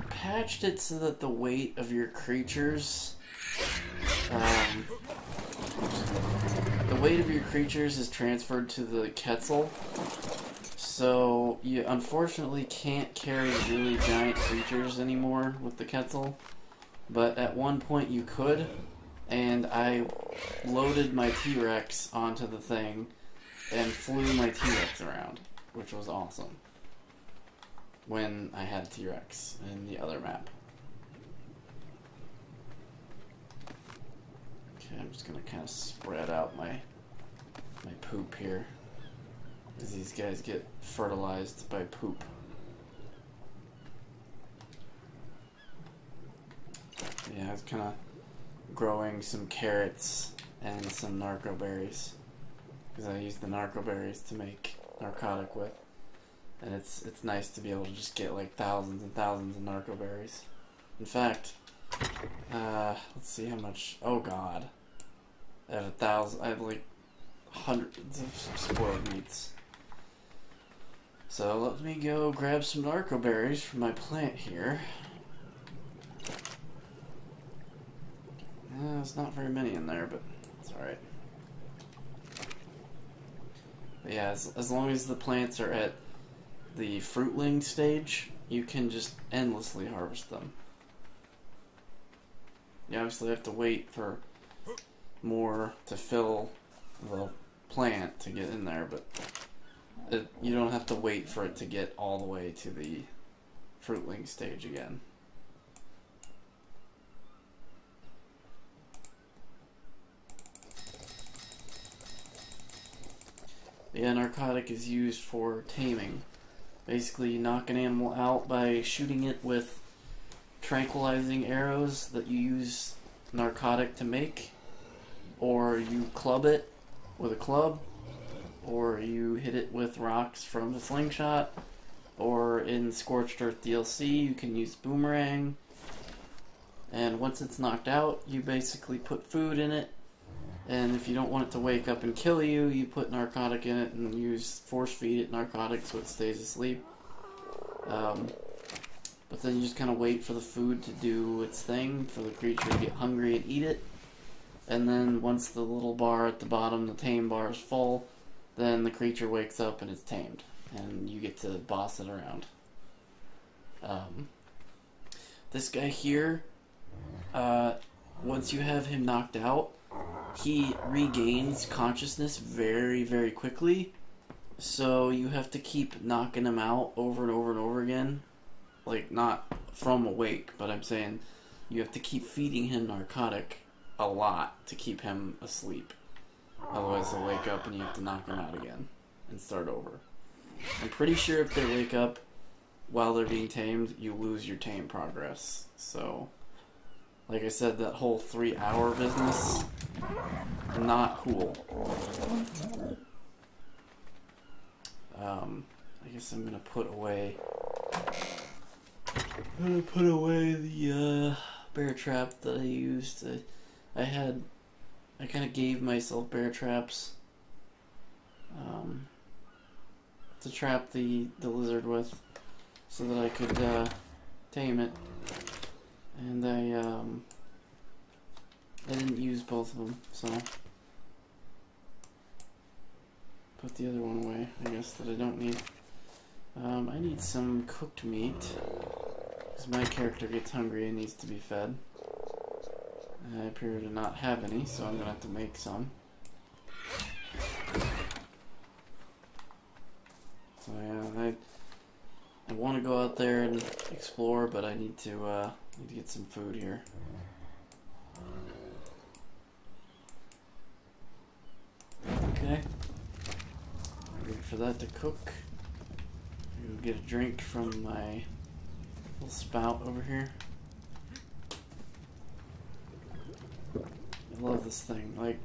patched it so that the weight of your creatures, is transferred to the Quetzal. So you unfortunately can't carry really giant creatures anymore with the Quetzal. But at one point you could, and I loaded my T-Rex onto the thing and flew my T-Rex around, which was awesome. When I had T-Rex in the other map. Okay, I'm just gonna kind of spread out my poop here, because these guys get fertilized by poop. Yeah, I was kind of growing some carrots and some narco berries, because I use the narco berries to make narcotic with. And it's nice to be able to just get like thousands and thousands of narco berries. In fact, let's see how much. Oh god, I have 1,000. I have like hundreds of spoiled meats. So let me go grab some narco berries from my plant here. There's not very many in there, but it's alright. But yeah, as long as the plants are at the fruitling stage, you can just endlessly harvest them. You obviously have to wait for more to fill the plant to get in there, but you don't have to wait for it to get all the way to the fruitling stage again. The narcotic is used for taming. Basically, you knock an animal out by shooting it with tranquilizing arrows that you use narcotic to make, or you club it with a club, or you hit it with rocks from the slingshot, or in Scorched Earth DLC you can use boomerang. And once it's knocked out, you basically put food in it, and if you don't want it to wake up and kill you, you put narcotic in it and force feed it narcotic so it stays asleep. But then you just kind of wait for the food to do its thing, for the creature to get hungry and eat it. And then once the little bar at the bottom, the tame bar, is full, then the creature wakes up and it's tamed. And you get to boss it around. This guy here, once you have him knocked out, he regains consciousness very, very quickly. So you have to keep knocking him out over and over and over again. Like, not from awake, but I'm saying you have to keep feeding him narcotic a lot to keep him asleep. Otherwise he'll wake up and you have to knock him out again and start over. I'm pretty sure if they wake up, while they're being tamed, you lose your tame progress. So, like I said, that whole 3-hour business, not cool. I guess I'm gonna put away the bear trap that I used. I kind of gave myself bear traps to trap the lizard with, so that I could tame it. And I didn't use both of them, so put the other one away, I guess, that I don't need. I need some cooked meat, because my character gets hungry and needs to be fed. I appear to not have any, so I'm going to have to make some. So yeah, I want to go out there and explore, but I need to get some food here. Okay. Wait for that to cook. Go get a drink from my little spout over here. I love this thing. Like,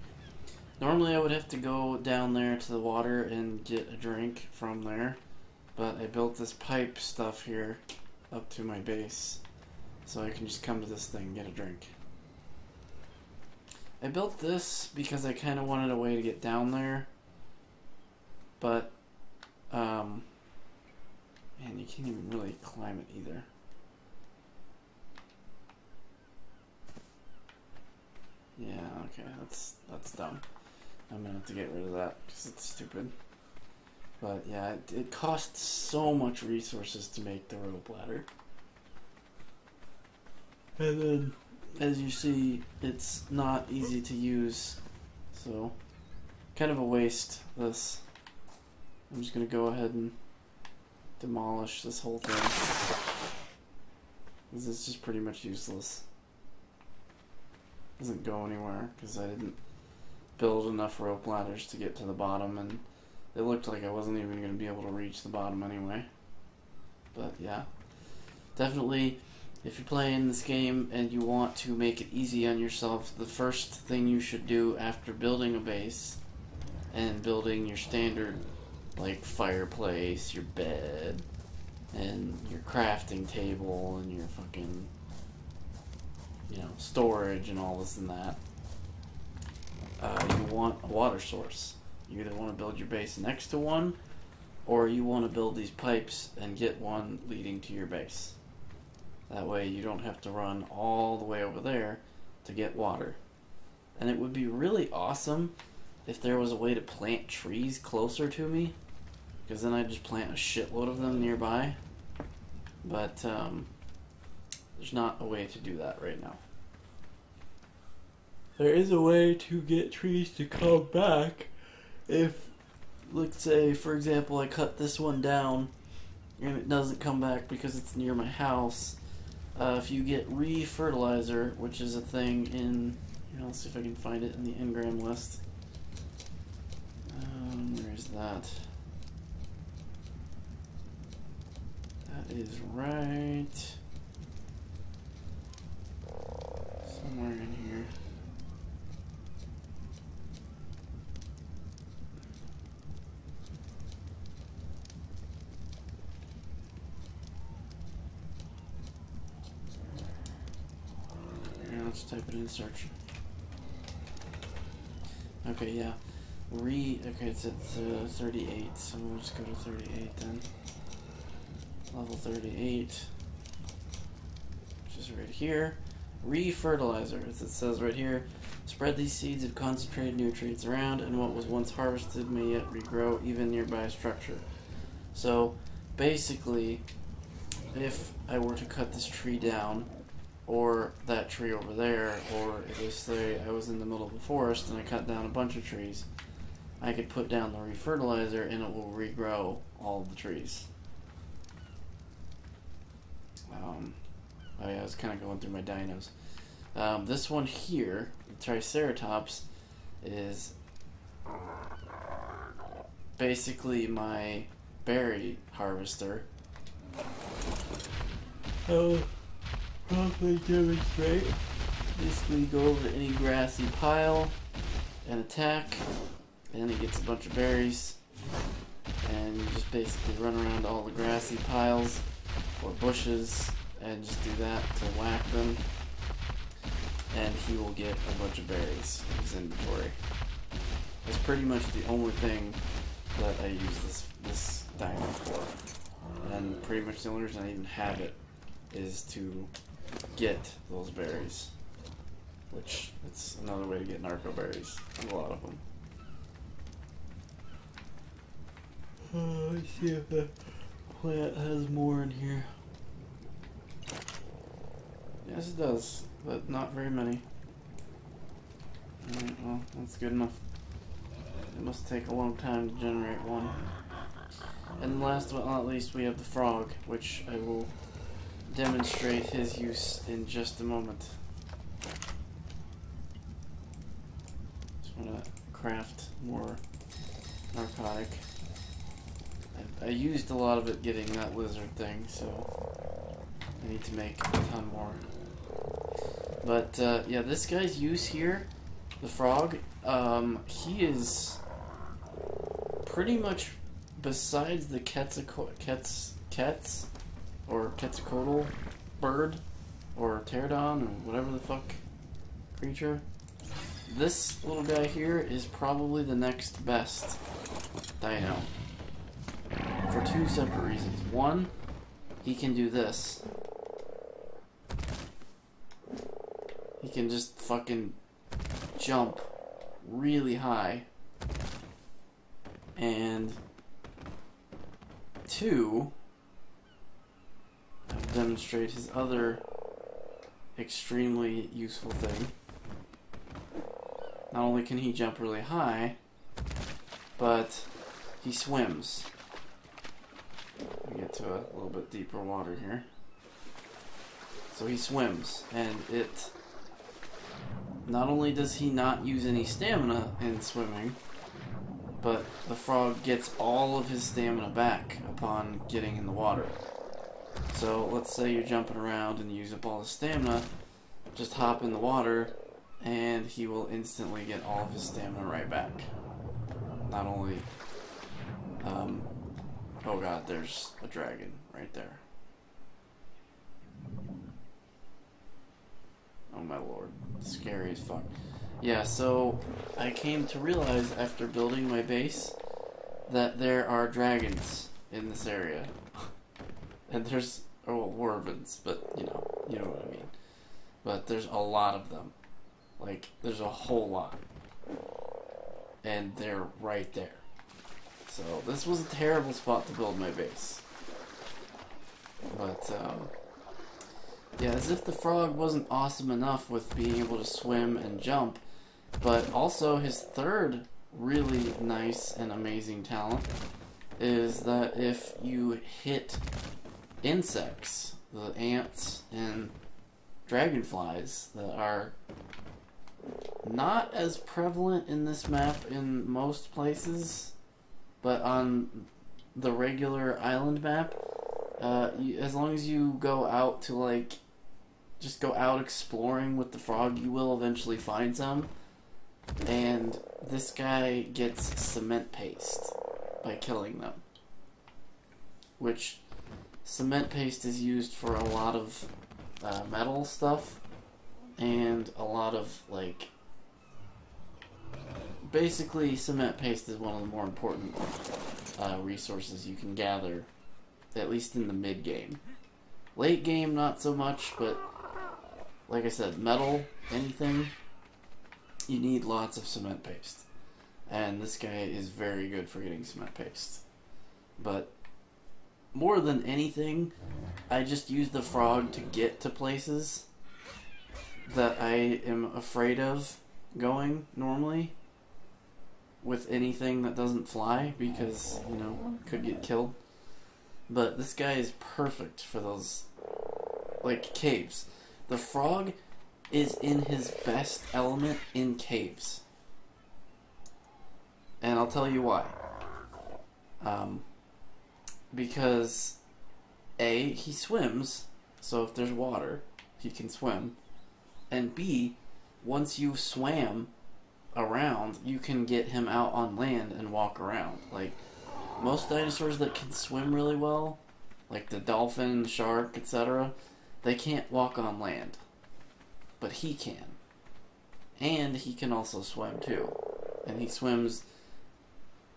normally I would have to go down there to the water and get a drink from there, but I built this pipe stuff here up to my base, so I can just come to this thing and get a drink. I built this because I kind of wanted a way to get down there, but man, you can't even really climb it either. Yeah, okay, that's dumb. I'm gonna have to get rid of that because it's stupid. But yeah, it costs so much resources to make the rope ladder. And then, as you see, it's not easy to use. So, kind of a waste, this. I'm just gonna go ahead and demolish this whole thing, because it's just pretty much useless. Doesn't go anywhere because I didn't build enough rope ladders to get to the bottom, and it looked like I wasn't even going to be able to reach the bottom anyway. But yeah, definitely, if you're playing this game and you want to make it easy on yourself, the first thing you should do after building a base and building your standard, like, fireplace, your bed, and your crafting table, and your fucking, you know, storage and all this and that, you want a water source. You either want to build your base next to one, or you want to build these pipes and get one leading to your base. That way you don't have to run all the way over there to get water. And it would be really awesome if there was a way to plant trees closer to me, because then I'd just plant a shitload of them nearby. But there's not a way to do that right now. There is a way to get trees to come back if, let's say, for example, I cut this one down and it doesn't come back because it's near my house. If you get re-fertilizer, which is a thing in, let's see if I can find it in the engram list. Where is that? That is right somewhere in here. Let's type it in search. Okay, yeah. Okay, it's at 38, so we'll just go to 38 then. Level 38, which is right here. Re-fertilizer, as it says right here. Spread these seeds of concentrated nutrients around, and what was once harvested may yet regrow even nearby a structure. So, basically, if I were to cut this tree down, or that tree over there, or if I say I was in the middle of the forest and I cut down a bunch of trees, I could put down the re-fertilizer and it will regrow all of the trees. Oh yeah, I was kind of going through my dinos. This one here, the Triceratops, is basically my berry harvester. I'll probably demonstrate. Basically, go over any grassy pile and attack, and he gets a bunch of berries. And you just basically run around all the grassy piles or bushes and just do that to whack them. And he will get a bunch of berries in his inventory. That's pretty much the only thing that I use this diamond for. And pretty much the only reason I even have it is to get those berries. Which, it's another way to get narco berries. A lot of them. Let's see if the plant has more in here. Yes, it does, but not very many. Alright, well, that's good enough. It must take a long time to generate one. And last but not least, we have the frog, which I will demonstrate his use in just a moment. Just want to craft more narcotic. I used a lot of it getting that lizard thing, so I need to make a ton more. But yeah, this guy's use here, the frog, he is pretty much, besides the or Quetzalcoatl bird, or pterodon, or whatever the fuck creature, this little guy here is probably the next best dino. For two separate reasons. One, he can do this. He can just fucking jump really high. And two, I'll demonstrate his other extremely useful thing. Not only can he jump really high, but he swims. We get to a little bit deeper water here. So he swims, and it not only does he not use any stamina in swimming, but the frog gets all of his stamina back upon getting in the water. So let's say you're jumping around and you use up all his stamina, just hop in the water and he will instantly get all of his stamina right back. Not only oh god, there's a dragon right there. Oh my lord. Scary as fuck. Yeah, so I came to realize after building my base that there are dragons in this area. And there's, oh, wervins, but you know what I mean. But there's a lot of them. Like, there's a whole lot. And they're right there. So this was a terrible spot to build my base. But, yeah, as if the frog wasn't awesome enough with being able to swim and jump, but also his third really nice and amazing talent is that if you hit insects, the ants and dragonflies that are not as prevalent in this map in most places, but on the regular island map, as long as you go out to, like, just go out exploring with the frog, you will eventually find some. And this guy gets cement paste by killing them. Which, cement paste is used for a lot of metal stuff, and a lot of, like, basically cement paste is one of the more important resources you can gather, at least in the mid game. Late game, not so much, but like I said, metal, anything, you need lots of cement paste. And this guy is very good for getting cement paste. But more than anything, I just use the frog to get to places that I am afraid of going normally with anything that doesn't fly, because, you know, could get killed. But this guy is perfect for those, like, caves. The frog is in his best element in caves. And I'll tell you why. Because, A, he swims, So if there's water, he can swim. And B, once you've swam around, you can get him out on land and walk around. Like, most dinosaurs that can swim really well, like the dolphin, shark, etc., they can't walk on land. But he can. And he can also swim too. And he swims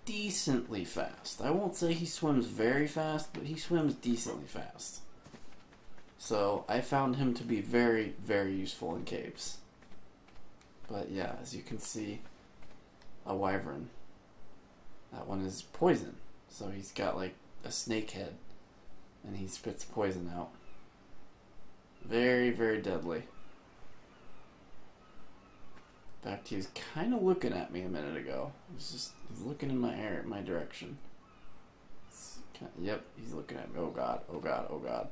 decently fast. I won't say he swims very fast, but he swims decently fast. So I found him to be very, very useful in caves. But yeah, as you can see, a wyvern. That one is poison. So he's got like a snake head. And he spits poison out. Very, very deadly. In fact, he was kind of looking at me a minute ago. He's looking in my direction. Yep, he's looking at me. Oh god, oh god, oh god.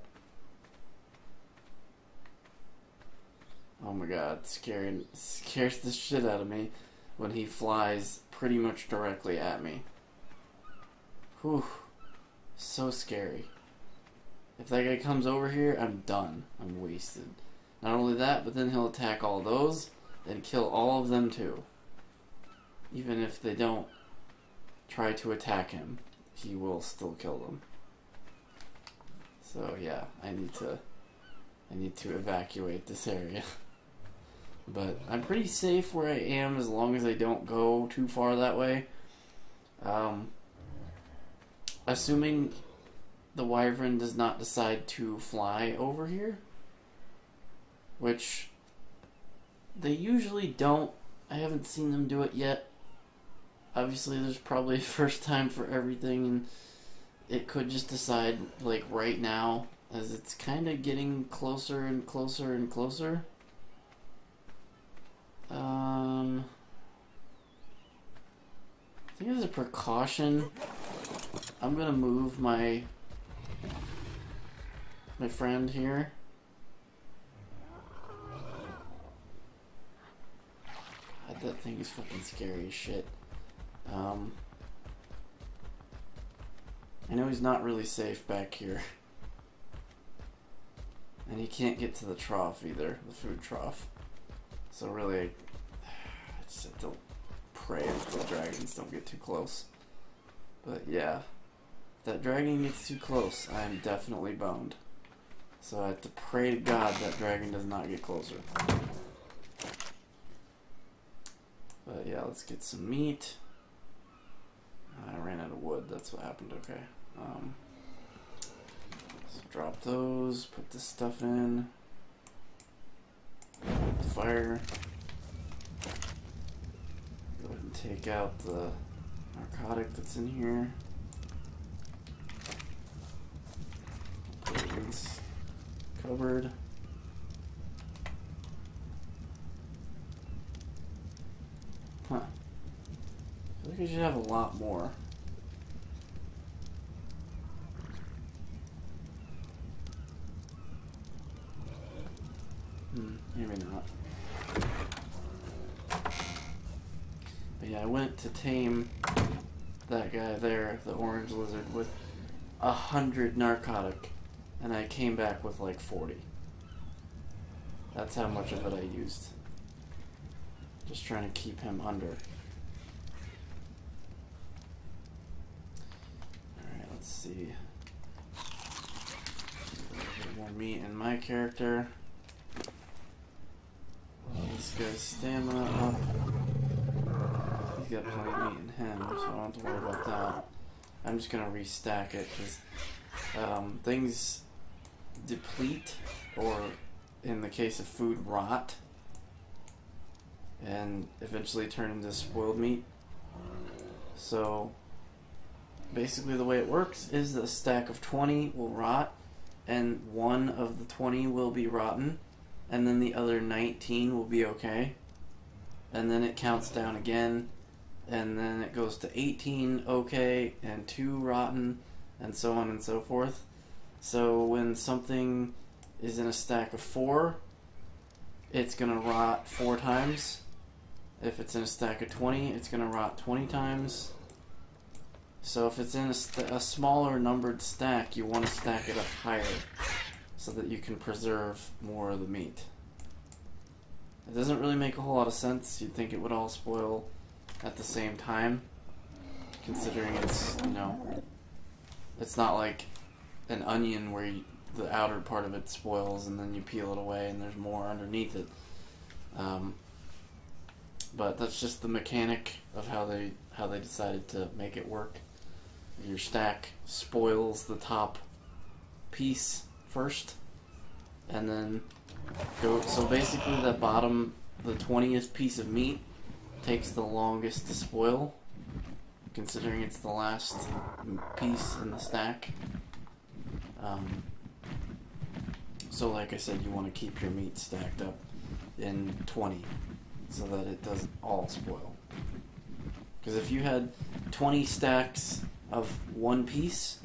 Oh my god, scares the shit out of me when he flies pretty much directly at me. Whew. So scary. If that guy comes over here, I'm done. I'm wasted. Not only that, but then he'll attack all those and kill all of them too. Even if they don't try to attack him, he will still kill them. So yeah, I need to evacuate this area. But I'm pretty safe where I am as long as I don't go too far that way. Assuming the wyvern does not decide to fly over here, which they usually don't. I haven't seen them do it yet. Obviously, there's probably a first time for everything, and it could just decide, like, right now, as it's kind of getting closer and closer and closer. I think as a precaution, I'm gonna move my friend here. God, that thing is fucking scary as shit. I know he's not really safe back here. And he can't get to the trough either, the food trough. So really, I just have to pray that the dragons don't get too close. But yeah, if that dragon gets too close, I am definitely boned. So I have to pray to God that dragon does not get closer. But yeah, let's get some meat. I ran out of wood, that's what happened, okay. So drop those, put this stuff in. Fire. Go ahead and take out the narcotic that's in here. Put it in this cupboard. Huh. I feel like I should have a lot more. Maybe not. But yeah, I went to tame that guy there, the orange lizard, with 100 narcotic, and I came back with like 40. That's how much of it I used. Just trying to keep him under. Alright, let's see. More meat in my character. This guy's stamina up. He's got plenty of meat in him, so I don't have to worry about that. I'm just gonna restack it because things deplete, or in the case of food, rot, and eventually turn into spoiled meat. So basically the way it works is a stack of 20 will rot, and one of the 20 will be rotten, and then the other 19 will be okay. And then it counts down again, and then it goes to 18 okay, and 2 rotten, and so on and so forth. So when something is in a stack of 4, it's going to rot 4 times. If it's in a stack of 20, it's going to rot 20 times. So if it's in a smaller numbered stack, you want to stack it up higher. so that you can preserve more of the meat. It doesn't really make a whole lot of sense. You'd think it would all spoil at the same time, considering it's, you know, it's not like an onion where the outer part of it spoils and then you peel it away and there's more underneath it. But that's just the mechanic of how they decided to make it work. Your stack spoils the top piece first, and then so basically the bottom, the 20th piece of meat takes the longest to spoil, considering it's the last piece in the stack. So like I said, you want to keep your meat stacked up in 20 so that it doesn't all spoil. Because if you had 20 stacks of one piece,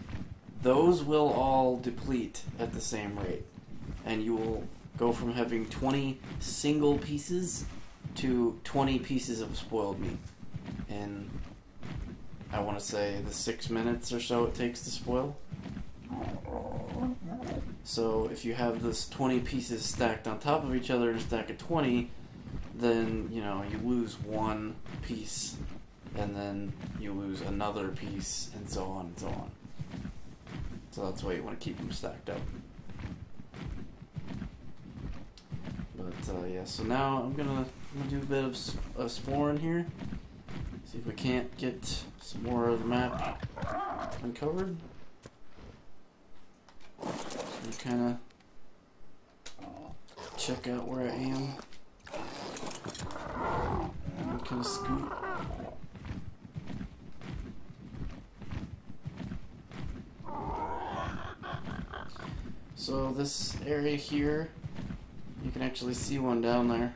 those will all deplete at the same rate. And you will go from having 20 single pieces to 20 pieces of spoiled meat in, I want to say, the 6 minutes or so it takes to spoil. So if you have this 20 pieces stacked on top of each other in a stack of 20, then, you know, you lose one piece, and then you lose another piece, and so on and so on. So that's why you want to keep them stacked up. But yeah, so now I'm gonna do a bit of exploring here. See if we can't get some more of the map uncovered. Just gonna kind of check out where I am. And kind of scoot. So this area here, you can actually see one down there.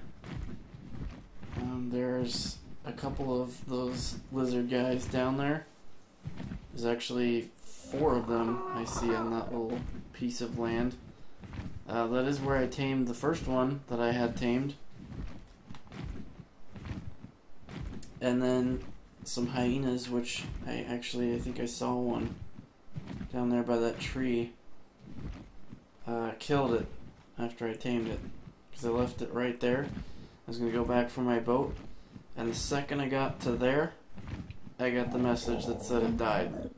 There's a couple of those lizard guys down there. There's actually 4 of them I see on that little piece of land. That is where I tamed the first one that I had tamed. And then some hyenas, which I think I saw one down there by that tree. Killed it after I tamed it, because I left it right there. I was going to go back for my boat, and the second I got to there, I got the message that said it died.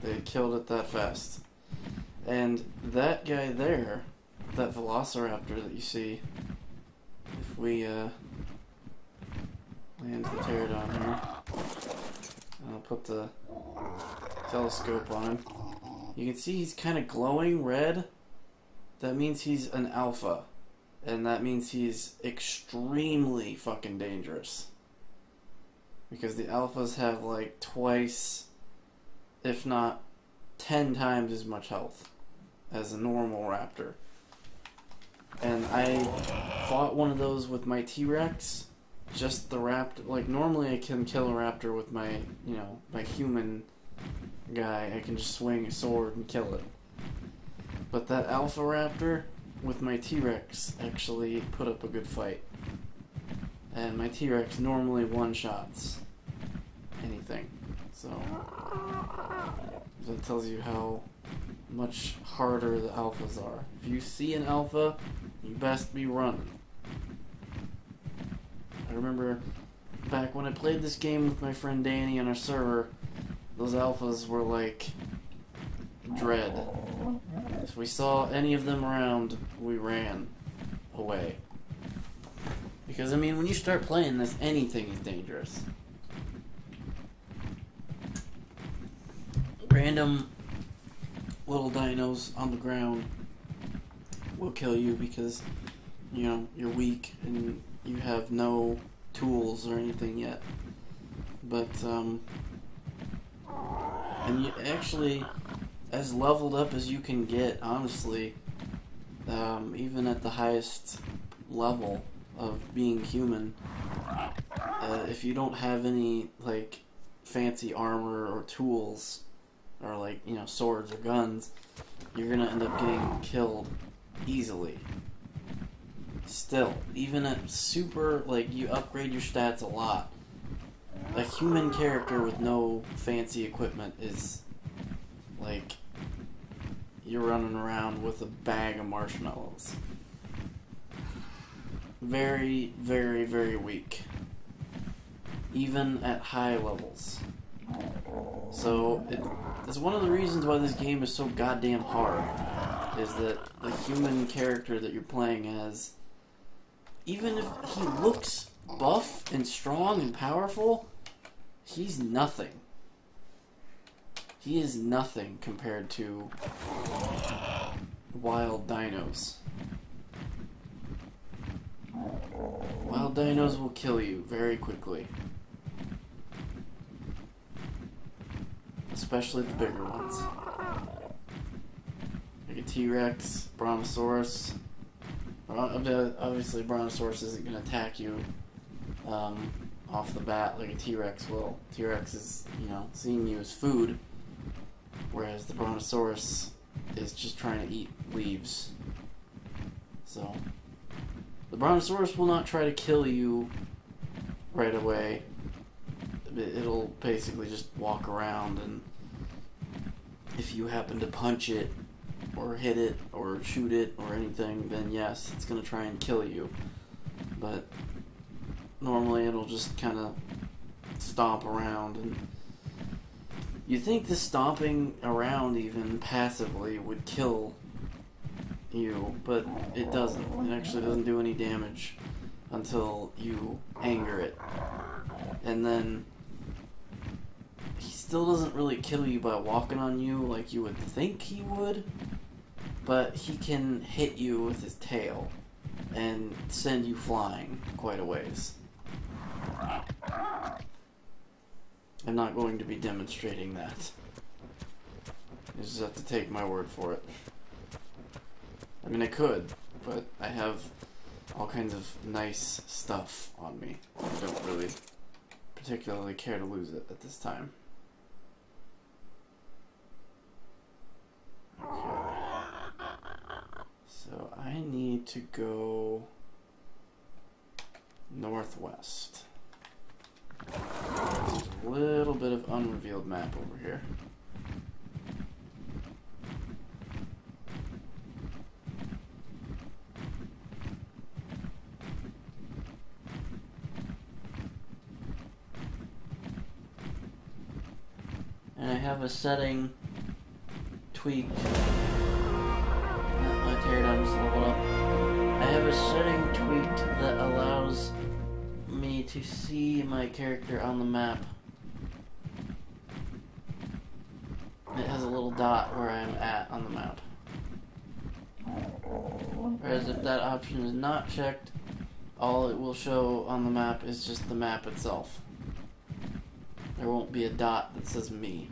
They killed it that fast. And that guy there, that velociraptor that you see, if we land the pterodon here, I'll put the telescope on him. You can see he's kind of glowing red. That means he's an alpha. And that means he's extremely fucking dangerous. Because the alphas have like twice, if not 10 times as much health as a normal raptor. And I fought one of those with my T-Rex. Just the raptor. Like, normally I can kill a raptor with my, you know, my human guy. I can just swing a sword and kill it. But that alpha raptor with my T-Rex actually put up a good fight. And my T-Rex normally one-shots anything. So that tells you how much harder the alphas are. If you see an alpha, you best be running. I remember back when I played this game with my friend Danny on our server, those alphas were like dread. If we saw any of them around, we ran away. Because, I mean, when you start playing this, anything is dangerous. Random little dinos on the ground will kill you because, you know, you're weak and you have no tools or anything yet. But, and you actually, as leveled up as you can get, honestly, even at the highest level of being human, if you don't have any, like, fancy armor or tools, or, like, you know, swords or guns, you're gonna end up getting killed easily. Still, even at super, like, you upgrade your stats a lot, a human character with no fancy equipment is, like, you're running around with a bag of marshmallows. Very, very, very weak. Even at high levels. So, it's one of the reasons why this game is so goddamn hard. Is that the human character that you're playing as, even if he looks buff and strong and powerful, he's nothing. He is nothing compared to wild dinos. Wild dinos will kill you very quickly. Especially the bigger ones. Like a T-Rex, Brontosaurus. Obviously, Brontosaurus isn't going to attack you off the bat like a T-Rex will. T-Rex is, seeing you as food, whereas the Brontosaurus is just trying to eat leaves. So, the Brontosaurus will not try to kill you right away. It'll basically just walk around, and if you happen to punch it, or hit it, or shoot it, or anything, then yes, it's going to try and kill you. But normally it'll just kind of stomp around, and you think the stomping around even passively would kill you, but it doesn't. It actually doesn't do any damage until you anger it. And then he still doesn't really kill you by walking on you like you would think he would, but he can hit you with his tail and send you flying quite a ways. I'm not going to be demonstrating that. You just have to take my word for it. I mean, I could, but I have all kinds of nice stuff on me. I don't really particularly care to lose it at this time. Okay. So I need to go northwest. There's a little bit of unrevealed map over here. And I have a setting tweaked. My teardown just leveled up. I have a setting tweaked that allows me to see my character on the map. It has a little dot where I am at on the map. Whereas if that option is not checked, all it will show on the map is just the map itself. There won't be a dot that says me.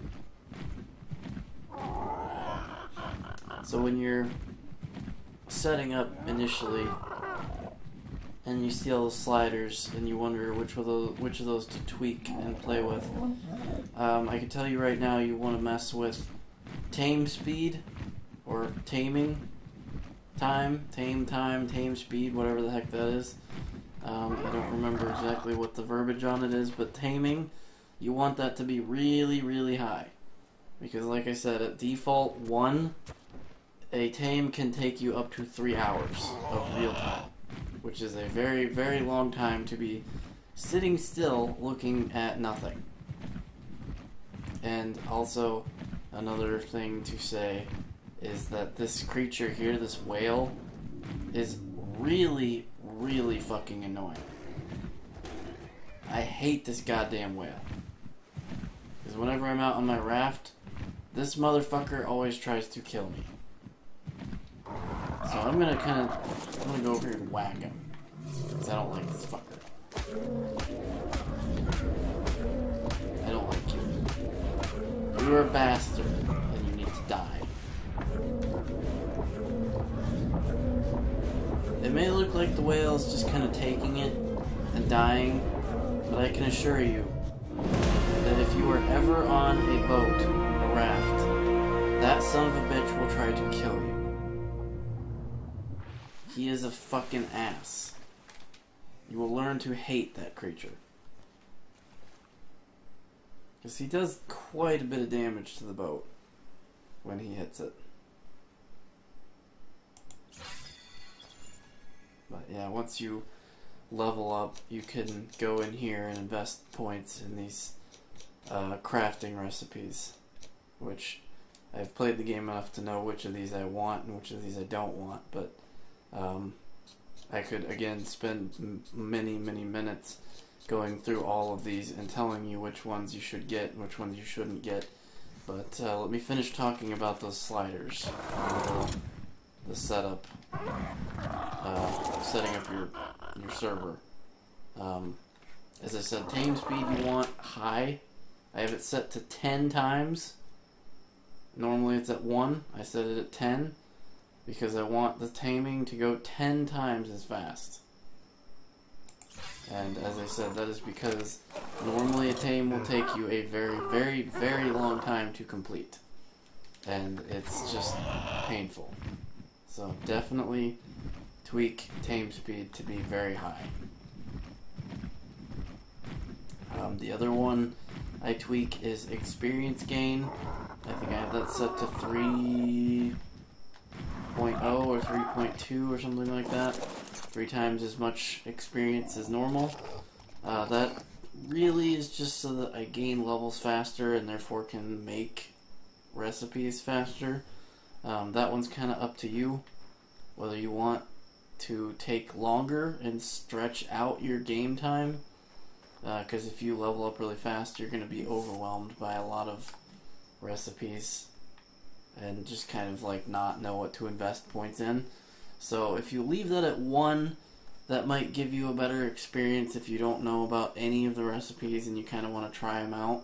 So when you're setting up initially, and you see all the sliders, and you wonder which of those to tweak and play with, I can tell you right now, you want to mess with tame speed, or taming time, tame speed, whatever the heck that is. I don't remember exactly what the verbiage on it is, but taming, you want that to be really, really high. Because like I said, at default 1, a tame can take you up to 3 hours of real time, which is a very, very long time to be sitting still looking at nothing. And also, another thing to say is that this creature here, this whale, is really, really fucking annoying. I hate this goddamn whale. Because whenever I'm out on my raft, this motherfucker always tries to kill me. So I'm gonna go over here and whack him. Because I don't like this fucker. I don't like you. You are a bastard, and you need to die. It may look like the whale is just kind of taking it and dying, but I can assure you that if you are ever on a boat, a raft, that son of a bitch will try to kill you. He is a fucking ass. You will learn to hate that creature. Because he does quite a bit of damage to the boat when he hits it. But yeah, once you level up, you can go in here and invest points in these crafting recipes, which I've played the game enough to know which of these I want and which of these I don't want, but I could again spend many minutes going through all of these and telling you which ones you should get and which ones you shouldn't get. But let me finish talking about those sliders, the setup, setting up your server. As I said, tame speed you want high. I have it set to 10 times. Normally it's at 1. I set it at 10 because I want the taming to go 10 times as fast. And as I said, that is because normally a tame will take you a very long time to complete. And it's just painful. So definitely tweak tame speed to be very high. The other one I tweak is experience gain. I think I have that set to 3.0 or 3.2 or something like that. 3 times as much experience as normal. That really is just so that I gain levels faster and therefore can make recipes faster. That one's kind of up to you, whether you want to take longer and stretch out your game time. Because if you level up really fast, you're going to be overwhelmed by a lot of recipes and just kind of like not know what to invest points in. So if you leave that at 1, that might give you a better experience if you don't know about any of the recipes and you kind of want to try them out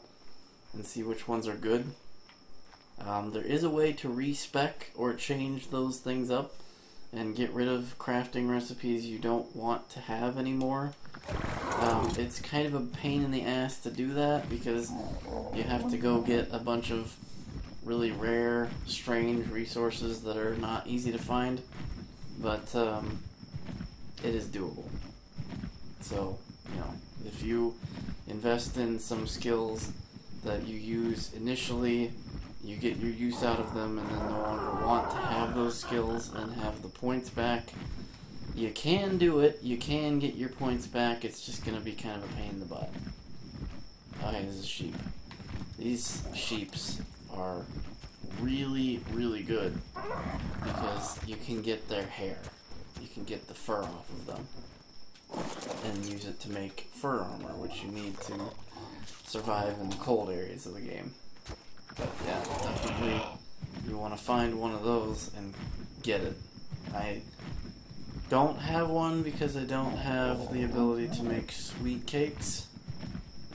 and see which ones are good. There is a way to respec or change those things up and get rid of crafting recipes you don't want to have anymore. It's kind of a pain in the ass to do that because you have to go get a bunch of really rare, strange resources that are not easy to find, but it is doable. So, you know, if you invest in some skills that you use initially, you get your use out of them and then no longer want to have those skills and have the points back, you can do it. You can get your points back. It's just going to be kind of a pain in the butt. Okay, this is a sheep. These sheeps are really good because you can get their hair. You can get the fur off of them and use it to make fur armor, which you need to survive in the cold areas of the game. But yeah, definitely you want to find one of those and get it. I don't have one because I don't have the ability to make sweet cakes.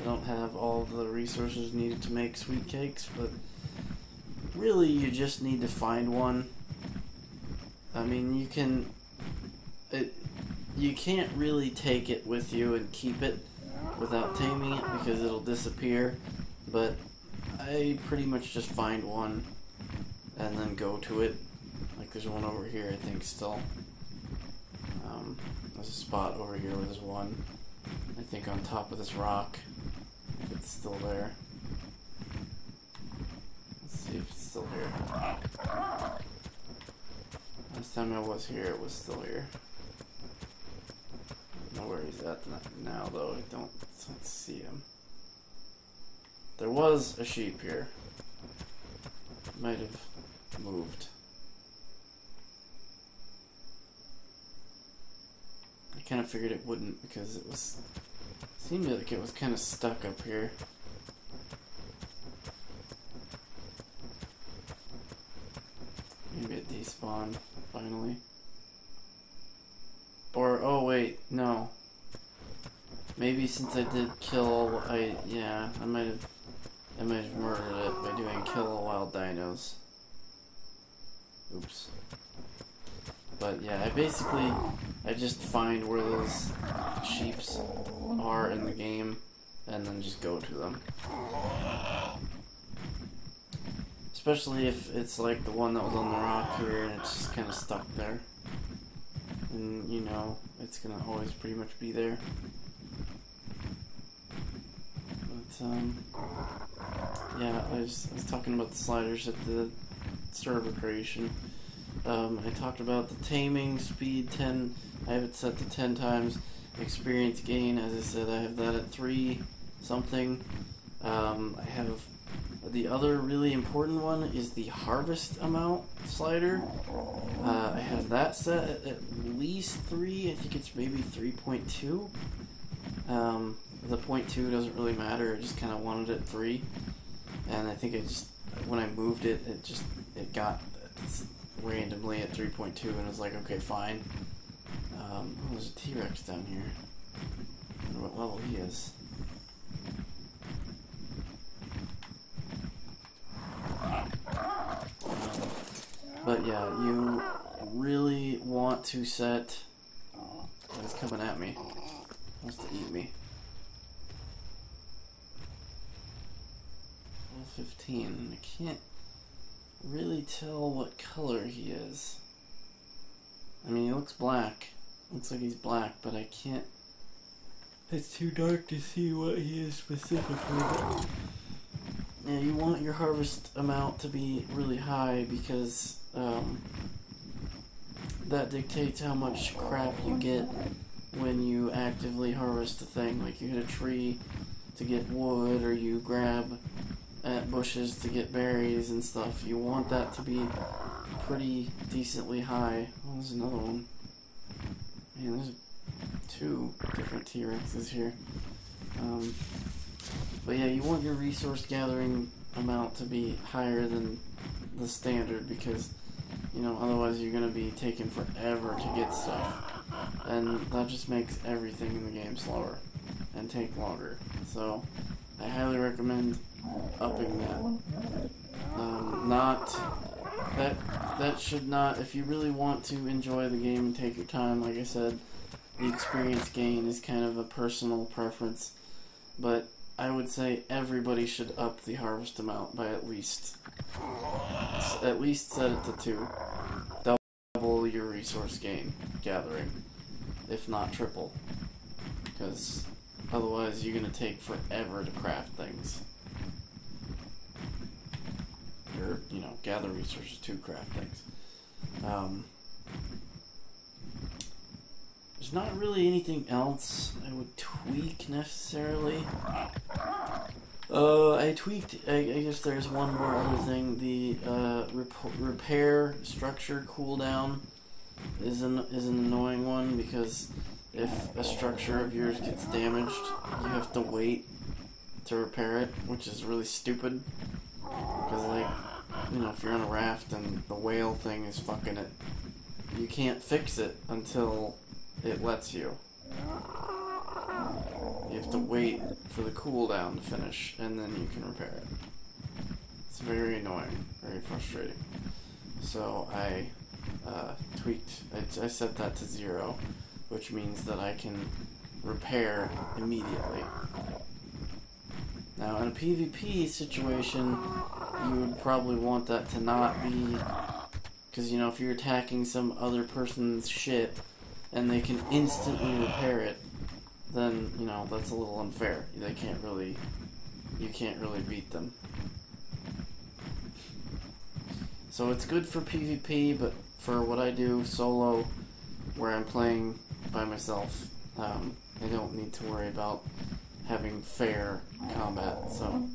I don't have all the resources needed to make sweet cakes, but really you just need to find one. I mean, you can't really take it with you and keep it without taming it because it'll disappear, but I pretty much just find one and then go to it. Like there's one over here I think still. There's a spot over here where there's one, I think on top of this rock, if it's still there. Let's see if it's still here. Last time I was here, it was still here. I don't know where he's at now though, I don't see him. There was a sheep here. Might have moved. I kind of figured it wouldn't because it seemed like it was kind of stuck up here. Maybe it despawned finally. Or oh wait, no. Maybe since I did kill, I might have murdered it by doing kill all wild dinos. Oops. But yeah, I just find where those sheeps are in the game and then just go to them. Especially if it's like the one that was on the rock here and it's just kind of stuck there. And you know, it's gonna always pretty much be there. But yeah, I was talking about the sliders at the server creation. I talked about the taming speed 10. I have it set to 10 times. Experience gain, as I said, I have that at 3 something. I have the other really important one is the harvest amount slider. I have that set at least 3. I think it's maybe 3.2. The 0.2 doesn't really matter. I just kind of wanted it 3, and I think when I moved it, it got randomly at 3.2, and I was like, okay, fine. Oh, there's a T-Rex down here. I wonder what level he is. But yeah, you really want to set... He's coming at me. He wants to eat me. Level 15. I can't really tell what color he is. I mean, he looks black. Looks like he's black, but I can't... It's too dark to see what he is specifically. But yeah, you want your harvest amount to be really high because that dictates how much crap you get when you actively harvest a thing. Like you hit a tree to get wood, or you grab at bushes to get berries and stuff. You want that to be pretty decently high. Oh, there's another one. Man, there's 2 different T-Rexes here. But yeah, you want your resource gathering amount to be higher than the standard, because, you know, otherwise you're going to be taking forever to get stuff. And that just makes everything in the game slower and take longer. So I highly recommend upping that. That should not, if you really want to enjoy the game and take your time, like I said, the experience gain is kind of a personal preference, but I would say everybody should up the harvest amount by at least set it to 2. Double your resource gathering, if not triple, because otherwise you're going to take forever to craft things. Or, you know, gather resources to craft things. There's not really anything else I would tweak necessarily. I tweaked, I guess there's one more other thing. The repair structure cooldown is an annoying one, because if a structure of yours gets damaged, you have to wait to repair it, which is really stupid. Because, like, you know, if you're on a raft and the whale thing is fucking it, you can't fix it until it lets you. You have to wait for the cooldown to finish, and then you can repair it. It's very annoying, very frustrating. So I tweaked, I set that to 0, which means that I can repair immediately. Now, in a PvP situation, you would probably want that to not be, because, you know, if you're attacking some other person's shit and they can instantly repair it, then, you know, that's a little unfair. You can't really beat them. So it's good for PvP, but for what I do solo, where I'm playing by myself, I don't need to worry about having fair combat, so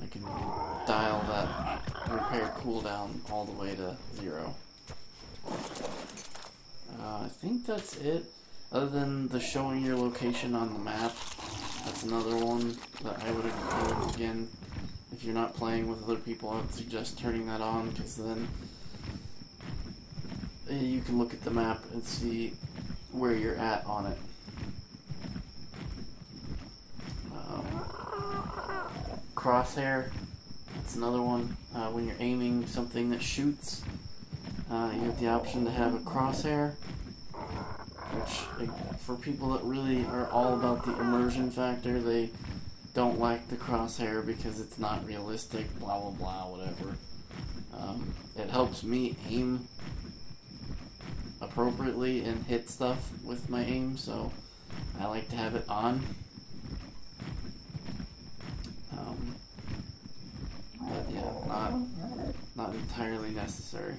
I can dial that repair cooldown all the way to 0. I think that's it. Other than the showing your location on the map, that's another one that I would again, if you're not playing with other people, I would suggest turning that on, because then you can look at the map and see where you're at on it. Crosshair, that's another one. When you're aiming something that shoots, you have the option to have a crosshair, which, for people that really are all about the immersion factor, they don't like the crosshair because it's not realistic, blah blah blah, whatever. It helps me aim appropriately and hit stuff with my aim, so I like to have it on. But yeah, not entirely necessary.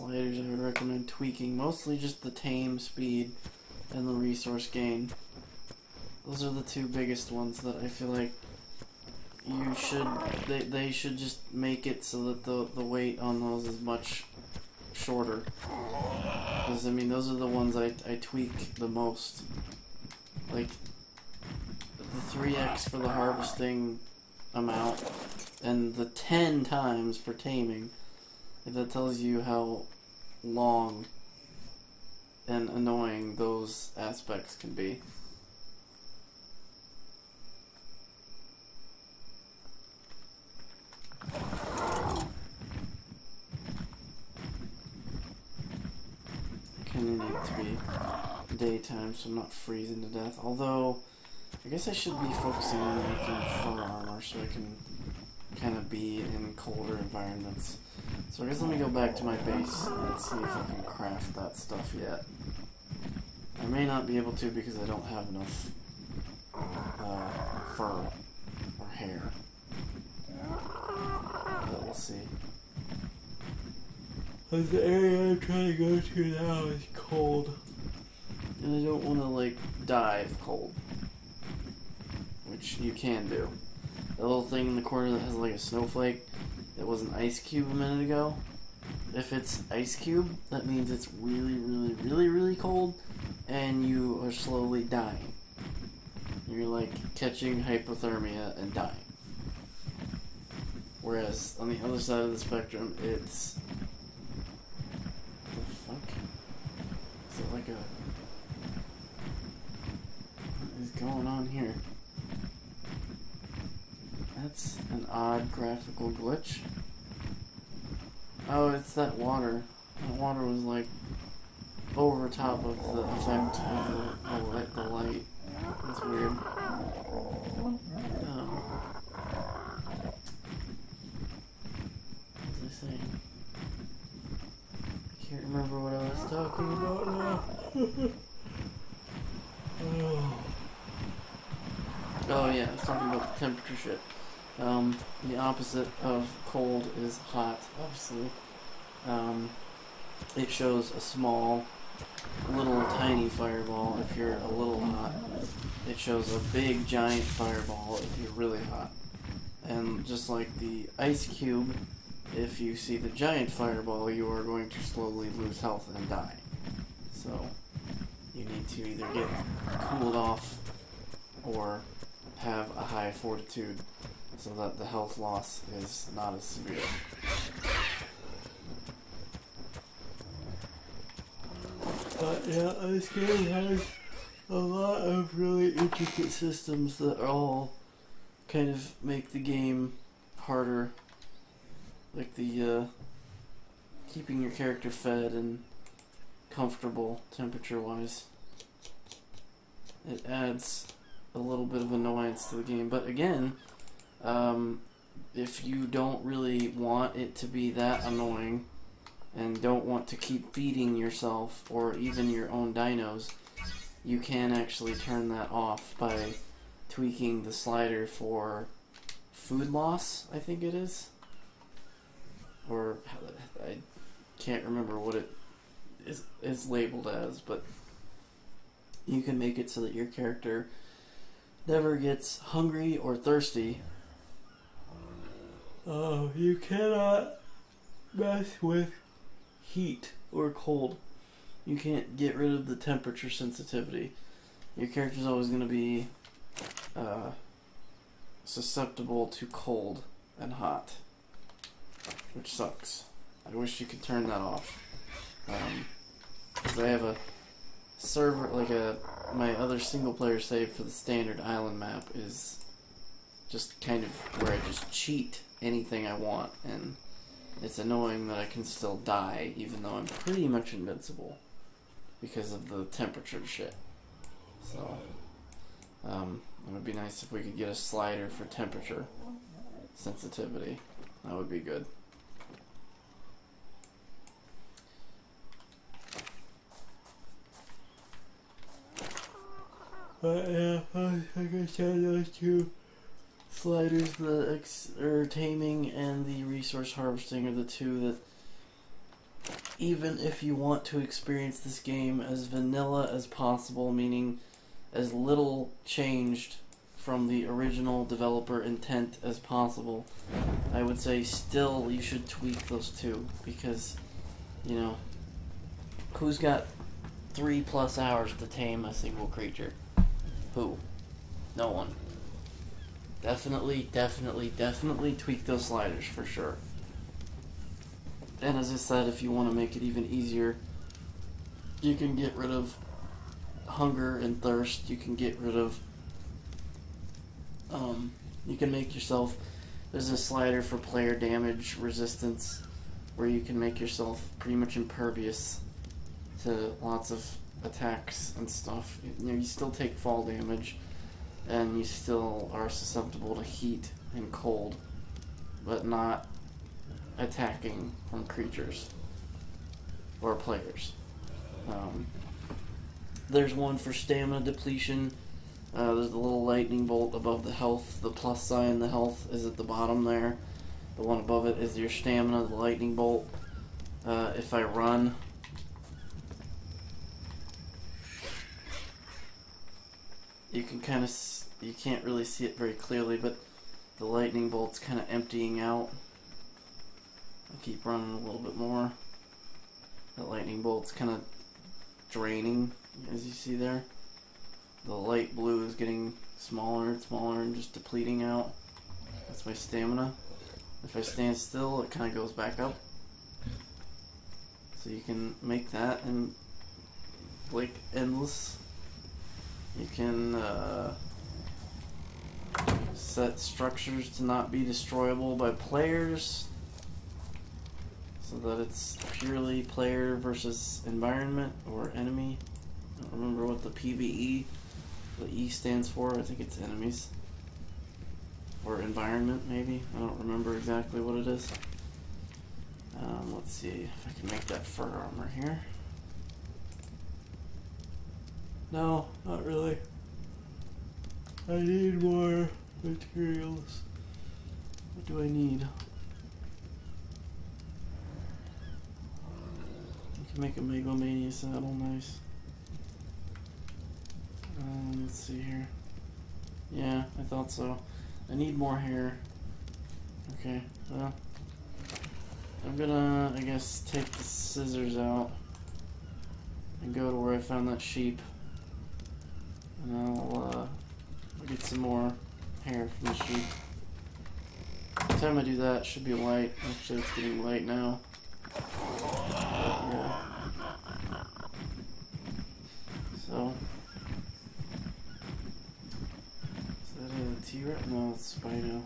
sliders I would recommend tweaking. Mostly just the tame speed and the resource gain. Those are the two biggest ones that I feel like you should, they should just make it so that the weight on those is much shorter. Because, I mean, those are the ones I tweak the most. Like, the 3x for the harvesting amount, and the 10 times for taming. That tells you how long and annoying those aspects can be. Kind of need it to be daytime so I'm not freezing to death. Although, I guess I should be focusing on making fur armor so I can kind of be in colder environments. So I guess let me go back to my base and see if I can craft that stuff yet. I may not be able to because I don't have enough fur or hair. But we'll see. The area I'm trying to go to now is cold. And I don't want to, like, die of cold. Which you can do. The little thing in the corner that has, like, a snowflake that was an ice cube a minute ago. If it's ice cube, that means it's really, really, really, really cold, and you are slowly dying. You're, like, catching hypothermia and dying. Whereas, on the other side of the spectrum, it's... What the fuck? Is it like a... What is going on here? That's an odd graphical glitch. Oh, it's that water. That water was like over top of the effect of the light. That's weird. What was I saying? I can't remember what I was talking about now. Oh yeah, I was talking about the temperature shit. The opposite of cold is hot, obviously. It shows a small, little tiny fireball if you're a little hot. It shows a big giant fireball if you're really hot. And just like the ice cube, if you see the giant fireball, you are going to slowly lose health and die. So, you need to either get cooled off or have a high fortitude so that the health loss is not as severe. But yeah, this game has a lot of really intricate systems that all kind of make the game harder. Like the keeping your character fed and comfortable temperature-wise. It adds a little bit of annoyance to the game, but again, if you don't really want it to be that annoying and don't want to keep feeding yourself or even your own dinos, you can actually turn that off by tweaking the slider for food loss, I think it is. Or I can't remember what it is labeled as, but you can make it so that your character never gets hungry or thirsty. Oh, you cannot mess with heat or cold. You can't get rid of the temperature sensitivity. Your character's always going to be susceptible to cold and hot, which sucks. I wish you could turn that off. Because I have a server, like my other single player save for the standard island map is just kind of where I just cheat anything I want, and it's annoying that I can still die even though I'm pretty much invincible because of the temperature shit. So it would be nice if we could get a slider for temperature sensitivity. That would be good. But yeah, like I said, those two sliders, the taming and the resource harvesting, are the two that even if you want to experience this game as vanilla as possible, meaning as little changed from the original developer intent as possible, I would say still you should tweak those two, because, you know, who's got 3+ hours to tame a single creature? Who? No one. Definitely tweak those sliders for sure. And as I said, if you want to make it even easier, you can get rid of hunger and thirst. You can get rid of, you can make yourself, there's a slider for player damage resistance where you can make yourself pretty much impervious to lots of attacks and stuff. You know, you still take fall damage and you still are susceptible to heat and cold, but not attacking from creatures or players. There's one for stamina depletion. There's the little lightning bolt above the health. The plus sign, the health, is at the bottom there. The one above it is your stamina, the lightning bolt. If I run, you can kind of, you can't really see it very clearly, but the lightning bolt's kind of emptying out. I'll keep running a little bit more. The lightning bolt's kind of draining, as you see there. The light blue is getting smaller and smaller and just depleting out. That's my stamina. If I stand still, it kind of goes back up. So you can make that and like endless. You can set structures to not be destroyable by players, so that it's purely player versus environment or enemy. I don't remember what the PvE, the E stands for. I think it's enemies. Or environment, maybe. I don't remember exactly what it is. Let's see if I can make that fur armor here. No, not really. I need more materials. What do I need? I can make a Megalomania saddle, nice. Let's see here. Yeah, I thought so. I need more hair. Okay, well, I'm gonna, I guess, take the scissors out and go to where I found that sheep. And I'll get some more hair from the sheep. By the time I do that, it should be light. Actually, it's getting light now. Yeah. So, is that a T-Rex? No, it's Spino.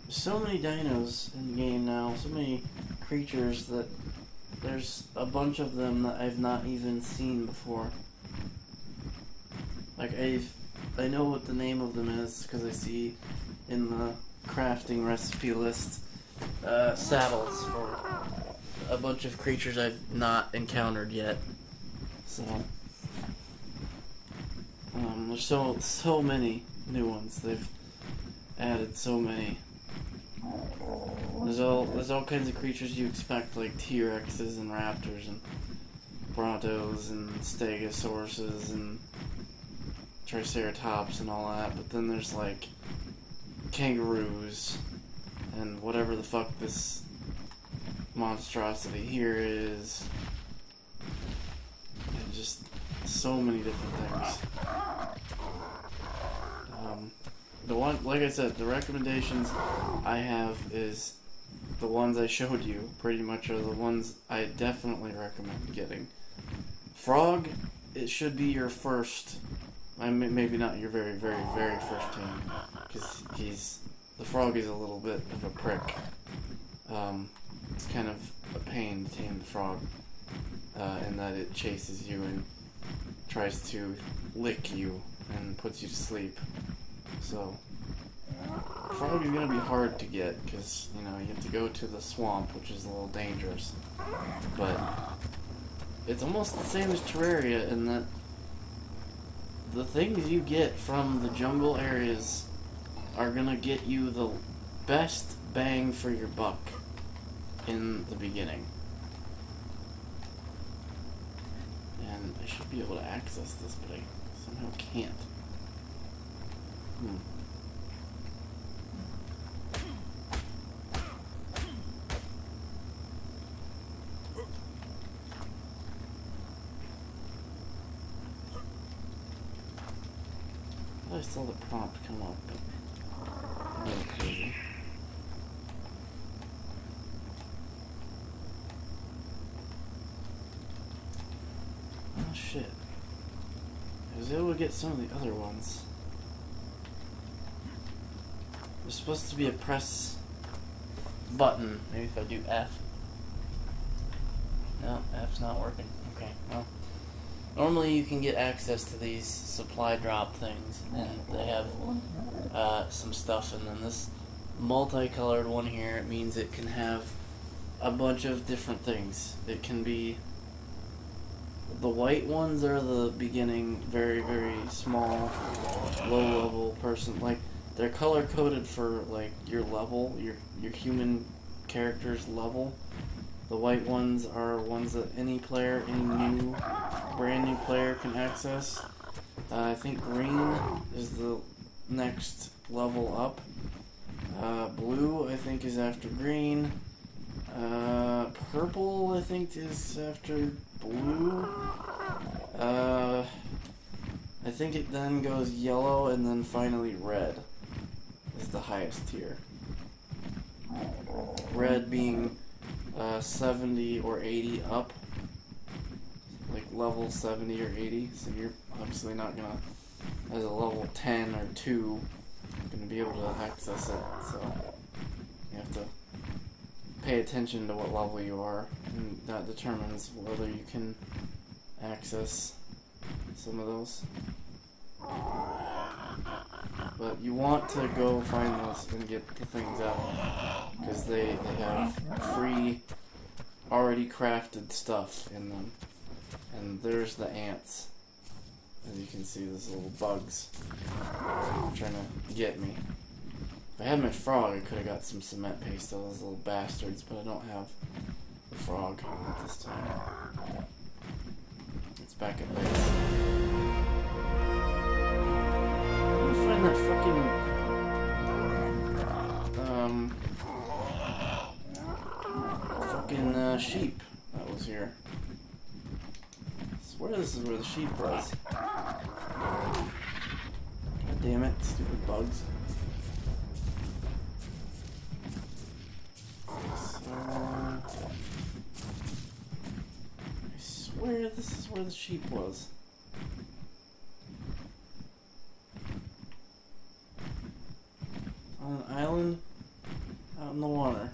There's so many dinos in the game now, so many creatures that there's a bunch of them that I've not even seen before. Like, I know what the name of them is because I see in the crafting recipe list saddles for a bunch of creatures I've not encountered yet. So there's so many new ones. They've added so many. There's all kinds of creatures you expect, like T-Rexes and raptors and brontos and stegosauruses and triceratops and all that, but then there's like kangaroos and whatever the fuck this monstrosity here is, and just so many different things. The one, like I said, the recommendations I have is the ones I showed you pretty much are the ones I definitely recommend getting. Frog, it should be your first, maybe not your very first tame, because the frog is a little bit of a prick. It's kind of a pain to tame the frog, in that it chases you and tries to lick you and puts you to sleep. So, frog is going to be hard to get, because, you know, you have to go to the swamp, which is a little dangerous. But it's almost the same as Terraria in that the things you get from the jungle areas are going to get you the best bang for your buck. in the beginning. And I should be able to access this, but I somehow can't. I saw the prompt come up, but I'm really crazy. Oh shit. I was able to get some of the other ones. There's supposed to be a press button. Maybe if I do F. No, F's not working. Okay, well. Normally you can get access to these supply drop things, and they have some stuff, and then this multicolored one here, it means it can have a bunch of different things. It can be, the white ones are the beginning, very, very small, low-level person, like, they're color-coded for, like, your level, your human character's level. The white ones are ones that any player, any brand new player can access. I think green is the next level up. Blue, I think, is after green. Purple, I think, is after blue. I think it then goes yellow and then finally red is the highest tier. Red being 70 or 80 up, like level 70 or 80, so you're obviously not gonna, as a level 10 or 2, gonna be able to access it, so you have to pay attention to what level you are, and that determines whether you can access some of those. But you want to go find those and get the things out, because they have free, already crafted stuff in them. And there's the ants. As you can see, those little bugs trying to get me. If I had my frog, I could have got some cement paste on those little bastards, but I don't have the frog at this time. It's back at base. Find that fucking sheep that was here. I swear this is where the sheep was. God damn it, stupid bugs. So, I swear this is where the sheep was. On an island out in the water.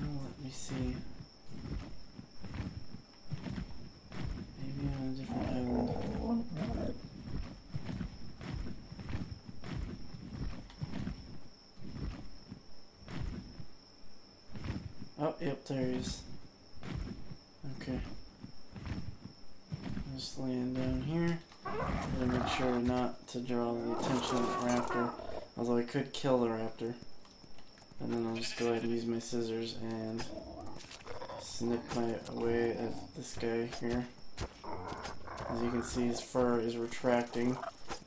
Let me see. Maybe on a different island. Oh, yep, there he is. Okay. I'm just laying down here. Gotta make sure not to draw the attention of the raptor. Although I could kill the raptor. And then I'll just go ahead and use my scissors and snip my way at this guy here. As you can see, his fur is retracting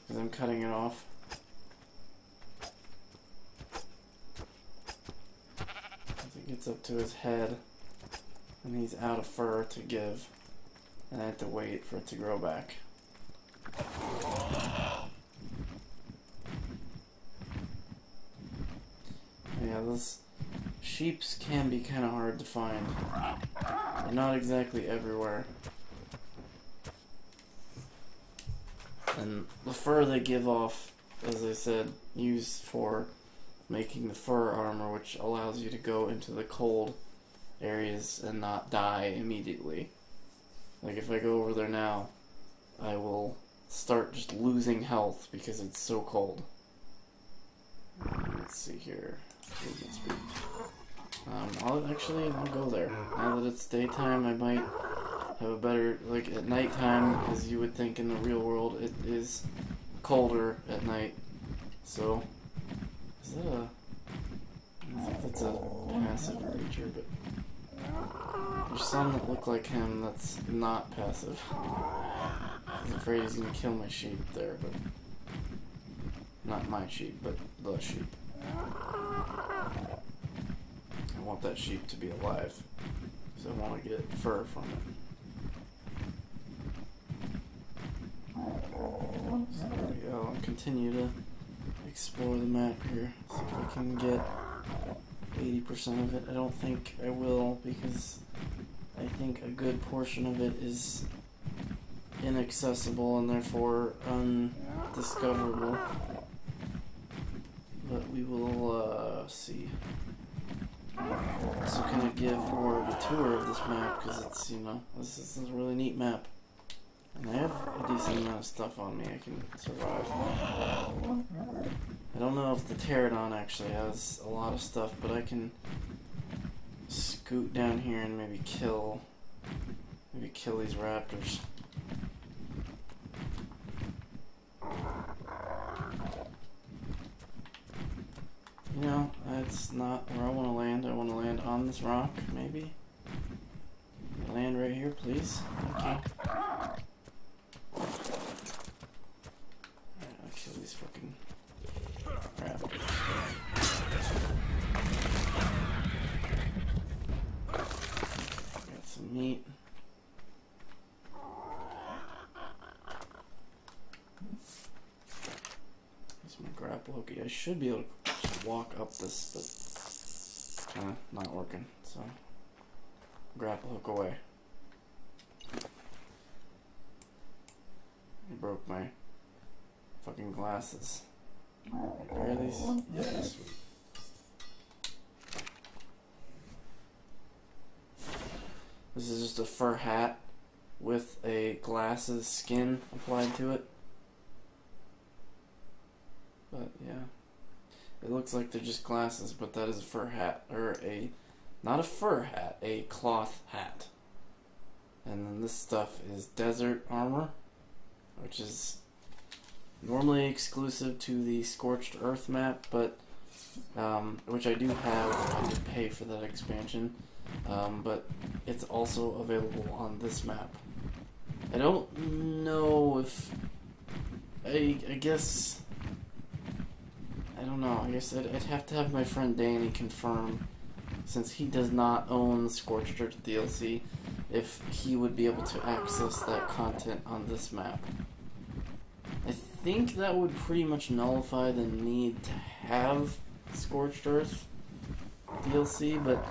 because I'm cutting it off. Gets up to his head and he's out of fur to give, and I have to wait for it to grow back. Yeah, those sheeps can be kind of hard to find. They're not exactly everywhere. And the fur they give off, as I said, used for making the fur armor, which allows you to go into the cold areas and not die immediately. Like if I go over there now, I will start just losing health because it's so cold. Let's see here. I'll go there. Now that it's daytime, I might have a better, like, at nighttime, as you would think in the real world, it is colder at night. So, is that a... I think that's a passive creature, but there's some that look like him that's not passive. I'm afraid he's gonna kill my sheep there, but not my sheep, but the sheep. I want that sheep to be alive, so I want to get fur from it. So I'll continue to explore the map here, see if I can get 80% of it. I don't think I will, because I think a good portion of it is inaccessible and therefore undiscoverable. But we will see. So kind of give more of a tour of this map, because it's, you know, this is a really neat map. And I have a decent amount of stuff on me, I can survive. I don't know if the pterodon actually has a lot of stuff, but I can scoot down here and maybe kill these raptors. You know, that's not where I want to land. I want to land on this rock, maybe. Land right here, please. Thank you. Alright, I'll kill these fucking raptors. Got some meat. Here's my grapple hook. I should be able to just walk up this, but not working, so grapple hook away. I broke my fucking glasses. Repair these? Yes. This is just a fur hat with a glasses skin applied to it. But yeah, it looks like they're just glasses, but that is a fur hat, or not a fur hat, a cloth hat. And then this stuff is desert armor, which is normally exclusive to the Scorched Earth map, but which I do have. I did pay for that expansion, but it's also available on this map. I don't know if I guess I don't know. I guess I'd have to have my friend Danny confirm, since he does not own the Scorched Earth DLC, if he would be able to access that content on this map. I think that would pretty much nullify the need to have Scorched Earth DLC, but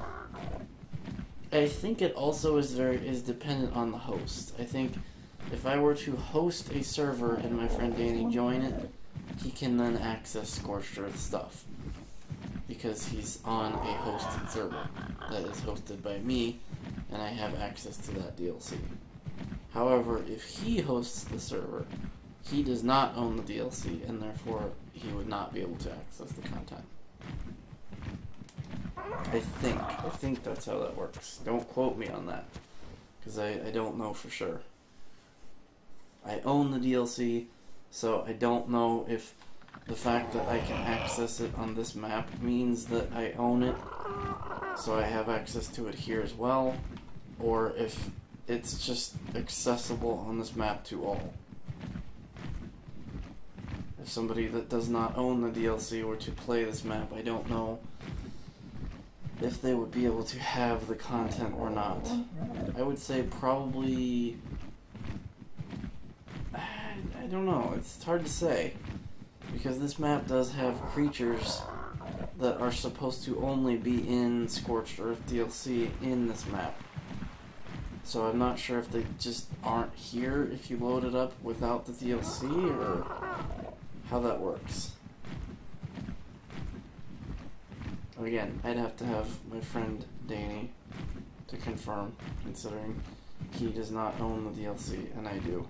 I think it also is dependent on the host. I think if I were to host a server and my friend Danny join it, he can then access Scorched Earth stuff, because he's on a hosted server that is hosted by me, and I have access to that DLC. However, if he hosts the server, he does not own the DLC, and therefore he would not be able to access the content. I think that's how that works. Don't quote me on that, because I don't know for sure. I own the DLC, so I don't know if the fact that I can access it on this map means that I own it, so I have access to it here as well, or if it's just accessible on this map to all. If somebody that does not own the DLC were to play this map, I don't know if they would be able to have the content or not. I would say probably... I don't know, it's hard to say, because this map does have creatures that are supposed to only be in Scorched Earth DLC in this map. So I'm not sure if they just aren't here if you load it up without the DLC, or how that works. Again, I'd have to have my friend Danny to confirm, considering he does not own the DLC, and I do.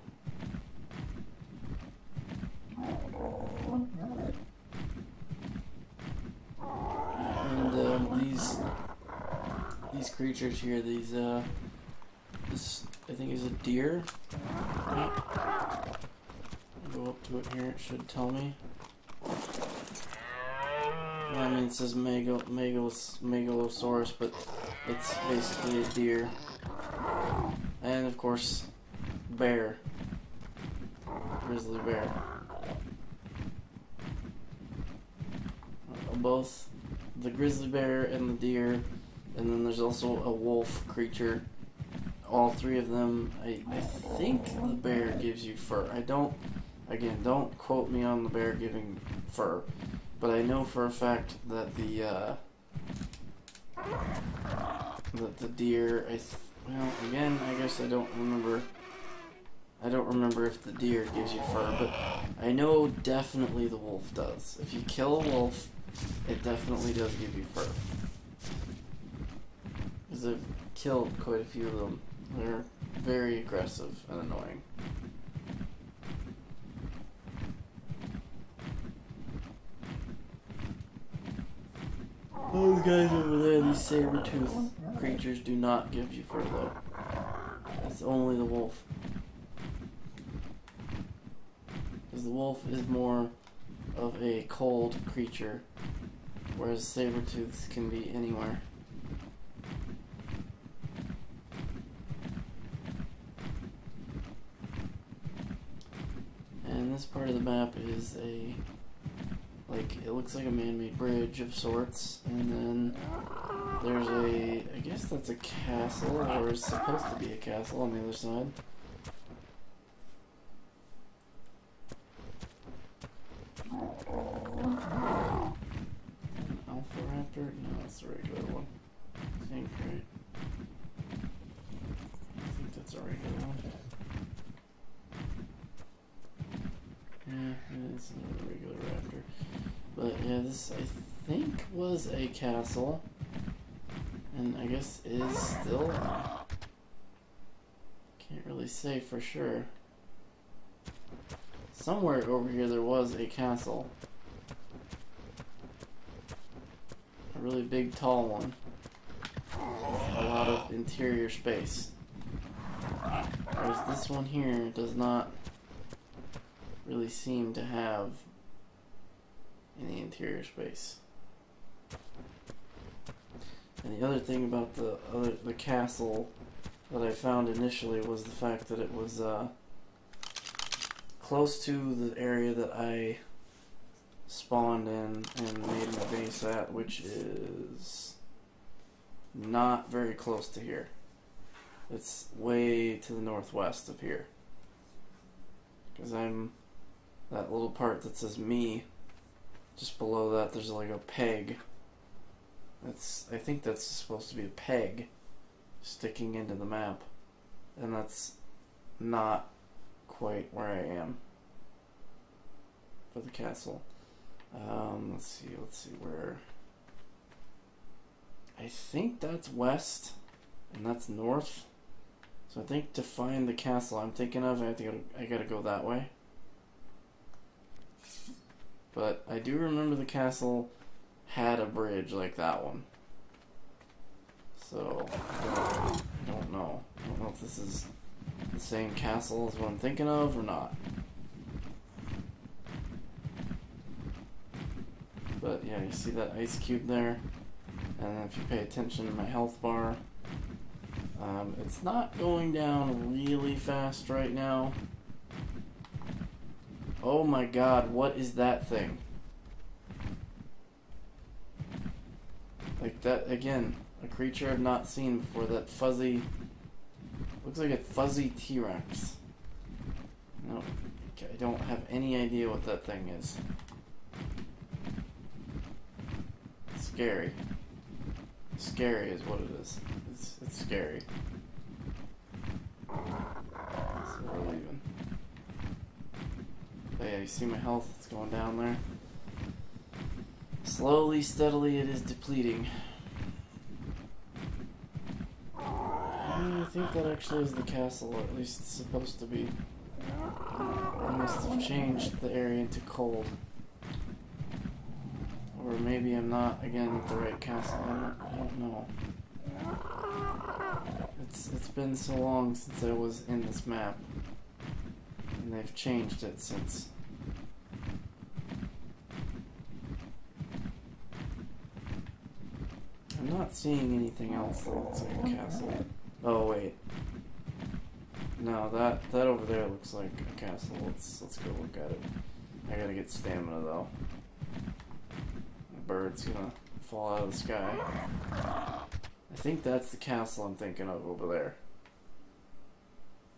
And these these creatures here, these, this, I think is a deer. Go up to it here, it should tell me. I mean, it says Megalosaurus, but it's basically a deer. And of course, bear. Grizzly bear. Both the grizzly bear and the deer, and then there's also a wolf creature. All three of them, I think the bear gives you fur. I don't, again, don't quote me on the bear giving fur, but I know for a fact that the deer, well, again, I guess I don't remember if the deer gives you fur, but I know definitely the wolf does. If you kill a wolf, it definitely does give you fur. Because I've killed quite a few of them. They're very aggressive and annoying. Those guys over there, these saber-toothed creatures, do not give you fur though. It's only the wolf. Because the wolf is more of a cold creature, whereas saber-tooths can be anywhere. And this part of the map is a, like, it looks like a man-made bridge of sorts, and then there's a, I guess that's a castle, or is supposed to be a castle on the other side. Alpha Raptor? No, that's the regular one. I think, right? I think that's a regular one. Yeah, it's another regular raptor. But yeah, this I think was a castle, and I guess is still. Can't really say for sure. Somewhere over here there was a castle. A really big, tall one. With a lot of interior space. Whereas this one here does not really seem to have any interior space. And the other thing about the castle that I found initially was the fact that it was close to the area that I spawned in and made my base at, which is not very close to here. It's way to the northwest of here. Because I'm that little part that says me, just below that there's like a peg. I think that's supposed to be a peg sticking into the map, and that's not quite where I am for the castle. Let's see where. I think that's west and that's north. So I think to find the castle I'm thinking of, I gotta go that way. But I do remember the castle had a bridge like that one. So I don't know. I don't know if this is the same castle as what I'm thinking of or not. But yeah, you see that ice cube there? And then if you pay attention to my health bar, it's not going down really fast right now. Oh my god, what is that thing? Like that, again, a creature I've not seen before, that fuzzy, looks like a fuzzy T-Rex. No, I don't have any idea what that thing is. Scary. Scary is what it is. It's scary. So we're leaving. But yeah, you see my health, it's going down there. Slowly, steadily, it is depleting. I think that actually is the castle, or at least it's supposed to be. I must have changed the area into cold. Or maybe I'm not, again, at the right castle. I don't know. It's been so long since I was in this map, and they've changed it since. I'm not seeing anything else that looks like a castle. Oh wait, no, that over there looks like a castle. Let's go look at it. I gotta get stamina though. The bird's gonna fall out of the sky. I think that's the castle I'm thinking of over there.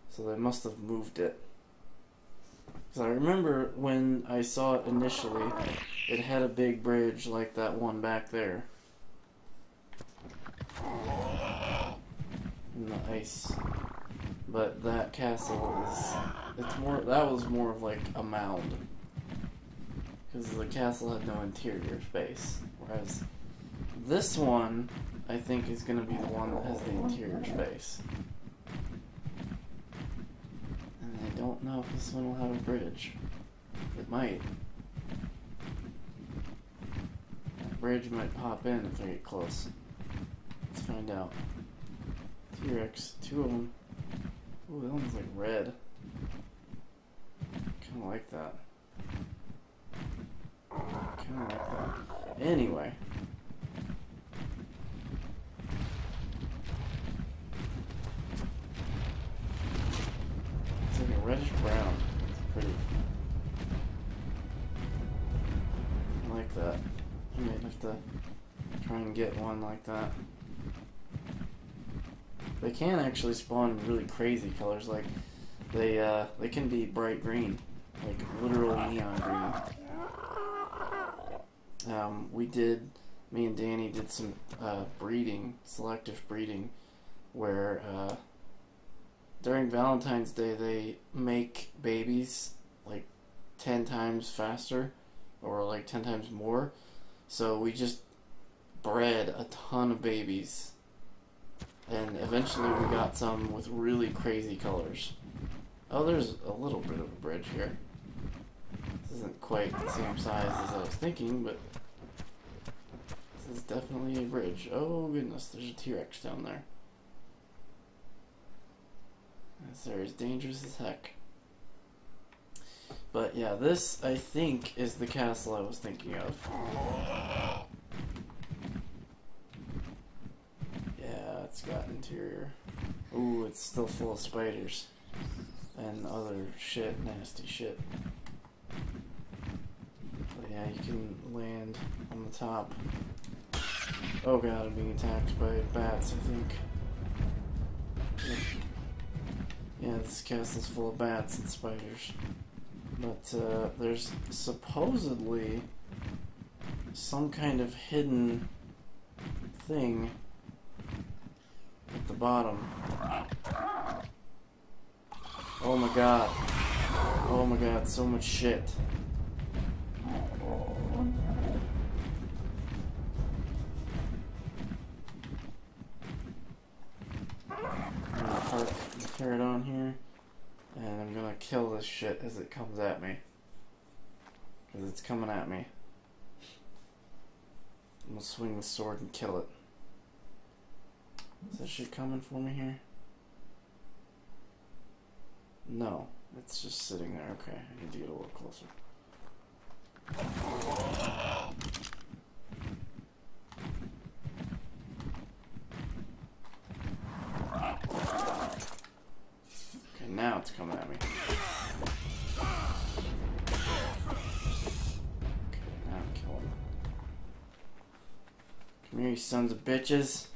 So they must have moved it. Because I remember when I saw it initially, it had a big bridge like that one back there. In the ice. But that castle that was more of like a mound. Because the castle had no interior space. Whereas this one, I think, is going to be the one that has the interior space. And I don't know if this one will have a bridge. It might. That bridge might pop in if I get close. Let's find out. T-Rex, 2 of them. Ooh, that one's like red. Kinda like that. Kinda like that. Anyway. It's like a reddish brown. It's pretty. I like that. I might have to try and get one like that. They can actually spawn really crazy colors, like they can be bright green, like literal neon green. Me and Danny did some breeding, selective breeding, where during Valentine's Day they make babies like 10 times faster, or like 10 times more. So we just bred a ton of babies. And eventually we got some with really crazy colors. Oh, there's a little bit of a bridge here. This isn't quite the same size as I was thinking, but this is definitely a bridge. Oh goodness, there's a T-Rex down there. This area is dangerous as heck. But yeah, this, I think, is the castle I was thinking of. It's got interior. Ooh, it's still full of spiders and other shit, nasty shit. But yeah, you can land on the top. Oh god, I'm being attacked by bats, I think. Yeah, this castle's full of bats and spiders. But there's supposedly some kind of hidden thing at the bottom. Oh my god. Oh my god, so much shit. I'm gonna park the pterodon here, and I'm gonna kill this shit as it comes at me. Because it's coming at me. I'm gonna swing the sword and kill it. Is that shit coming for me here? No, it's just sitting there. Okay, I need to get a little closer. Okay, now it's coming at me. Okay, now I'm killing it. Come here, you sons of bitches.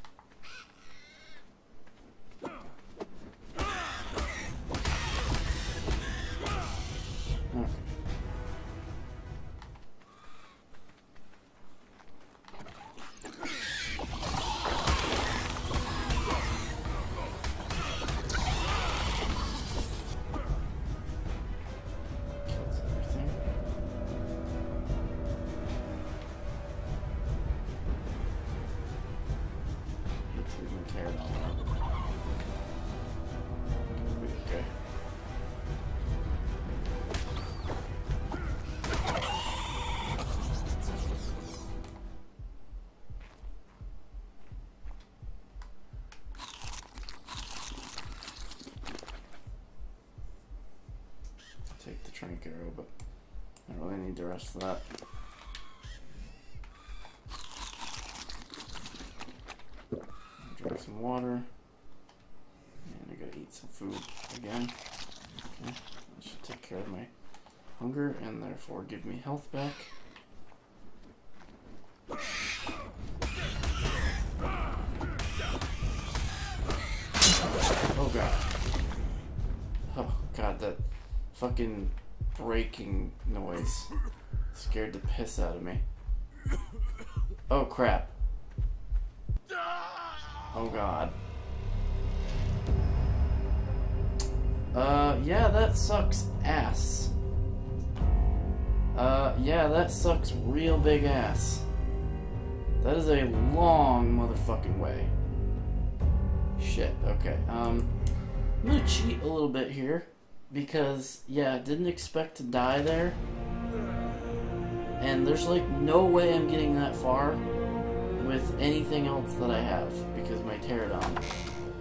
take the trinket arrow, but I don't really need the rest of that. Drink some water. And I gotta eat some food again. Okay, that should take care of my hunger and therefore give me health back. Oh god. Oh god, that fucking breaking noise scared the piss out of me. Oh crap. Oh god. Yeah, that sucks ass. Yeah, that sucks real big ass. That is a long motherfucking way. Shit, okay. I'm gonna cheat a little bit here. Because, yeah, I didn't expect to die there. And there's like no way I'm getting that far with anything else that I have. Because my pterodon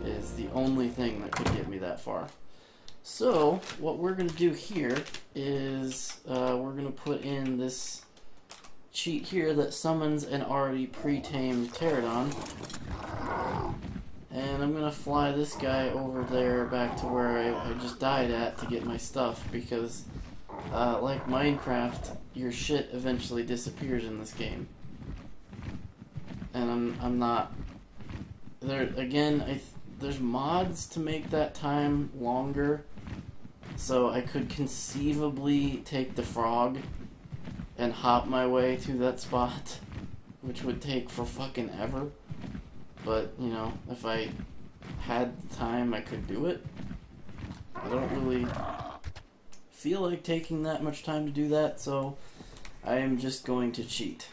is the only thing that could get me that far. So, what we're gonna do here is we're gonna put in this cheat here that summons an already pre-tamed pterodon. And I'm gonna fly this guy over there back to where I just died at to get my stuff because, like Minecraft, your shit eventually disappears in this game. And I'm not... There, again, there's mods to make that time longer, so I could conceivably take the frog and hop my way to that spot, which would take for fucking ever. But, you know, if I had the time, I could do it. I don't really feel like taking that much time to do that, so I am just going to cheat.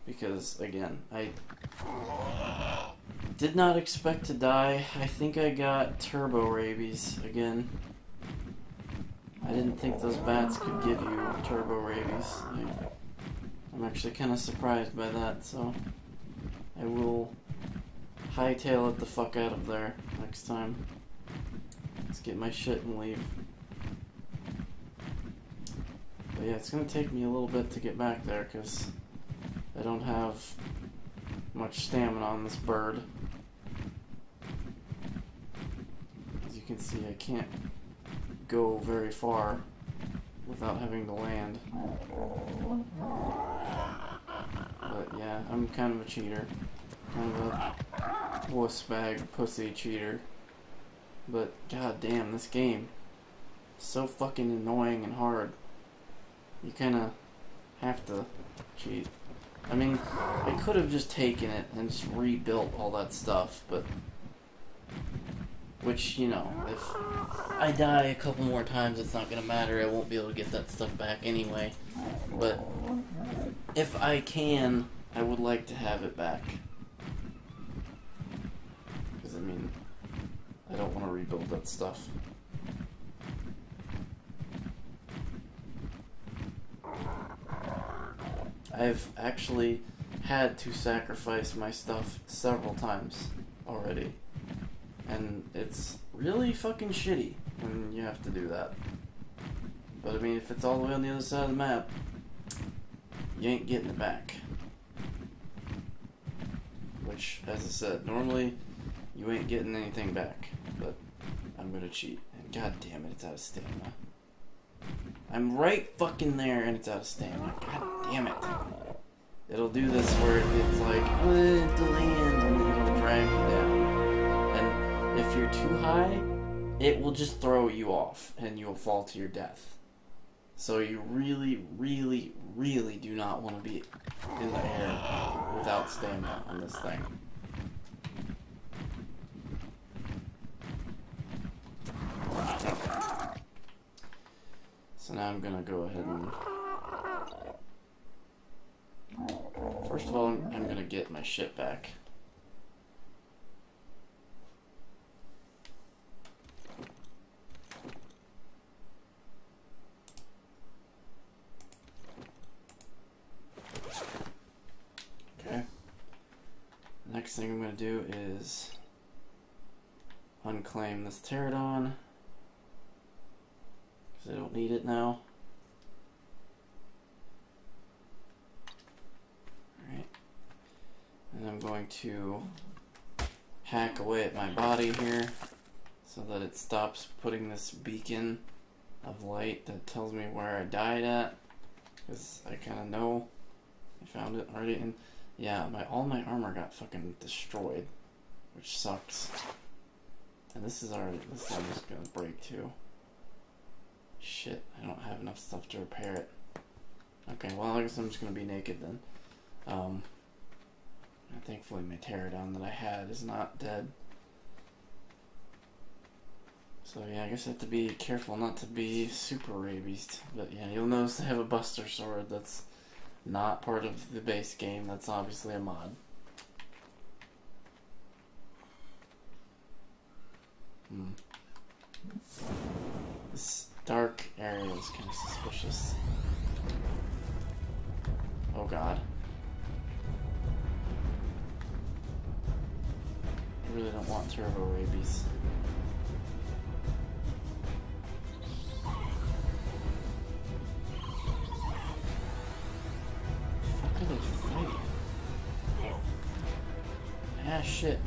Because, again, I did not expect to die. I think I got turbo rabies again. I didn't think those bats could give you turbo rabies. I'm actually kind of surprised by that, so I will hightail it the fuck out of there next time. Let's get my shit and leave. But yeah, it's gonna take me a little bit to get back there because I don't have much stamina on this bird. As you can see, I can't go very far without having to land. But yeah, I'm kind of a cheater. Kind of a wussbag, pussy cheater. But god damn, this game is so fucking annoying and hard. You kinda have to cheat. I mean, I could have just taken it and just rebuilt all that stuff, but... Which, you know, if I die a couple more times, it's not gonna matter. I won't be able to get that stuff back anyway. But if I can, I would like to have it back. Because, I mean, I don't want to rebuild that stuff. I've actually had to sacrifice my stuff several times already. And it's really fucking shitty when you have to do that. But I mean, if it's all the way on the other side of the map, you ain't getting it back. Which, as I said, normally you ain't getting anything back. But I'm gonna cheat. And god damn it, it's out of stamina. I'm right fucking there and it's out of stamina. God damn it. It'll do this where it's like, to land, and then it'll drag you down. And if you're too high, it will just throw you off and you'll fall to your death. So you really, really, really do not want to be in the air without stamina on this thing. So now I'm gonna go ahead and... First of all, I'm gonna get my shit back. Okay. Next thing I'm gonna do is unclaim this pterodon. because I don't need it now. Alright. And I'm going to hack away at my body here so that it stops putting this beacon of light that tells me where I died at, because I kind of know I found it already. And yeah, all my armor got fucking destroyed, which sucks. And this is almost gonna break too. Shit, I don't have enough stuff to repair it. Okay, well I guess I'm just gonna be naked then. Thankfully my pterodon that I had is not dead. So yeah, I guess I have to be careful not to be super rabies. But yeah, you'll notice I have a buster sword that's not part of the base game. That's obviously a mod. This dark area is kind of suspicious. Oh god. I really don't want turbo rabies. What are they fighting? Ah, shit.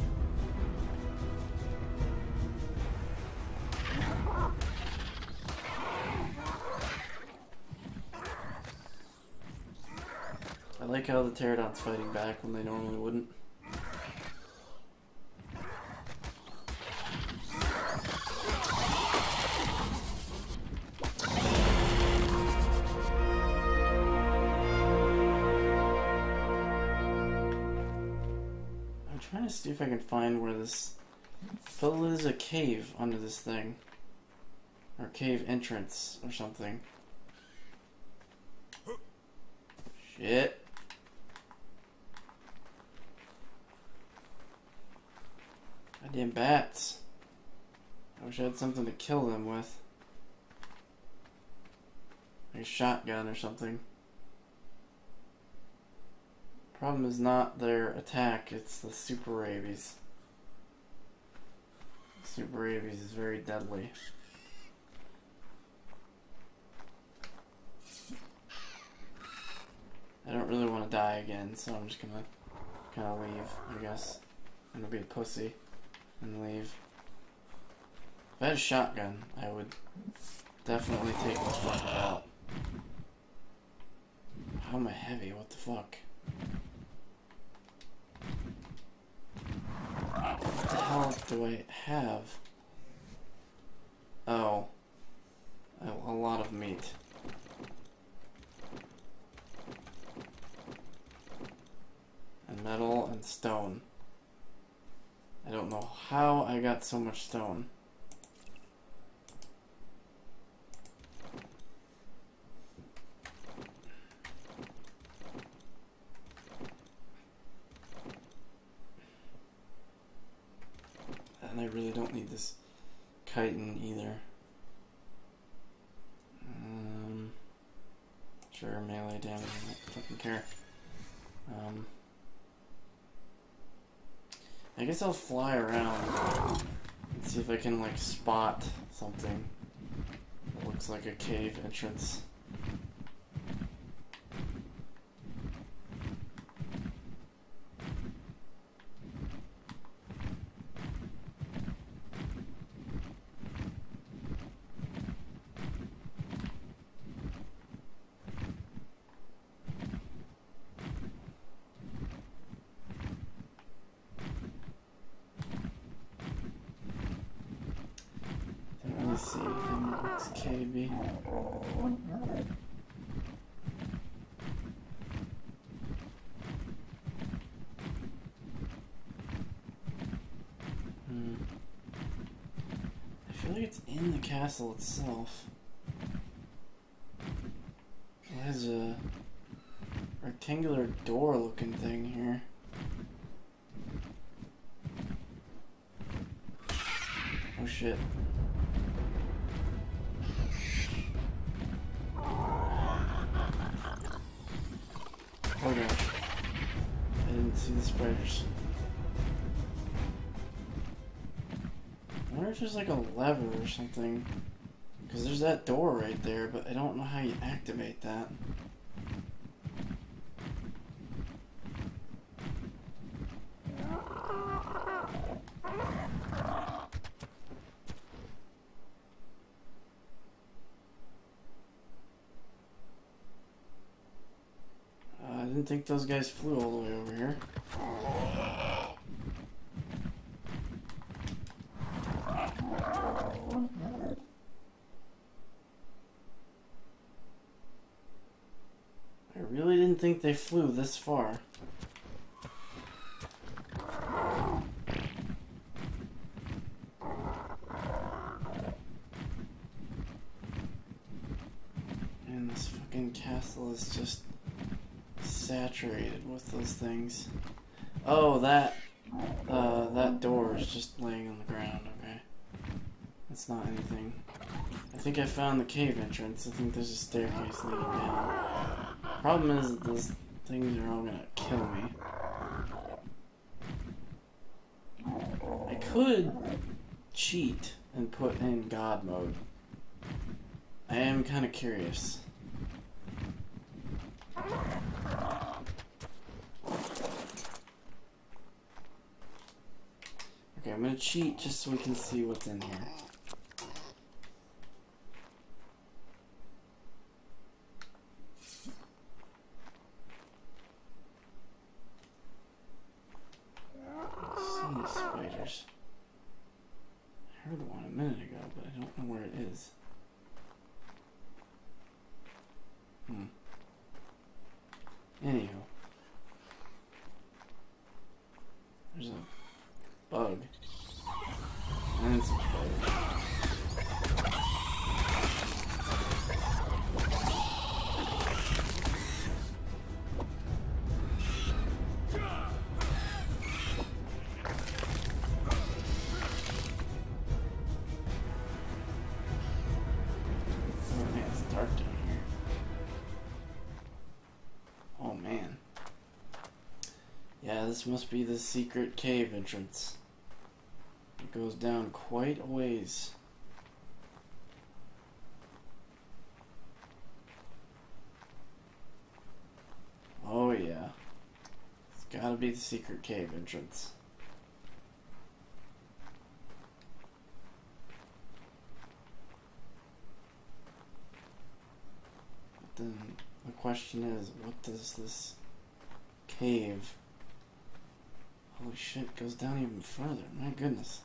I like how the pterodon's fighting back when they normally wouldn't. I'm trying to see if I can find where this... Well, there's a cave under this thing. Or cave entrance or something. Shit. Goddamn bats. I wish I had something to kill them with. Like a shotgun or something. Problem is not their attack, it's the super rabies. Super rabies is very deadly. I don't really want to die again, so I'm just gonna kind of leave, I guess. I'm gonna be a pussy and leave. If I had a shotgun, I would definitely take this weapon out. How am I heavy? What the fuck? What the hell do I have? Oh. A lot of meat. And metal and stone. I don't know how I got so much stone. And I really don't need this chitin either. Sure, melee damage, I don't fucking care. I guess I'll fly around and see if I can, like, spot something that looks like a cave entrance. Let's see, it's KB. I feel like it's in the castle itself. It has a rectangular door looking thing here. Oh shit. Oh gosh. I didn't see the spiders. I wonder if there's like a lever or something Because there's that door right there, but I don't know how you activate that. I didn't think those guys flew all the way over here. I really didn't think they flew this far. And this fucking castle is just saturated with those things. Oh, that door is just laying on the ground, okay. That's not anything. I think I found the cave entrance. I think there's a staircase leading down. Problem is that those things are all gonna kill me. I could cheat and put in God mode. I am kind of curious. Okay, I'm gonna cheat just so we can see what's in here. Sea spiders. I heard one a minute ago, but I don't know where it is. Anywho. There's a bug. And some spiders. Oh man, it's dark down here. Oh man. Yeah, this must be the secret cave entrance. It goes down quite a ways. Oh yeah. It's gotta be the secret cave entrance. But then the question is, what does this cave... Holy shit, it goes down even further. My goodness.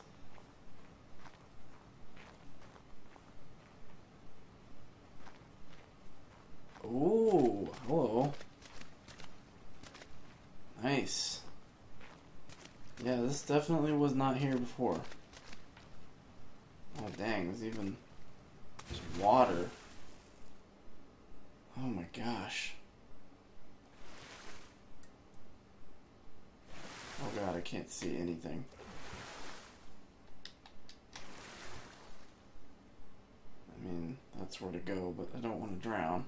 Ooh, hello. Nice. Yeah, this definitely was not here before. Oh dang, there's even... there's water. Oh my gosh. Oh god, I can't see anything. I mean, that's where to go, but I don't want to drown.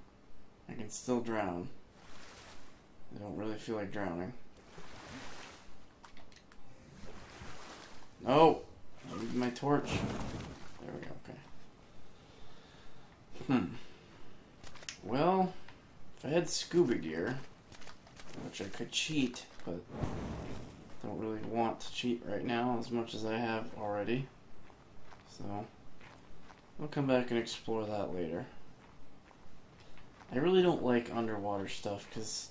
I can still drown. I don't really feel like drowning. No! I need my torch. There we go, okay. Well, if I had scuba gear, which I could cheat, but don't really want to cheat right now as much as I have already. So, I'll come back and explore that later. I really don't like underwater stuff because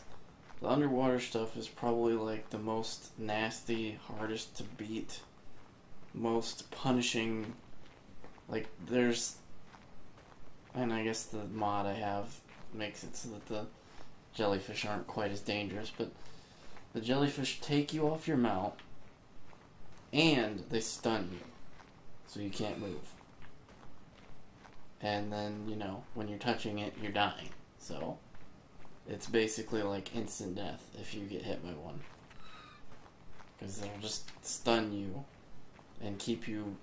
the underwater stuff is probably like the most nasty, hardest to beat, most punishing. Like there's, and I guess the mod I have makes it so that the jellyfish aren't quite as dangerous, but the jellyfish take you off your mount and they stun you so you can't move. And then, you know, when you're touching it, you're dying. So, it's basically like instant death if you get hit by one. Because they'll just stun you and keep you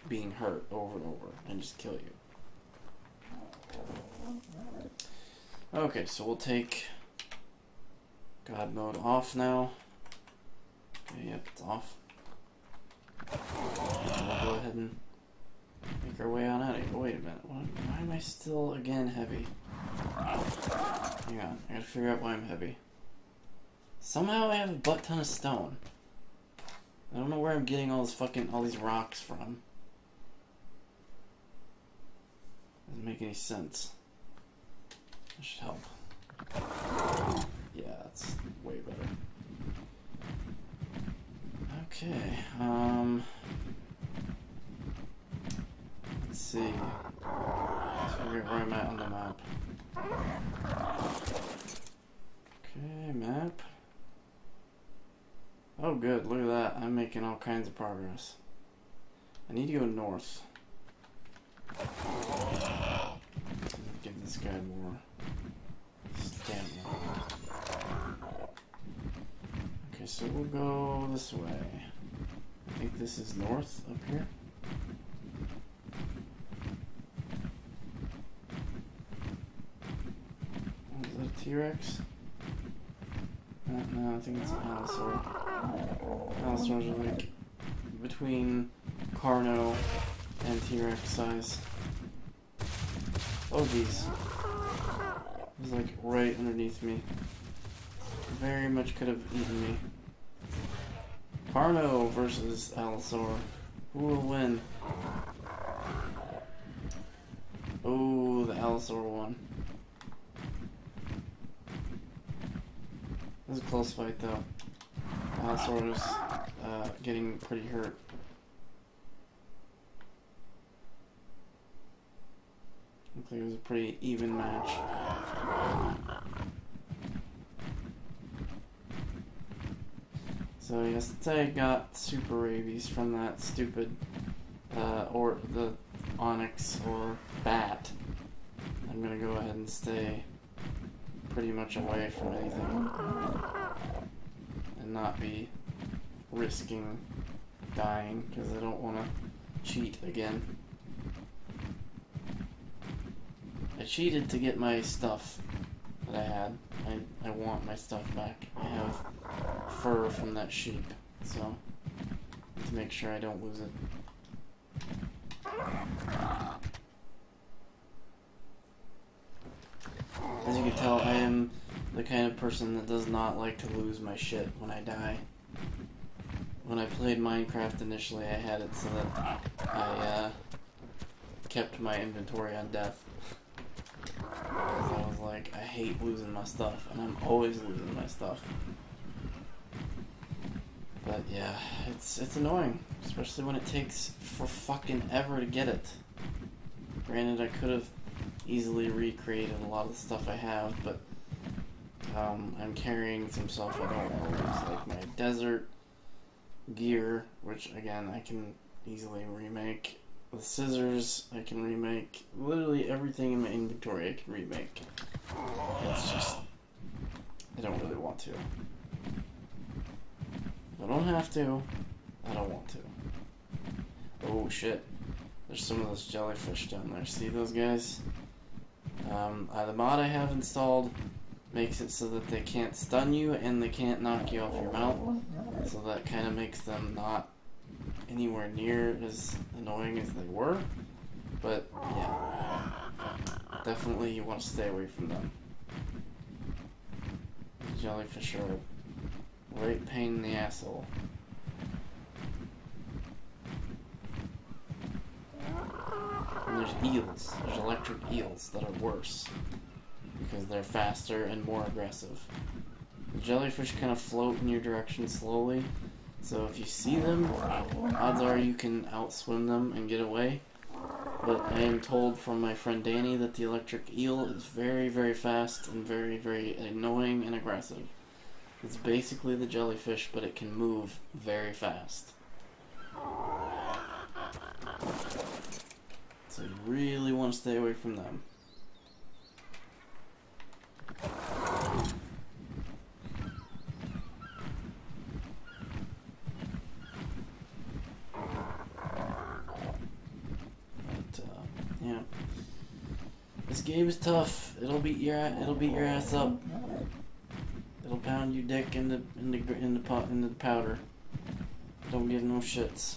being hurt over and over and just kill you. Okay, so we'll take God mode off now. Okay, yep, it's off. We'll go ahead and make our way on out of here. Wait a minute. Why am I still, again, heavy? Hang on. I gotta figure out why I'm heavy. Somehow I have a butt ton of stone. I don't know where I'm getting all these rocks from. Doesn't make any sense. That should help. Yeah, that's way better. Okay, let's see. Let's figure out where I'm at on the map. Okay, map. Oh good, look at that. I'm making all kinds of progress. I need to go north. Give this guy more stamina. Okay, so we'll go this way. I think this is north up here. Oh, is that a T-Rex? No, I think it's an Allosaur. Allosaurs are like between Carno and T-Rex size. Oh geez. It was like right underneath me. Very much could have eaten me. Carno versus Allosaur. Who will win? Oh, the Allosaur won. This is a close fight though. Allosaur was getting pretty hurt. Looks like it was a pretty even match. So yes, I got super rabies from that stupid, or the onyx or bat. I'm gonna go ahead and stay pretty much away from anything and not be risking dying because I don't want to cheat again. I cheated to get my stuff that I had. I want my stuff back. I have fur from that sheep, so I have to make sure I don't lose it. As you can tell, I am the kind of person that does not like to lose my shit when I die. When I played Minecraft initially, I had it so that I kept my inventory on death. Because I was like, I hate losing my stuff, and I'm always losing my stuff. But yeah, it's annoying, especially when it takes for fucking ever to get it. Granted, I could have easily recreated a lot of the stuff I have, but I'm carrying some stuff I don't want to lose, like my desert gear, which again I can easily remake. The scissors I can remake. Literally everything in my inventory I can remake. It's just I don't really want to. If I don't have to, I don't want to. Oh shit. There's some of those jellyfish down there. See those guys? The mod I have installed makes it so that they can't stun you and they can't knock you off your mount. So that kind of makes them not anywhere near as annoying as they were. But yeah, definitely you want to stay away from them. The jellyfish are a right pain in the asshole. And there's eels. There's electric eels that are worse because they're faster and more aggressive. The jellyfish kind of float in your direction slowly, so if you see them, odds are you can outswim them and get away. But I am told from my friend Danny that the electric eel is very, very fast and very, very annoying and aggressive. It's basically the jellyfish, but it can move very fast. So you really want to stay away from them. Yeah, this game is tough. It'll beat your ass up. It'll pound your dick in the powder. Don't give no shits.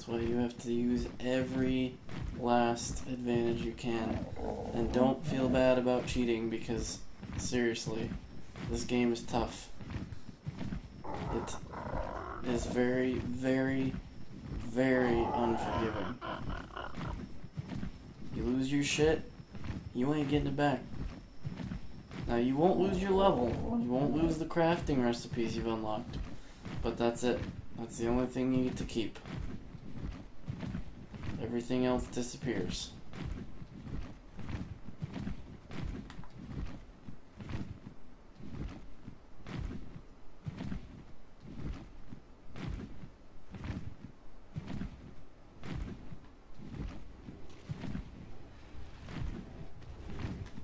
That's why you have to use every last advantage you can. And don't feel bad about cheating, because seriously, this game is tough. It is very, very, very unforgiving. You lose your shit, you ain't getting it back. Now, you won't lose your level. You won't lose the crafting recipes you've unlocked. But that's it. That's the only thing you get to keep. Everything else disappears.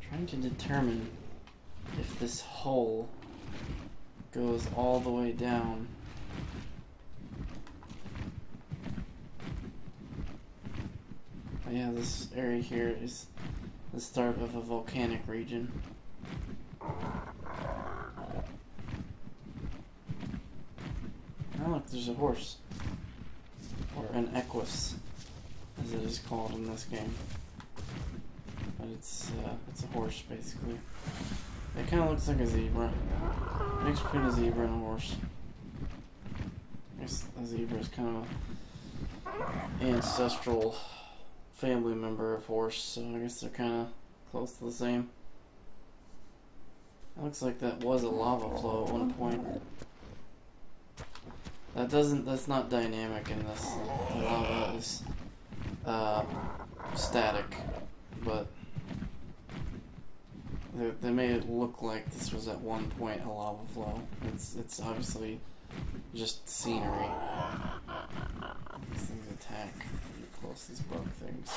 Trying to determine if this hole goes all the way down. Oh yeah, this area here is the start of a volcanic region. Oh look, there's a horse. Or an equus, as it is called in this game. But it's a horse, basically. It kind of looks like a zebra. Mix between a zebra and a horse. I guess a zebra is kind of an ancestral family member of horse, so I guess they're kind of close to the same. It looks like that was a lava flow at one point. That's not dynamic in this. The lava is static, but they made it look like this was at one point a lava flow. It's obviously just scenery. These things attack pretty close, these bug things.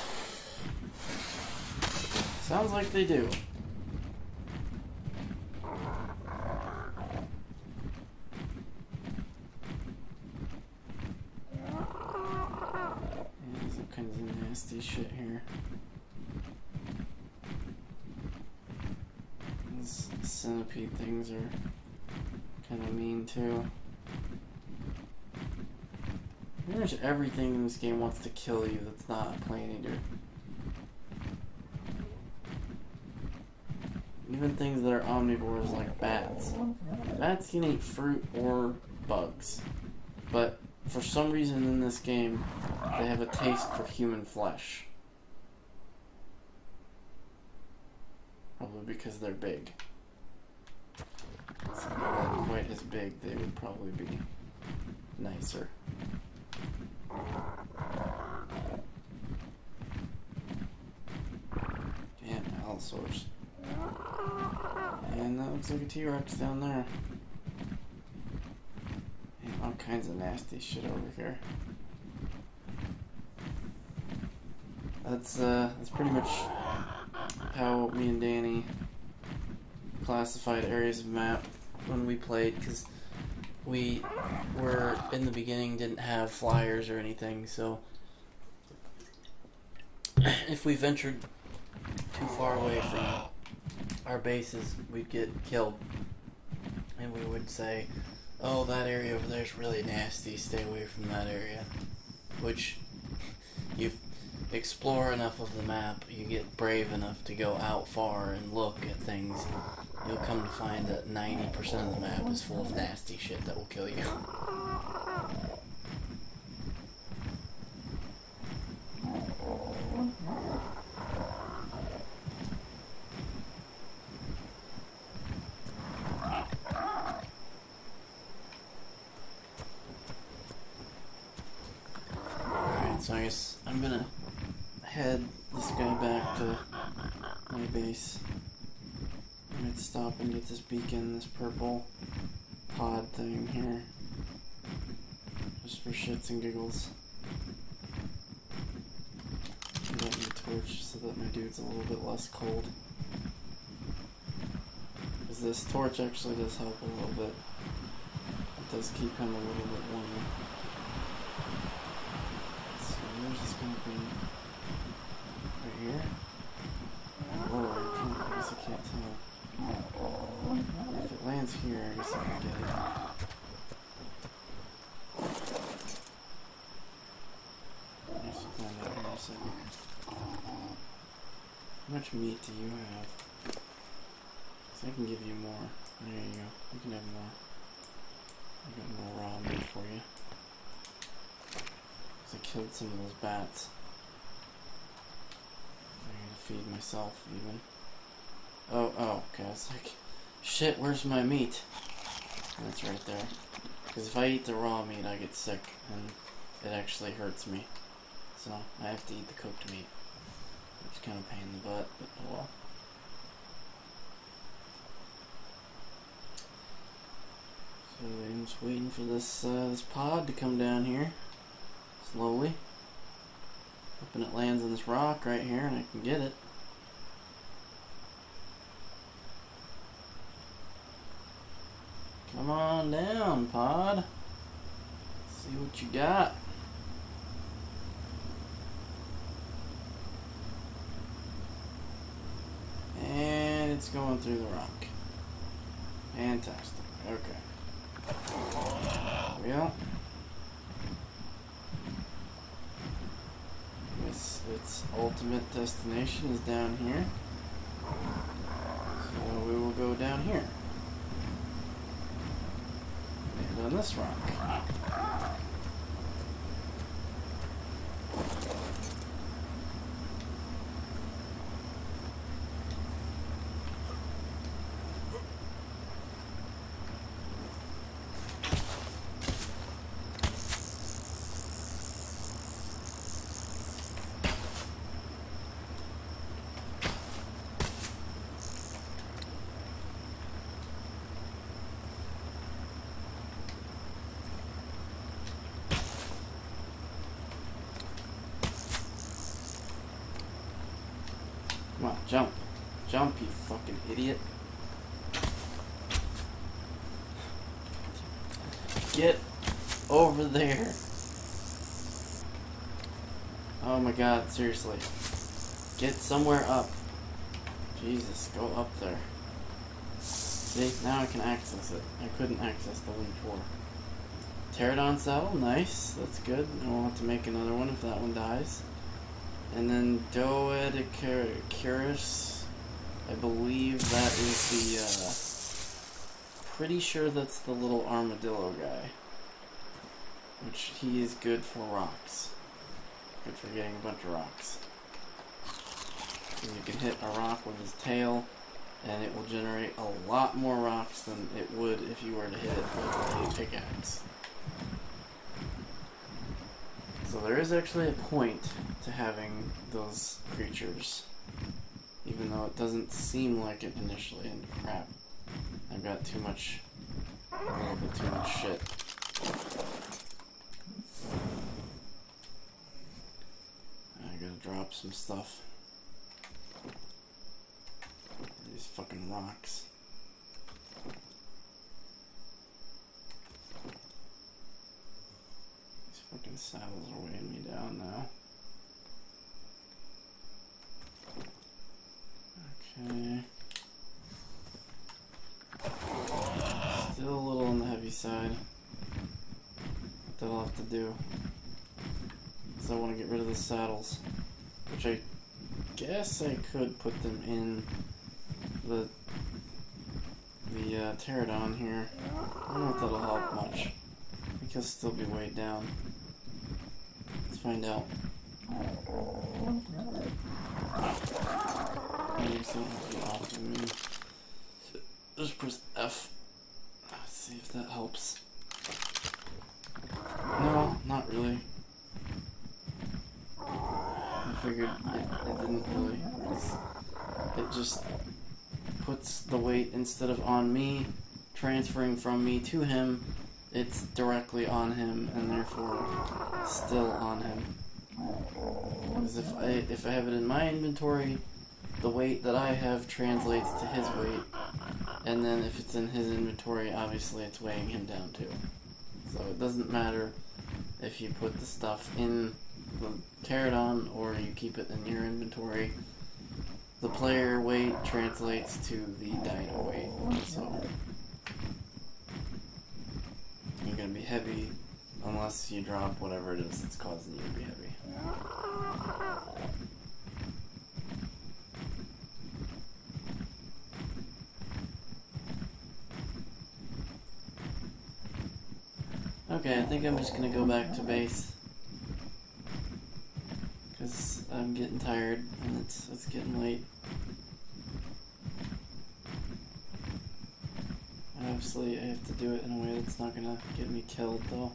Sounds like they do. There's all kinds of nasty shit here. These centipede things are kind of mean too. Pretty much everything in this game wants to kill you that's not a plane eater. Even things that are omnivores like bats. Bats can eat fruit or bugs. But for some reason in this game, they have a taste for human flesh. Probably because they're big. So if they weren't quite as big, they would probably be nicer. Damn, allosaurs. And that looks like a T-Rex down there. And all kinds of nasty shit over here. That's pretty much how me and Danny classified areas of map when we played, because we were, in the beginning, didn't have flyers or anything, so if we ventured too far away from our bases, we'd get killed. And we would say, oh, that area over there is really nasty, stay away from that area. Which, you explore enough of the map, you get brave enough to go out far and look at things, you'll come to find that 90% of the map is full of nasty shit that will kill you. Alright, so I guess I'm gonna head this guy back to my base. I might stop and get this beacon, this purple pod thing here. Just for shits and giggles. Get out my torch so that my dude's a little bit less cold. Because this torch actually does help a little bit. It does keep him a little bit warmer. So where's this gonna be? Right here? Oh, I guess I can't tell. If it lands here, I guess I can get it. much meat do you have? So I can give you more. There you go. You can have more. I got more raw meat for you. Because I killed some of those bats. I'm gonna feed myself even. Oh, okay. I was like, shit, where's my meat? That's right there. Because if I eat the raw meat, I get sick, and it actually hurts me. So I have to eat the cooked meat. Which is kind of a pain in the butt, but oh well. So I'm just waiting for this this pod to come down here, slowly. Hoping it lands on this rock right here and I can get it. Come on down, pod. Let's see what you got. And it's going through the rock. Fantastic. Okay. There we go. Its ultimate destination is down here. So we will go down here. And on this rock. Come on, jump. Jump, you fucking idiot. Get over there. Oh my god, seriously. Get somewhere up. Jesus, go up there. See, now I can access it. I couldn't access the one before. Pterodon cell, nice. That's good. I won't have to make another one if that one dies. And then Doedicurus, I believe that is the, pretty sure that's the little armadillo guy. Which he is good for rocks. Good for getting a bunch of rocks. And you can hit a rock with his tail, and it will generate a lot more rocks than it would if you were to hit it with a pickaxe. So there is actually a point to having those creatures, even though it doesn't seem like it initially. And crap, I've got a little bit too much shit. I gotta drop some stuff. These fucking rocks. Fucking saddles are weighing me down now. Okay. Still a little on the heavy side. That'll have to do. Because I want to get rid of the saddles. Which I guess I could put them in the pterodon here. I don't know if that'll help much. I think he'll still be weighed down. Let's find out. Just press F. Let's see if that helps. No, not really. I figured it didn't really. It just puts the weight, instead of on me, transferring from me to him, it's directly on him, and therefore still on him. Because if I have it in my inventory, the weight that I have translates to his weight, and then if it's in his inventory, obviously it's weighing him down too. So it doesn't matter if you put the stuff in the pterodon or you keep it in your inventory. The player weight translates to the dino weight, so you're gonna be heavy unless you drop whatever it is that's causing you to be heavy. Okay, I think I'm just gonna go back to base. Because I'm getting tired and it's getting late. Obviously, I have to do it in a way that's not gonna get me killed, though.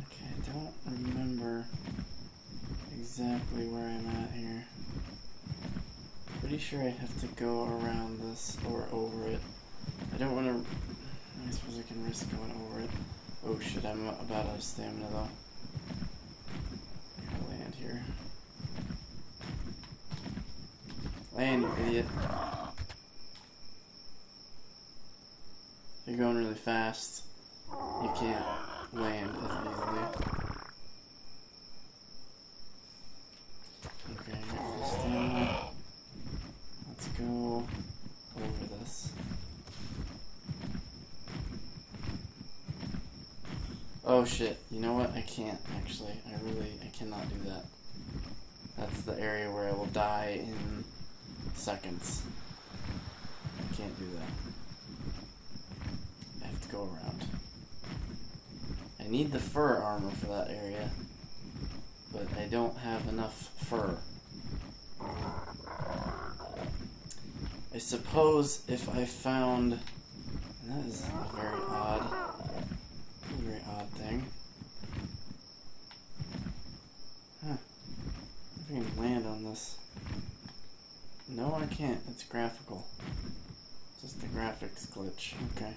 Okay, I don't remember exactly where I'm at here. Pretty sure I have to go around this or over it. I don't want to... I suppose I can risk going over it. Oh shit, I'm about out of stamina, though. I gotta land here. Land, you idiot. If you're going really fast, you can't land as easily. Okay, I got full stamina. Let's go over this. Oh shit, you know what? I can't actually. I cannot do that. That's the area where I will die in seconds. I can't do that. I have to go around. I need the fur armor for that area, but I don't have enough fur. I suppose if I found... And that is a very odd thing. Huh. If I can land on this. No, I can't. It's graphical. Just a graphics glitch. Okay.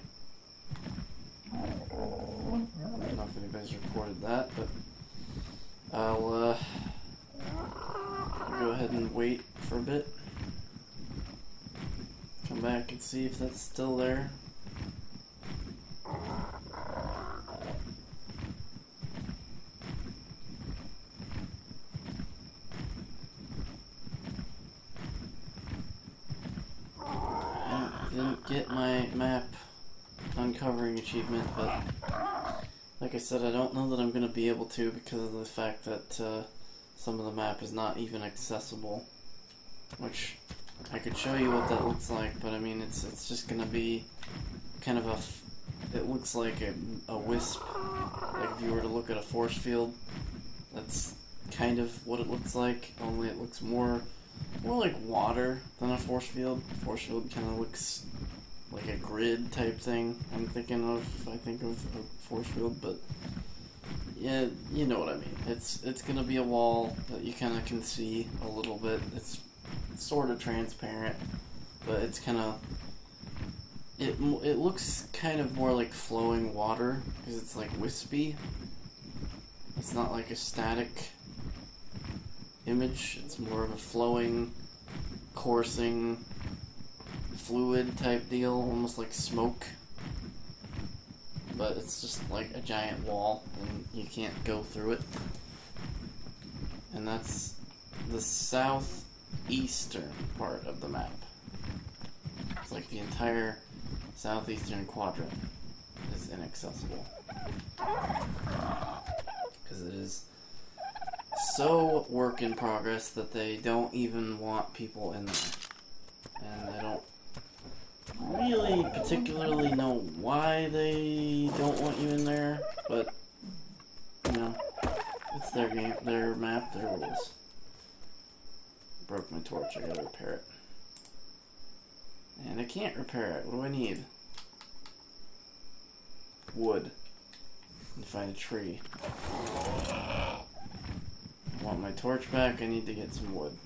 I don't know if anybody's reported that, but I'll go ahead and wait for a bit. Come back and see if that's still there. Didn't get my map uncovering achievement, but like I said, I don't know that I'm going to be able to because of the fact that some of the map is not even accessible, which I could show you what that looks like, but I mean it's just going to be kind of it looks like a wisp. Like if you were to look at a force field, that's kind of what it looks like, only it looks more like water than a force field. Force field kind of looks like a grid type thing I'm thinking of if I think of a force field, but yeah, you know what I mean. It's gonna be a wall that you kind of can see a little bit. It's sort of transparent, but it's kind of it looks kind of more like flowing water because it's like wispy. It's not like a static image. It's more of a flowing, coursing fluid type deal, almost like smoke, but it's just like a giant wall and you can't go through it. And that's the southeastern part of the map. It's like the entire southeastern quadrant is inaccessible because it is so work in progress that they don't even want people in there. And I don't really particularly know why they don't want you in there, but you know, it's their game, their map, their rules. Broke my torch, I gotta repair it. And I can't repair it. What do I need? Wood. And find a tree. I want my torch back, I need to get some wood.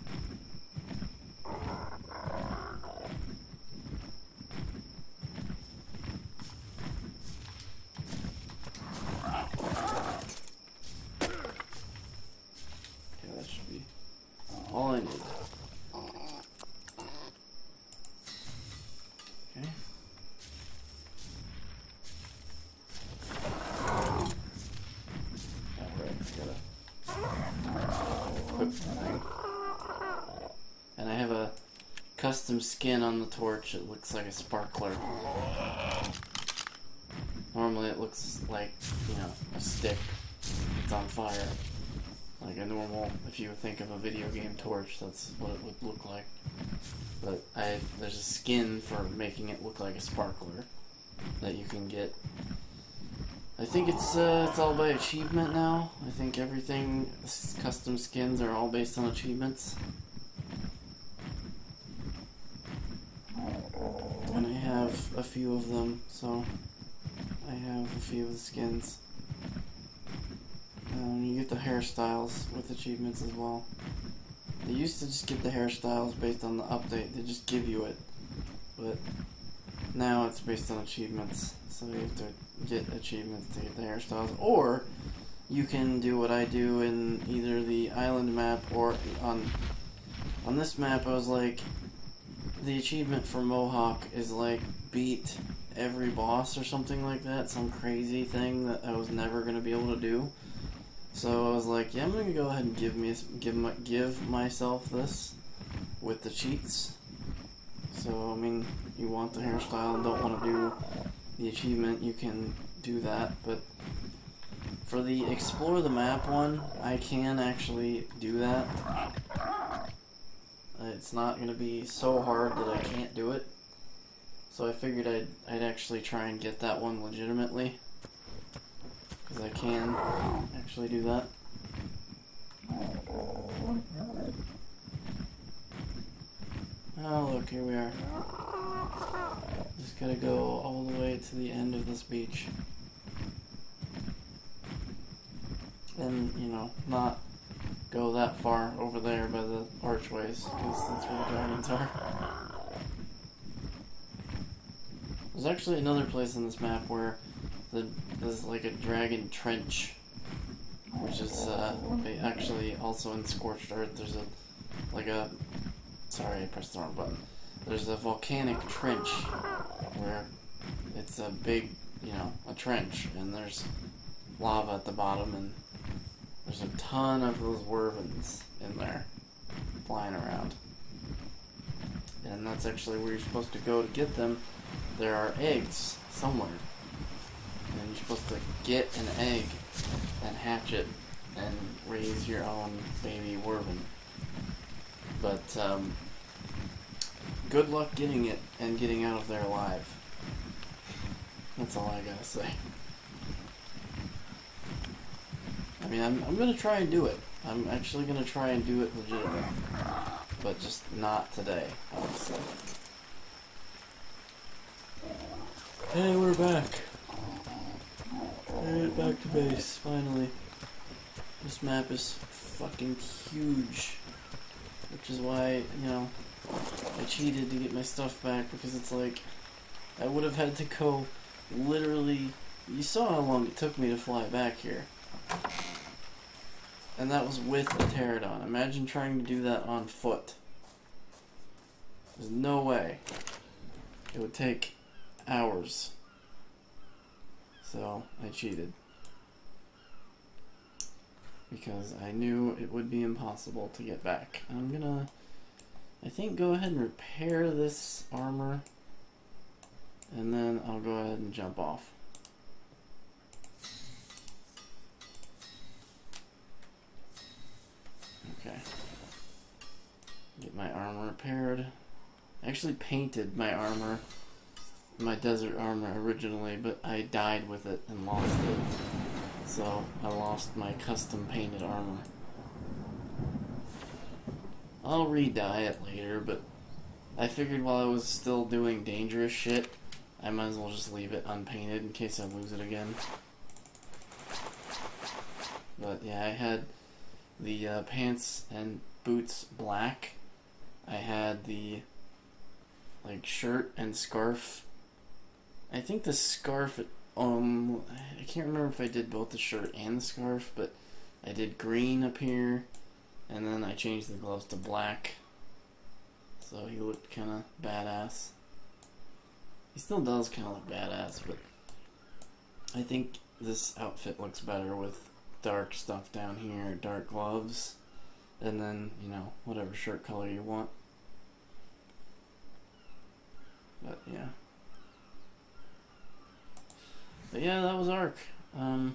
Okay, that should be all I need. Okay. Equip the thing. And I have a custom skin on the torch. It looks like a sparkler. Normally it looks like, you know, a stick that's on fire. Like a normal, if you would think of a video game torch, that's what it would look like. But there's a skin for making it look like a sparkler that you can get I think it's all by achievement now. I think everything, custom skins are all based on achievements. And I have a few of them, so I have a few of the skins. You get the hairstyles with achievements as well. They used to just get the hairstyles based on the update. They just give you it. But now it's based on achievements. So you have to get achievements to get the hairstyles. Or you can do what I do in either the island map or on this map. I was like, the achievement for Mohawk is like beat every boss or something like that. Some crazy thing that I was never going to be able to do. So I was like, yeah, I'm going to go ahead and give myself this with the cheats. So, I mean, you want the hairstyle and don't want to do the achievement, you can do that. But for the explore the map one, I can actually do that. It's not going to be so hard that I can't do it. So I figured I'd actually try and get that one legitimately. Because I can actually do that. Oh, look, here we are. Just gotta go all the way to the end of this beach. And, you know, not go that far over there by the archways, because that's where the dragons are. There's actually another place on this map where there's like a dragon trench, which is actually also in Scorched Earth. There's sorry, I pressed the wrong button. There's a volcanic trench where it's a big, you know, a trench, and there's lava at the bottom, and there's a ton of those wyverns in there flying around. And that's actually where you're supposed to go to get them. There are eggs somewhere. And you're supposed to get an egg and hatch it and raise your own baby wyvern. But good luck getting it and getting out of there alive. That's all I gotta say. I mean, I'm gonna try and do it. I'm actually gonna try and do it legitimately. But just not today, obviously. Hey, we're back. Alright, back to base, finally. This map is fucking huge. Which is why, you know, I cheated to get my stuff back, because it's like, I would have had to go literally, you saw how long it took me to fly back here. And that was with a pterodon. Imagine trying to do that on foot. There's no way. It would take hours. So, I cheated. Because I knew it would be impossible to get back. And I'm gonna, I think, go ahead and repair this armor. And then I'll go ahead and jump off. Okay. Get my armor repaired. I actually painted my armor, my desert armor originally, but I died with it and lost it. So I lost my custom painted armor. I'll re-dye it later, but I figured while I was still doing dangerous shit, I might as well just leave it unpainted in case I lose it again. But yeah, I had the pants and boots black. I had the like shirt and scarf. I think the scarf, I can't remember if I did both the shirt and the scarf, but I did green up here, and then I changed the gloves to black. So he looked kind of badass. He still does kind of look badass, but I think this outfit looks better with dark stuff down here, dark gloves, and then, you know, whatever shirt color you want. But yeah. But yeah, that was Ark. I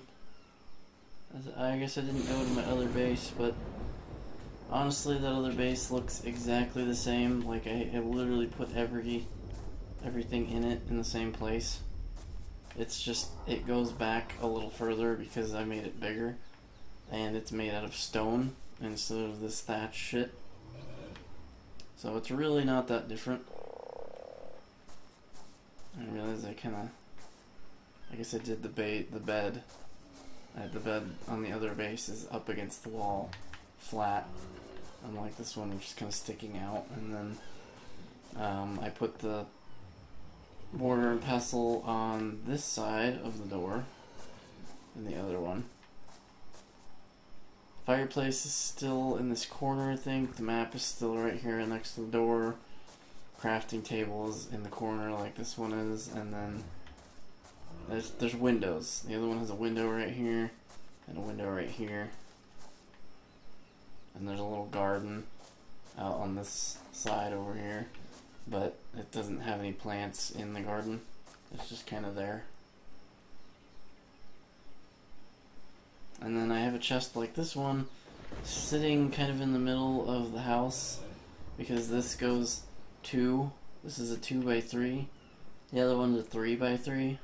guess I didn't go to my other base, but honestly, that other base looks exactly the same. Like, I literally put everything in it in the same place. It's just, it goes back a little further because I made it bigger. And it's made out of stone instead of this thatch shit. So it's really not that different. I realized I guess I did the bed. I had the bed on the other base is up against the wall, flat. Unlike this one, which is kind of sticking out. And then I put the mortar and pestle on this side of the door, and the other one. Fireplace is still in this corner, I think. The map is still right here next to the door. Crafting table is in the corner like this one is, and then there's windows. The other one has a window right here, and a window right here. And there's a little garden out on this side over here, but it doesn't have any plants in the garden. It's just kind of there. And then I have a chest like this one sitting kind of in the middle of the house because this goes 2. This is a 2x3. The other one's a 3x3.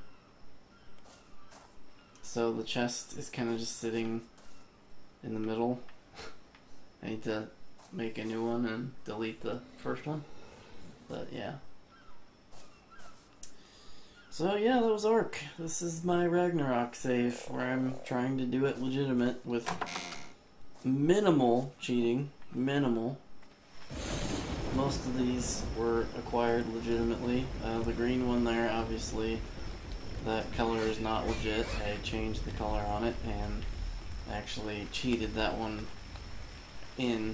So the chest is kind of just sitting in the middle. I need to make a new one and delete the first one. But yeah. So yeah, that was Ark. This is my Ragnarok save, where I'm trying to do it legitimate with minimal cheating. Minimal. Most of these were acquired legitimately. The green one there, obviously, that color is not legit. I changed the color on it and actually cheated that one in.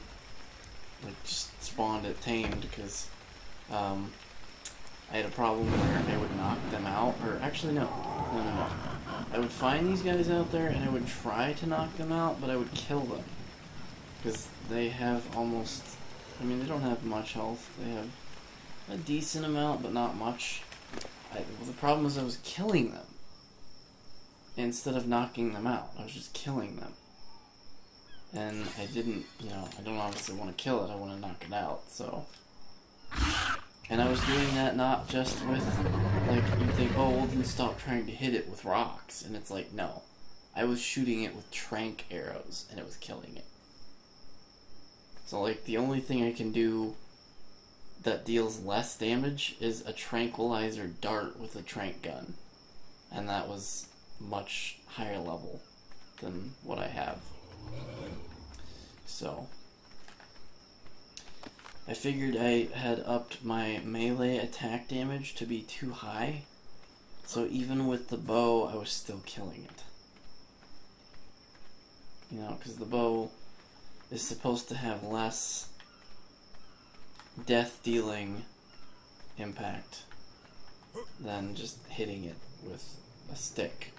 Like, just spawned it tamed because I had a problem where I would knock them out, or actually no. I would find these guys out there and I would try to knock them out, but I would kill them. Because they have almost, I mean, they don't have much health. They have a decent amount, but not much. The problem was I was killing them instead of knocking them out. I was just killing them. And I didn't, I don't obviously want to kill it, I want to knock it out, so. And I was doing that not just with, like, you think, oh, well, then stop trying to hit it with rocks. And it's like, no. I was shooting it with tranq arrows, and it was killing it. So, like, the only thing I can do that deals less damage is a tranquilizer dart with a tranq gun. And that was much higher level than what I have. So I figured I had upped my melee attack damage to be too high, so even with the bow I was still killing it. Because the bow is supposed to have less death dealing impact than just hitting it with a stick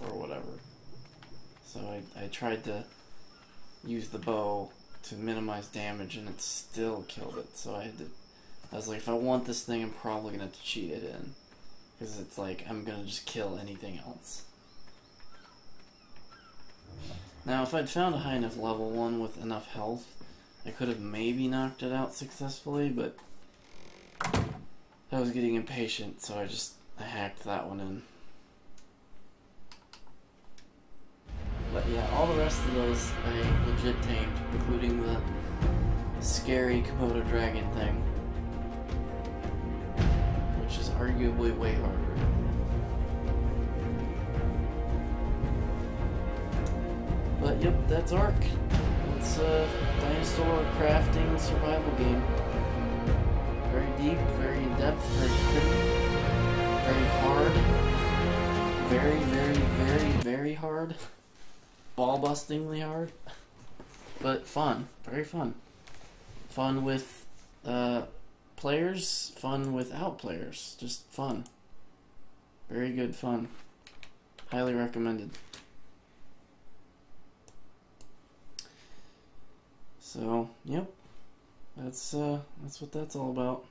or whatever. So I tried to use the bow to minimize damage, and it still killed it. So I was like, if I want this thing, I'm probably gonna have to cheat it in, because it's like I'm gonna just kill anything else. Now, if I'd found a high enough level one with enough health, I could have maybe knocked it out successfully, but I was getting impatient, so I hacked that one in. But yeah, all the rest of those I legit tamed, including the scary Komodo dragon thing, which is arguably way harder. But yep, that's Ark. It's a dinosaur crafting survival game. Very deep, very in-depth, very pretty, very hard. Very, very, very, very hard. Ball-bustingly hard, but fun, very fun. Fun with players, fun without players, just fun. Very good fun. Highly recommended. So, yep, that's what that's all about.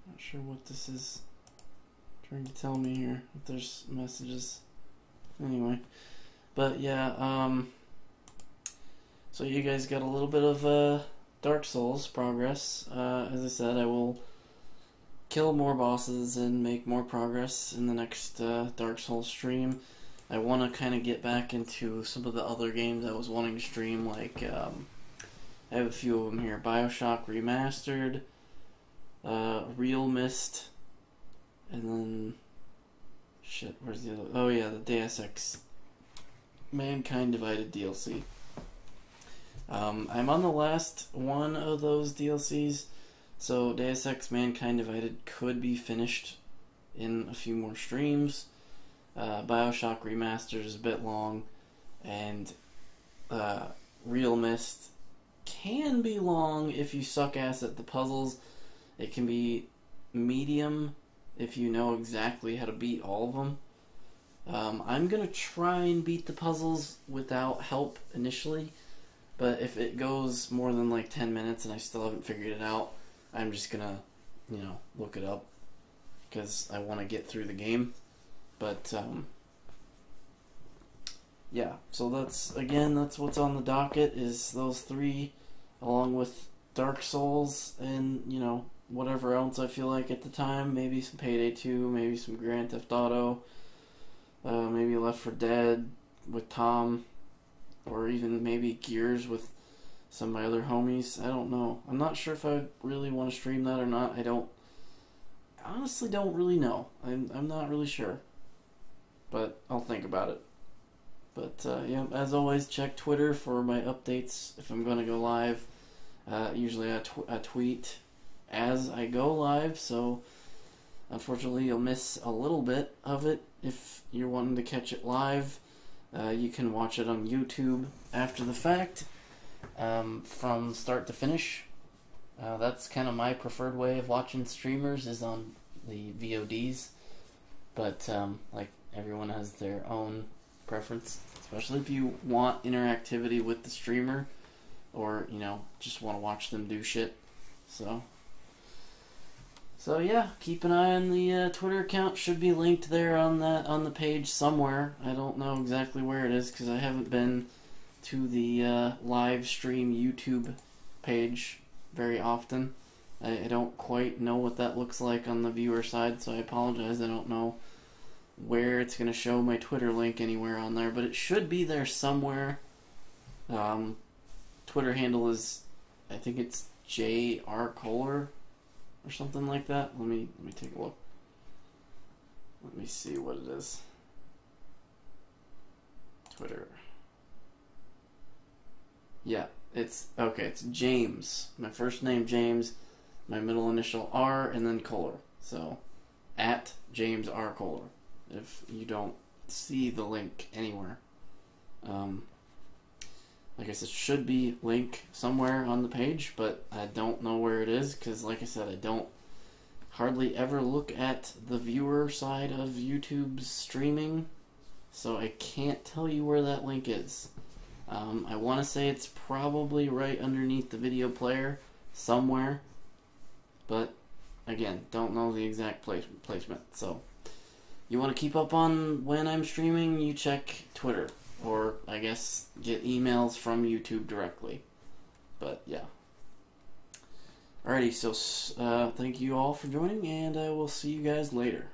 Not sure what this is trying to tell me here, if there's messages. Anyway, but yeah, so you guys got a little bit of Dark Souls progress. As I said, I will kill more bosses and make more progress in the next Dark Souls stream. I want to kind of get back into some of the other games I was wanting to stream, like, I have a few of them here. BioShock Remastered, Real Mist, and then, shit, where's the other? Oh yeah, the Deus Ex Mankind Divided DLC. I'm on the last one of those DLCs, so Deus Ex Mankind Divided could be finished in a few more streams. BioShock Remastered is a bit long, and Real Mist can be long if you suck ass at the puzzles. It can be medium if you know exactly how to beat all of them. I'm going to try and beat the puzzles without help initially, but if it goes more than like 10 minutes and I still haven't figured it out, I'm just going to, look it up, because I want to get through the game. But, yeah, so that's what's on the docket, is those three, along with Dark Souls and, whatever else I feel like at the time. Maybe some Payday 2, maybe some Grand Theft Auto, maybe Left 4 Dead with Tom, or even maybe Gears with some of my other homies. I don't know. I'm not sure if I really want to stream that or not. I honestly don't really know. I'm not really sure. But I'll think about it. But, yeah, as always, check Twitter for my updates if I'm going to go live. Usually I tweet as I go live, so unfortunately you'll miss a little bit of it if you're wanting to catch it live. You can watch it on YouTube after the fact, from start to finish. That's kind of my preferred way of watching streamers, is on the VODs. But, like, everyone has their own preference, especially if you want interactivity with the streamer, or, just want to watch them do shit. So yeah, keep an eye on the Twitter account. Should be linked there on the page somewhere. I don't know exactly where it is, because I haven't been to the live stream YouTube page very often. I don't quite know what that looks like on the viewer side, so I apologize. I don't know where it's going to show my Twitter link anywhere on there, but it should be there somewhere. Twitter handle is, I think it's J.R. Kohler or something like that. Let me take a look. Let me see what it is. Twitter. Yeah, it's James. My first name, James, my middle initial R, and then Kohler. So, at James R. Kohler, if you don't see the link anywhere. Like I said, should be link somewhere on the page, but I don't know where it is, because like I said, I don't hardly ever look at the viewer side of YouTube's streaming, so I can't tell you where that link is. I want to say it's probably right underneath the video player somewhere, but again, don't know the exact placement. So you want to keep up on when I'm streaming, you check Twitter, or I guess get emails from YouTube directly. But yeah. Alrighty, so thank you all for joining, and I will see you guys later.